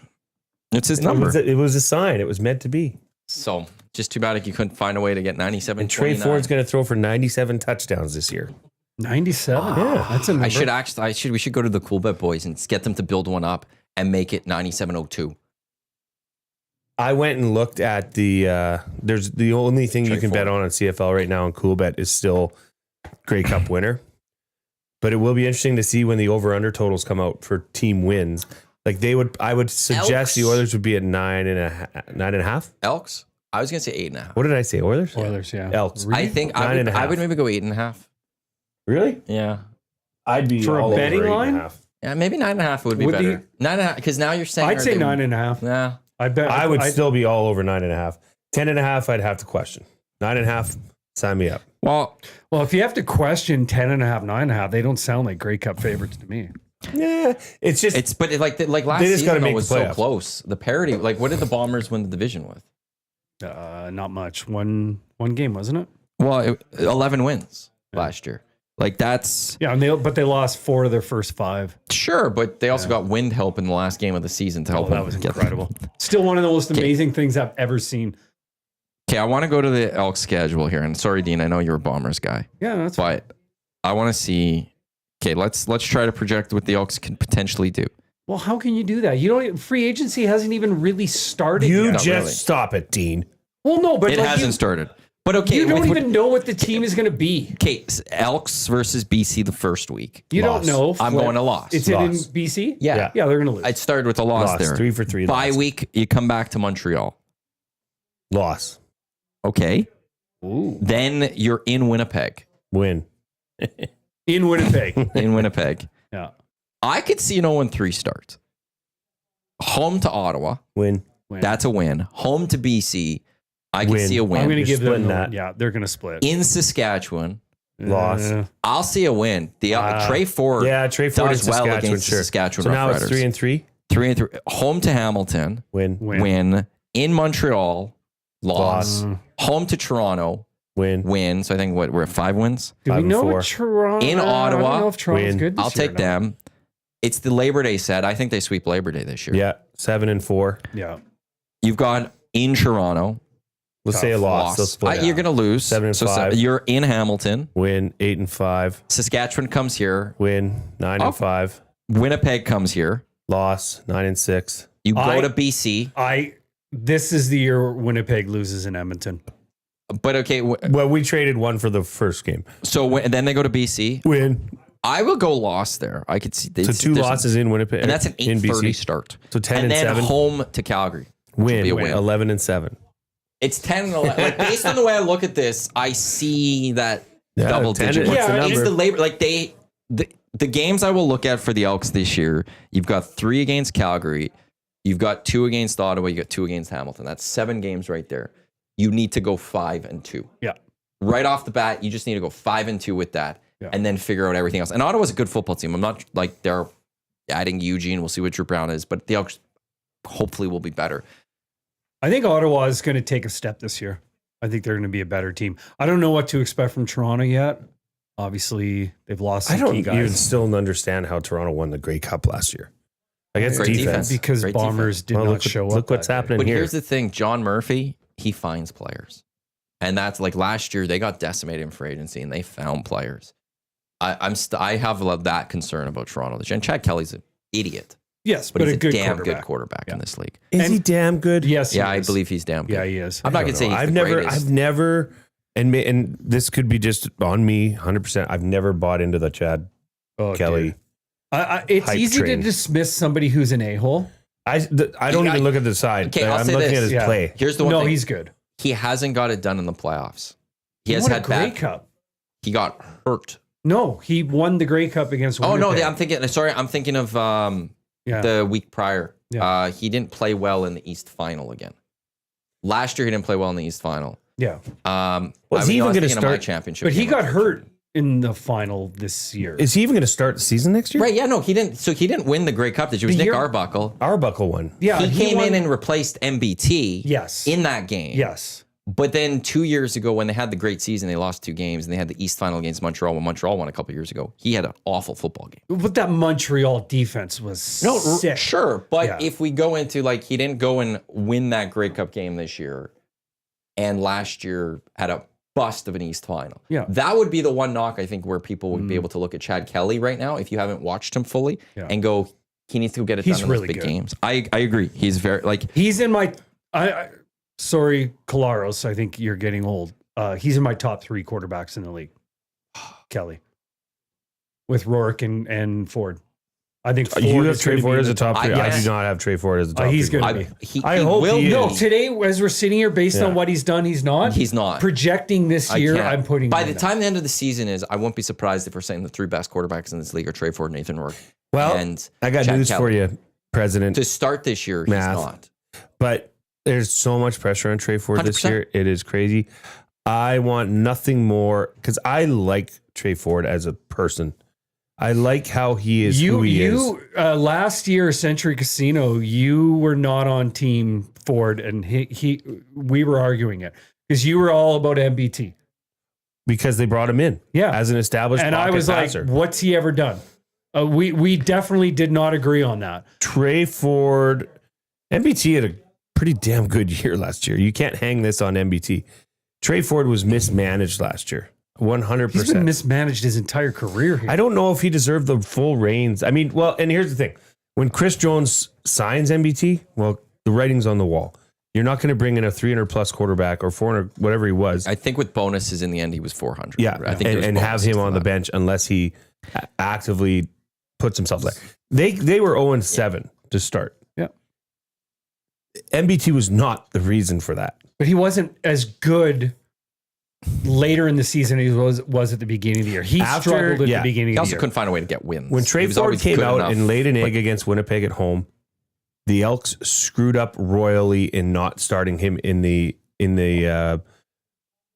A: It's his number.
D: It was a sign. It was meant to be.
A: So just too bad if you couldn't find a way to get 97.
D: And Trey Ford's going to throw for 97 touchdowns this year.
C: 97.
D: Yeah.
C: That's a number.
A: We should go to the Cool Bet boys and get them to build one up and make it 9702.
D: I went and looked at the. There's the only thing you can bet on CFL right now on CoolBet is still Grey Cup winner. But it will be interesting to see when the over/under totals come out for team wins. Like I would suggest
A: Elks.
D: the Oilers would be at 9.5.
A: Elks? I was going to say 8.5.
D: What did I say? Oilers?
C: Oilers, yeah.
D: Elks.
A: I think I
D: 9.5.
A: would maybe go 8.5.
D: Really?
A: Yeah.
D: I'd be
C: For a
D: all over
C: betting line?
D: 8.5.
A: Yeah, maybe 9.5 would be
C: Would
A: better.
C: be-
A: 9.5, because now you're saying.
C: I'd say
A: are they-
C: 9.5.
A: Nah.
C: I bet.
D: I would still be all over 9.5. 10.5, I'd have to question. 9.5, sign me up.
A: Well,
C: Well, if you have to question 10.5, 9.5, they don't sound like Grey Cup favorites to me.
D: Yeah, it's just
A: like last
D: They just
A: season
D: gotta
A: though
D: make
A: was
D: the
A: so
D: playoffs.
A: close. The parity, like what did the Bombers win the division with?
C: Not much. One game, wasn't it?
A: Well, 11 wins last year. Like that's
C: Yeah, but they lost 4 of their first 5.
A: sure, but they also got wind help in the last game of the season to help
C: Oh,
A: them
C: that was
A: get
C: incredible. Still one of the most amazing things I've ever seen.
A: Okay, I want to go to the Elks schedule here. And sorry, Dean, I know you're a Bombers guy,
C: Yeah, that's
A: but I want to see. Okay, let's try to project what the Elks can potentially do.
C: Well, how can you do that? You don't. Free agency hasn't even really started
D: you
C: yet.
D: just
A: really.
D: stop it, Dean.
C: Well, no, but
A: It
C: like
A: hasn't
C: you,
A: started. But okay,
C: You don't
A: with-
C: even know what the team is going to be.
A: Okay, Elks versus BC the first week.
C: You
D: Loss.
C: don't know.
A: I'm going to loss.
C: It's in
D: Loss.
C: BC?
A: Yeah.
C: Yeah, they're going to lose.
A: I started with a loss
D: Loss.
A: there.
D: 3 for 3.
A: Bye
D: loss.
A: week, you come back to Montreal.
D: Loss.
A: Okay.
C: Ooh.
A: Then you're in Winnipeg.
D: Win.
C: In Winnipeg.
A: In Winnipeg.
C: Yeah.
A: I could see an 0-3 start. Home to Ottawa.
D: Win.
A: That's a win. Home to BC. I can
D: Win.
A: see a win.
C: I'm going to
D: You're
C: give them
D: splitting
C: the,
D: that.
C: yeah, they're going to split.
A: In Saskatchewan.
D: Loss.
A: I'll see a win. The Trey Ford
D: Yeah, Trey Ford
A: does
D: in
A: well
D: Saskatchewan.
A: against the
D: Sure.
A: Saskatchewan
D: So now
A: Roughriders.
D: it's 3-3.
A: 3-3. Home to Hamilton.
D: Win.
A: Win. In Montreal. Loss.
C: Mm.
A: Home to Toronto.
D: Win.
A: Win. So I think we're at 5 wins.
C: Do we
D: 5 and
C: know
D: 4.
C: what Toronto?
A: In
C: I
A: Ottawa,
C: don't know if Toronto's
D: win.
C: good.
A: I'll take them. It's the Labor Day set. I think they sweep Labor Day this year.
D: Yeah. 7 and 4.
C: Yeah.
A: You've got in Toronto.
D: Let's say a loss.
A: Loss.
D: They'll split.
A: You're going to lose.
D: 7 and
A: So
D: 5.
A: you're in Hamilton.
D: Win. 8 and 5.
A: Saskatchewan comes here.
D: Win. 9
A: Oh.
D: and 5.
A: Winnipeg comes here.
D: Loss. 9 and 6.
A: You go
C: I-
A: to BC.
C: This is the year Winnipeg loses in Edmonton.
A: But okay,
D: Well, we traded one for the first game.
A: so and then they go to BC.
D: Win.
A: I will go loss there. I could see
D: So 2 losses in Winnipeg.
A: and that's an
D: in
A: 8:30
D: BC.
A: start.
D: So 10
A: and
D: and
A: then
D: 7.
A: home to Calgary. would
D: Win.
A: be a win.
D: 11 and 7.
A: It's 10 and 11. Like based on the way I look at this, I see that
D: Yeah,
A: double
D: 10
A: digit.
D: what's
C: the
A: It's
D: number?
A: the labor. Like the games I will look at for the Elks this year. You've got 3 against Calgary. You've got 2 against Ottawa. You got 2 against Hamilton. That's 7 games right there. You need to go 5-2.
C: Yeah.
A: Right off the bat, you just need to go 5-2 with that,
C: Yeah.
A: and then figure out everything else. And Ottawa's a good football team. I'm not like they're adding Eugene. We'll see what Drew Brown is, but the Elks hopefully will be better.
C: I think Ottawa is going to take a step this year. I think they're going to be a better team. I don't know what to expect from Toronto yet. Obviously, they've lost
D: I
C: some
D: don't
C: key
D: even
C: guys
D: still understand how Toronto won the Grey Cup last year. Like, it's
A: Great
D: defense.
A: defense.
C: because
A: Great
C: Bombers did
D: Well,
C: not
D: look,
C: show up.
D: look what's
C: that day.
D: happening
A: But
D: here.
A: here's the thing: John Murphy, he finds players, and that's like last year they got decimated in free agency, and they found players. I have that concern about Toronto. And Chad Kelly's an idiot,
C: Yes,
A: but
C: but
A: he's
C: a good
A: damn
C: quarterback.
A: good quarterback
C: Yeah.
A: in this league.
D: Is he damn good?
C: Yes, he
A: Yeah, I
C: is.
A: believe he's damn good.
C: Yeah, he is.
A: I'm not gonna say he's
D: I've
A: the
D: never,
A: greatest.
D: I've never, and this could be just on me, 100%. I've never bought into the Chad
C: Oh,
D: Kelly.
C: dude. It's
D: hype
C: easy
D: train.
C: to dismiss somebody who's an a-hole.
D: I don't even look at the side.
A: Okay, I'll
D: I'm
A: say
D: looking
A: this.
D: at his
C: Yeah.
D: play.
A: Here's the one
C: No,
A: thing:
C: he's good.
A: he hasn't got it done in the playoffs. He has
C: won
A: had
C: a Grey
A: bad.
C: Cup.
A: He got hurt.
C: No, he won the Grey Cup against
A: Oh no,
C: Winnipeg.
A: I'm thinking. Sorry, I'm thinking of
C: Yeah.
A: the week prior.
C: Yeah.
A: He didn't play well in the East Final again. Last year he didn't play well in the East Final.
C: Yeah.
D: Was he even
A: I was
D: gonna
A: thinking of my
D: start-
A: championship?
C: But he
A: game.
C: got hurt in the final this year.
D: Is he even going to start the season next year?
A: Right? Yeah, no, he didn't. So he didn't win the Grey Cup. This year. It was
C: The
A: Nick
C: year-
A: Arbuckle.
D: Arbuckle won.
C: Yeah,
A: he came
C: won-
A: in and replaced MBT.
C: Yes.
A: In that game.
C: Yes.
A: But then 2 years ago, when they had the great season, they lost 2 games, and they had the East Final against Montreal. When Montreal won a couple years ago, he had an awful football game.
C: But that Montreal defense was sick.
A: Sure, but
C: Yeah.
A: if we go into like he didn't go and win that Grey Cup game this year, and last year had a bust of an East Final.
C: Yeah.
A: That would be the one knock I think where people would be able to look at Chad Kelly right now if you haven't watched him fully and go, he needs to go get it
C: He's
A: done in
C: really
A: those big
C: good.
A: games. I agree. He's very like
C: He's in my. Sorry, Kolaros. I think you're getting old. He's in my top 3 quarterbacks in the league. Kelly, with Rourke and Ford. I think Ford
D: You have
C: is
D: Trey
C: gonna
D: Ford
C: be
D: as a
C: the-
D: top 3. I
A: yes.
D: do not have Trey Ford as a top 3.
C: he's gonna
A: I,
C: be.
A: he,
D: I
A: he
D: hope
A: will
D: he
A: be.
D: is.
C: No, today as we're sitting here, based
D: Yeah.
C: on what he's done, he's not.
A: He's not.
C: Projecting this
A: I
C: year,
A: can't.
C: I'm putting.
A: By
C: him
A: the
C: in
A: time the end of the season is, I won't be surprised if we're saying the 3 best quarterbacks in this league are Trey Ford, Nathan Rourke,
D: Well,
A: and
D: I got
A: Chad
D: news
A: Kelly.
D: for you, President.
A: To start this year,
D: Math.
A: he's not.
D: But there's so much pressure on Trey Ford this
A: 100%.
D: year. It is crazy. I want nothing more because I like Trey Ford as a person. I like how he is who he is.
C: Last year, Century Casino, you were not on team Ford, and we were arguing it because you were all about MBT.
D: Because they brought him in
C: Yeah.
D: as an established
C: And I
D: pocket
C: was
D: passer.
C: like, what's he ever done? We definitely did not agree on that.
D: Trey Ford, MBT had a pretty damn good year last year. You can't hang this on MBT. Trey Ford was mismanaged last year, 100%.
C: He's been mismanaged his entire career here.
D: I don't know if he deserved the full reins. I mean, well, and here's the thing. When Chris Jones signs MBT, well, the writing's on the wall. You're not going to bring in a 300 plus quarterback or 400, whatever he was.
A: I think with bonuses in the end, he was 400.
D: Yeah,
A: I think
D: and have him on the bench unless he actively puts himself there. They were 0-7 to start.
C: Yeah.
D: MBT was not the reason for that.
C: But he wasn't as good later in the season as he was at the beginning of the year. He struggled at the beginning
A: He
C: of
A: also
C: the year.
A: couldn't find a way to get wins.
D: When
A: He
D: Trey
A: was
D: Ford
A: always
D: came
A: good
D: out
A: enough,
D: and laid an
A: but
D: egg against Winnipeg at home, the Elks screwed up royally in not starting him in the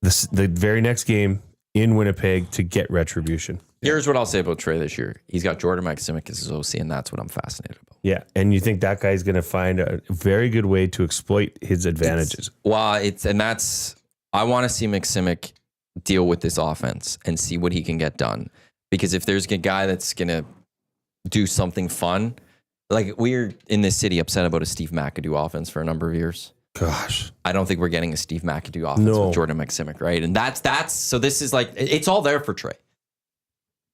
D: very next game in Winnipeg to get retribution.
A: Here's what I'll say about Trey this year. He's got Jordan Maximek as his OC, and that's what I'm fascinated about.
D: Yeah, and you think that guy's going to find a very good way to exploit his advantages.
A: I want to see Maximek deal with this offense and see what he can get done. Because if there's a guy that's going to do something fun, like we're in this city upset about a Steve McAdoo offense for a number of years.
D: Gosh,
A: I don't think we're getting a Steve McAdoo offense with Jordan Maximek, right? And that's so this is like, it's all there for Trey.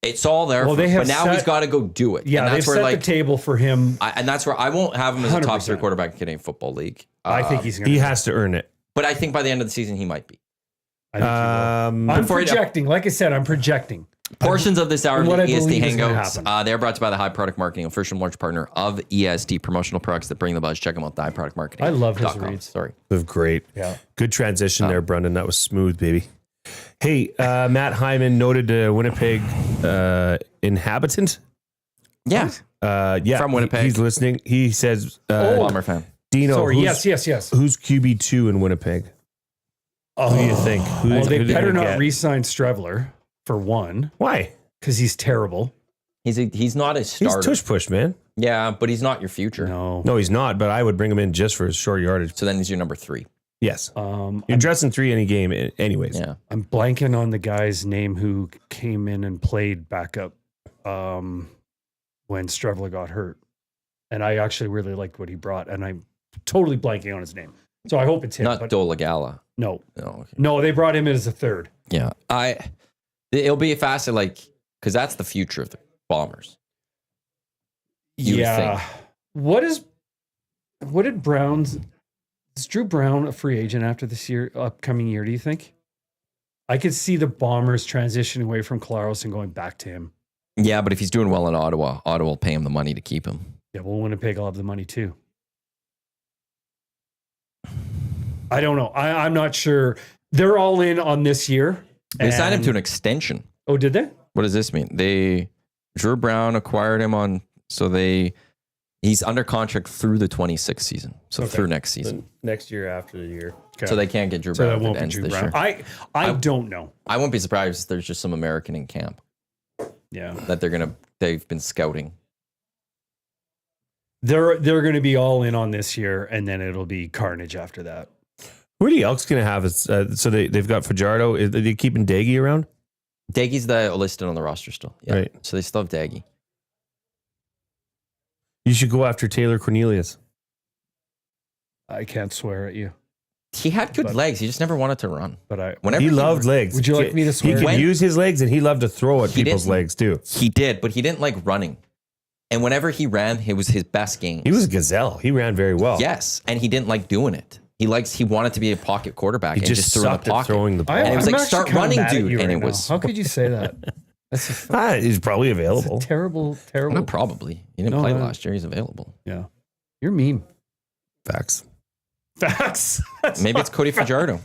A: It's all there, but now he's got to go do it.
C: Yeah,
A: and that's
C: they've
A: where
C: set the table for him.
A: and that's where I won't have him as a top
C: 100%.
A: tier quarterback in Canadian Football League.
C: I think he's going
D: he has to earn it.
A: But I think by the end of the season, he might be.
C: I'm projecting. Like I said, I'm projecting.
A: Portions of this hour of
C: what I
A: the EST
C: believe is gonna
A: Hangouts,
C: happen.
A: they're brought to you by the High Product Marketing, official launch partner of EST, promotional products that bring the buzz. Check them out, the Product Marketing.
C: I love his reads.
A: Sorry.
D: Great.
C: Yeah.
D: Good transition there, Brendan. That was smooth, baby. Hey, Matt Hyman, noted Winnipeg inhabitant.
A: Yeah.
D: Yeah.
A: From Winnipeg.
D: He's listening. He says,
A: Bomber fan.
D: Dino,
C: Sorry.
D: who's
C: Yes.
D: who's QB2 in Winnipeg? Who do you think?
C: Well, they
D: who
C: better
D: gonna
C: not
D: get?
C: re-sign Strevler for one,
D: Why?
C: because he's terrible.
A: He's not a
D: He's
A: starter.
D: tush push, man.
A: Yeah, but he's not your future.
D: No, he's not, but I would bring him in just for his short yardage.
A: So then he's your number 3.
D: Yes.
C: I'm
D: You're dressing 3 any game anyways.
A: Yeah.
C: blanking on the guy's name who came in and played backup when Strevler got hurt, and I actually really liked what he brought, and I'm totally blanking on his name. So I hope it's him.
A: Not
C: but
A: Dolagala.
C: no,
A: No. Okay.
C: no, they brought him in as a third.
A: Yeah. It'll be faster, because that's the future of the Bombers. You would think.
C: What did Brown's? Is Drew Brown a free agent after this upcoming year? Do you think? I could see the Bombers transitioning away from Claros and going back to him.
A: Yeah, but if he's doing well in Ottawa will pay him the money to keep him.
C: Yeah, well, Winnipeg will have the money too. I don't know. I'm not sure. They're all in on this year.
A: They signed him
C: and-
A: to an extension.
C: Oh, did they?
A: What does this mean? Drew Brown acquired him he's under contract through the 26th season. So through next season.
D: Next year after the year.
C: Okay.
A: So they can't get Drew
C: So
A: Brown
C: that
A: if
C: won't
A: it
C: be
A: ends
C: Drew
A: this
C: Brown.
A: year.
C: I don't know.
A: I won't be surprised if there's just some American in camp
C: Yeah,
A: that they've been scouting.
C: they're going to be all in on this year, and then it'll be carnage after that.
D: Who are the Elks going to have? So they've got Fajardo. Are they keeping Daggy around?
A: Daggy's listed on the roster still. Yeah.
D: Right.
A: So they still have Daggy.
D: You should go after Taylor Cornelius.
C: I can't swear at you,
A: He had good legs. He just never wanted to run.
C: but
A: Whenever
D: He loved legs.
C: Would you like me to
D: He
C: swear?
D: could use his legs, and he loved to throw at
A: He
D: people's
A: didn't.
D: legs too.
A: He did, but he didn't like running. And whenever he ran, it was his best game.
D: He was a gazelle. He ran very well.
A: Yes, and he didn't like doing it. He wanted to be a pocket quarterback
D: He
A: and
D: just
A: just threw in the
D: sucked at
A: pocket.
D: throwing the ball.
A: And it was
C: I'm
A: like,
C: actually
A: start
C: kinda
A: running,
C: mad at
A: dude.
C: you
A: And
C: right
A: it
C: now.
A: was
C: How could you say that? That's
D: He's probably
C: a
D: available.
C: terrible.
A: not probably. He didn't
C: No,
A: play
C: no.
A: last year. He's available.
C: Yeah, you're mean.
D: Facts.
C: Facts.
A: Maybe it's Cody Fajardo.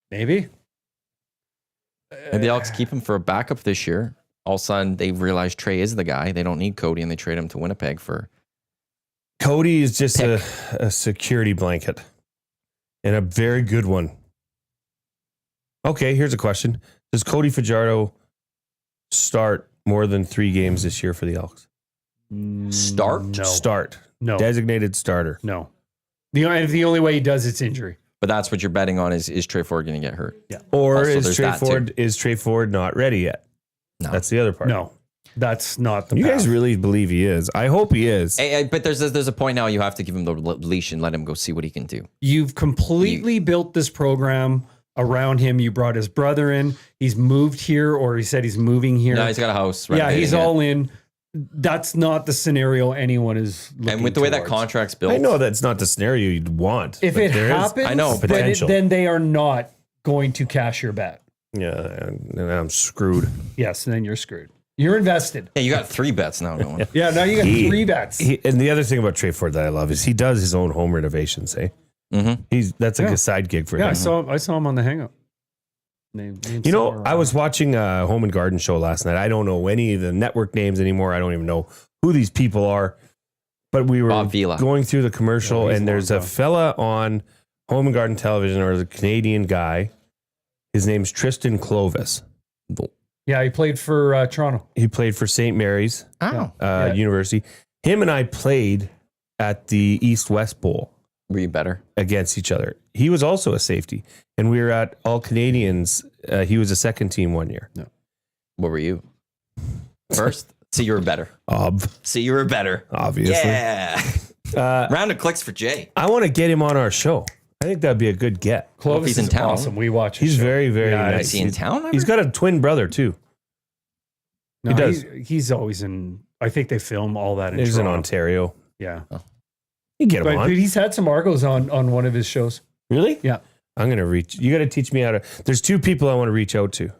C: Maybe.
A: Maybe the Elks keep him for a backup this year. All of a sudden, they realize Trey is the guy. They don't need Cody, and they trade him to Winnipeg for.
D: Cody is just
A: Pick.
D: a security blanket and a very good one. Okay, here's a question. Does Cody Fajardo start more than 3 games this year for the Elks?
A: Start?
C: No.
D: Start.
C: No.
D: Designated starter.
C: No. The only way he does, it's injury.
A: But that's what you're betting on is Trey Ford going to get hurt?
C: Yeah.
D: Or
A: Also,
D: is
A: there's
D: Trey
A: that too.
D: Ford not ready yet?
A: No.
D: That's the other part.
C: No, that's not the
D: You
C: path.
D: guys really believe he is. I hope he is.
A: But there's a point now you have to give him the leash and let him go see what he can do.
C: You've completely built this program around him. You brought his brother in. He's moved here, or he said he's moving here.
A: No, he's got a house.
C: Yeah, he's
A: renovating it.
C: all in. that's not the scenario anyone is looking
A: And with the way that
C: towards.
A: contract's built,
D: I know that's not the scenario you'd want.
C: If
D: but
C: it
D: there is-
C: happens,
A: I know,
D: potential.
C: then they are not going to cash your bet.
D: yeah, and I'm screwed.
C: Yes, and then you're screwed. You're invested.
A: yeah, you got 3 bets now going.
C: Yeah, now you got 3 bets.
D: And the other thing about Trey Ford that I love is he does his own home renovations. That's like
C: Yeah.
D: a side gig for
C: Yeah,
D: him.
C: I saw him on the Hangout.
D: You know, I was watching a home and garden show last night. I don't know any of the network names anymore. I don't even know who these people are. But we were
A: Bob Vila.
D: going through the commercial,
C: he's
D: and there's
C: long
D: a
C: gone.
D: fella on home and garden television, or the Canadian guy. His name's Tristan Clovis.
C: Yeah, he played for Toronto.
D: He played for St. Mary's
A: Oh,
C: Yeah.
D: University. Him and I played at the East-West Bowl
A: were you better?
D: against each other. He was also a safety, and we were at All Canadians. He was a second team one year.
A: What were you? First? So you were better. So you were better.
D: Obviously.
A: Yeah. Round of clicks for Jay.
D: I want to get him on our show. I think that'd be a good get.
C: Clovis
A: he's in
C: is
A: town.
C: awesome. We watch his
D: He's
C: show.
D: very, very
C: Yeah,
D: nice.
A: Is he in town?
D: He's got a twin brother too.
C: No,
D: he does.
C: He's always in. I think they film all that in
D: He's in
C: Toronto.
D: Ontario.
C: Yeah,
D: You get him
C: but
D: on.
C: he's had some Argos on one of his shows.
D: Really?
C: Yeah.
D: I'm gonna reach. You got to teach me how to. There's 2 people I want to reach out to.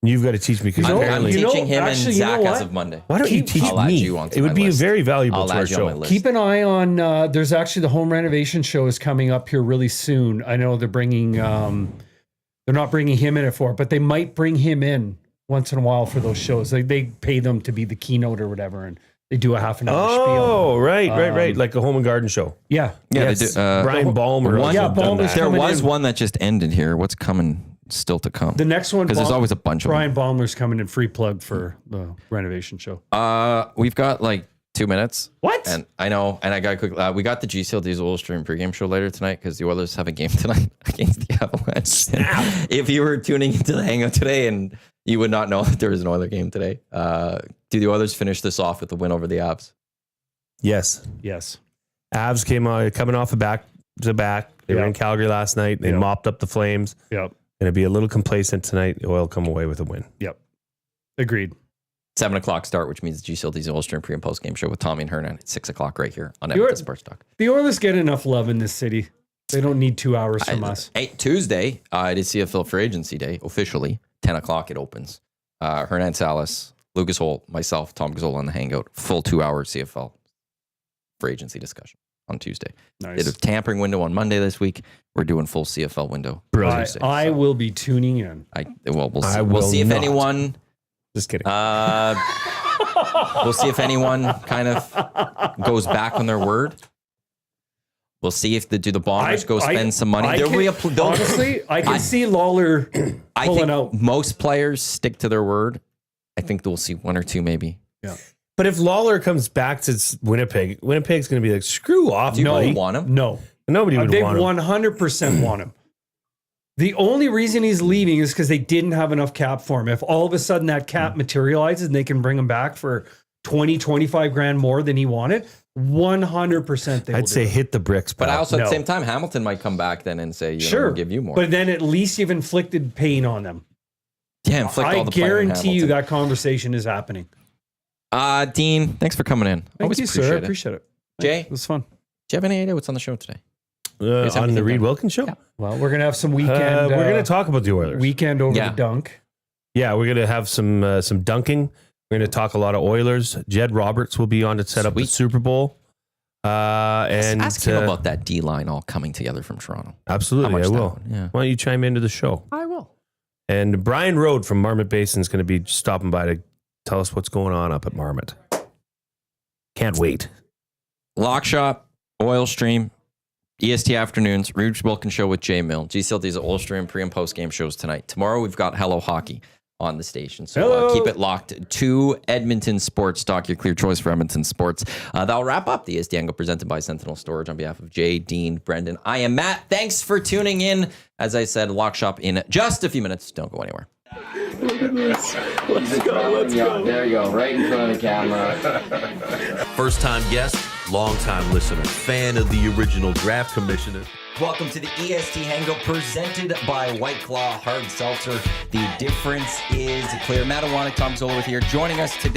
D: You've got to teach me because
A: I'm
D: apparently.
A: teaching him
C: actually,
A: and
C: you know
A: Zach as
C: what?
A: of Monday.
D: Why don't you teach
A: I'll add
D: me?
A: you onto
D: It would
A: my
D: be
A: list.
D: very valuable
A: I'll
D: to our
A: add you on my
D: show.
A: list.
C: Keep an eye on. There's actually the home renovation show is coming up here really soon. I know they're bringing. They're not bringing him in it for it, but they might bring him in once in a while for those shows. They pay them to be the keynote or whatever, and they do a half an hour spiel.
D: Oh, right. Like a home and garden show.
C: Yeah.
A: Yeah,
D: Yes.
A: they do.
D: Brian Balmer.
A: one-
D: also
C: Yeah,
D: done
C: Balmer's
D: that.
A: There
C: coming
A: was
C: in.
A: one that just ended here. What's coming still to come?
C: The next one,
A: Because there's always a bunch of them.
C: Brian Baumler's coming in, free plug for the renovation show.
A: We've got like 2 minutes.
C: What?
A: And I know, and I got quick. We got the GCL Diesel Oil Stream pregame show later tonight because the Oilers have a game tonight against the Avalanche. And if you were tuning into the Hangout today, and you would not know that there was an Oiler game today, do the Oilers finish this off with a win over the Avs?
D: Yes.
C: Yes.
D: Avs coming off a back to back. They were
C: Yeah.
D: in Calgary last night. They
C: Yeah.
D: mopped up the Flames.
C: Yep.
D: Going to be a little complacent tonight. The Oil come away with a win.
C: Yep. Agreed.
A: 7:00 start, which means the GCL Diesel Oil Stream pre and post game show with Tommy and Hernan at 6:00 right here on
C: You're-
A: Edmonton Sports Talk.
C: The Oilers get enough love in this city. They don't need 2 hours from us.
A: Hey, Tuesday, it is CFL Free Agency Day officially. 10:00 it opens. Hernan Salas, Lucas Holt, myself, Tom Gazzola on the Hangout. Full 2 hour CFL Free Agency discussion on Tuesday.
C: Nice.
A: Did a tampering window on Monday this week. We're doing full CFL window. Tuesday.
C: I will be tuning in.
A: We'll see.
D: I
A: We'll
D: will
A: see if
D: not.
A: anyone.
D: Just kidding.
A: We'll see if anyone kind of goes back on their word. We'll see if do the Bombers go spend some money. There will be
C: honestly, I can see Lawler
A: I
C: pulling
A: think
C: out.
A: most players stick to their word. I think we'll see 1 or 2 maybe.
C: Yeah.
D: But if Lawler comes back to Winnipeg, Winnipeg's going to be like, screw off,
A: Do you
D: buddy.
A: really want him?
C: No.
D: Nobody would
C: They
D: want him.
C: 100% want him. The only reason he's leaving is because they didn't have enough cap for him. If all of a sudden that cap materializes and they can bring him back for 20, 25 grand more than he wanted, 100% they will
D: I'd say
C: do it.
D: hit the bricks,
A: But
D: pal.
A: also at
C: No.
A: the same time, Hamilton might come back then and say,
C: Sure,
A: we'll give you more.
C: But then at least you've inflicted pain on them.
A: yeah, inflict all
C: I
A: the pain on
C: guarantee you
A: Hamilton.
C: that conversation is happening.
A: Dean, thanks for coming in.
C: Thank
A: Always
C: you,
A: appreciate
C: sir. I
A: it.
C: appreciate it.
A: Jay?
C: It was fun.
A: Do you have any idea what's on the show today?
D: On
A: anything
D: the Reed
A: done?
D: Wilkins show?
C: Well, we're going to have some weekend.
D: We're going to talk about the Oilers.
C: weekend over
A: Yeah.
C: the dunk.
D: Yeah, we're going to have some dunking. We're going to talk a lot of Oilers. Jed Roberts will be on to set up the
A: Sweet.
D: Super Bowl. And
A: Ask him about that D line all coming together from Toronto.
D: Absolutely,
A: How much
D: I
A: that
D: will.
A: one, yeah.
D: Why don't you chime into the show?
A: I will.
D: And Brian Rode from Marmot Basin is going to be stopping by to tell us what's going on up at Marmot. Can't wait.
A: Lock Shop, Oil Stream, EST Afternoons, Roots Wilkins Show with Jay Milne, GCL Diesel Oil Stream pre and post game shows tonight. Tomorrow we've got Hello Hockey on the station. So
C: Hello.
A: keep it locked to Edmonton Sports Talk, your clear choice for Edmonton sports. That'll wrap up the EST Hangout presented by Sentinel Storage. On behalf of Jay, Dean, Brendan, I am Matt. Thanks for tuning in. As I said, Lock Shop in just a few minutes. Don't go anywhere.
B: Let's go. There you go, right in front of the camera.
G: First time guest, long time listener, fan of the original draft commissioner.
A: Welcome to the EST Hangout presented by White Claw Hard Seltzer. The difference is clear. Matt Iwanyk, Tom Zola with here. Joining us today.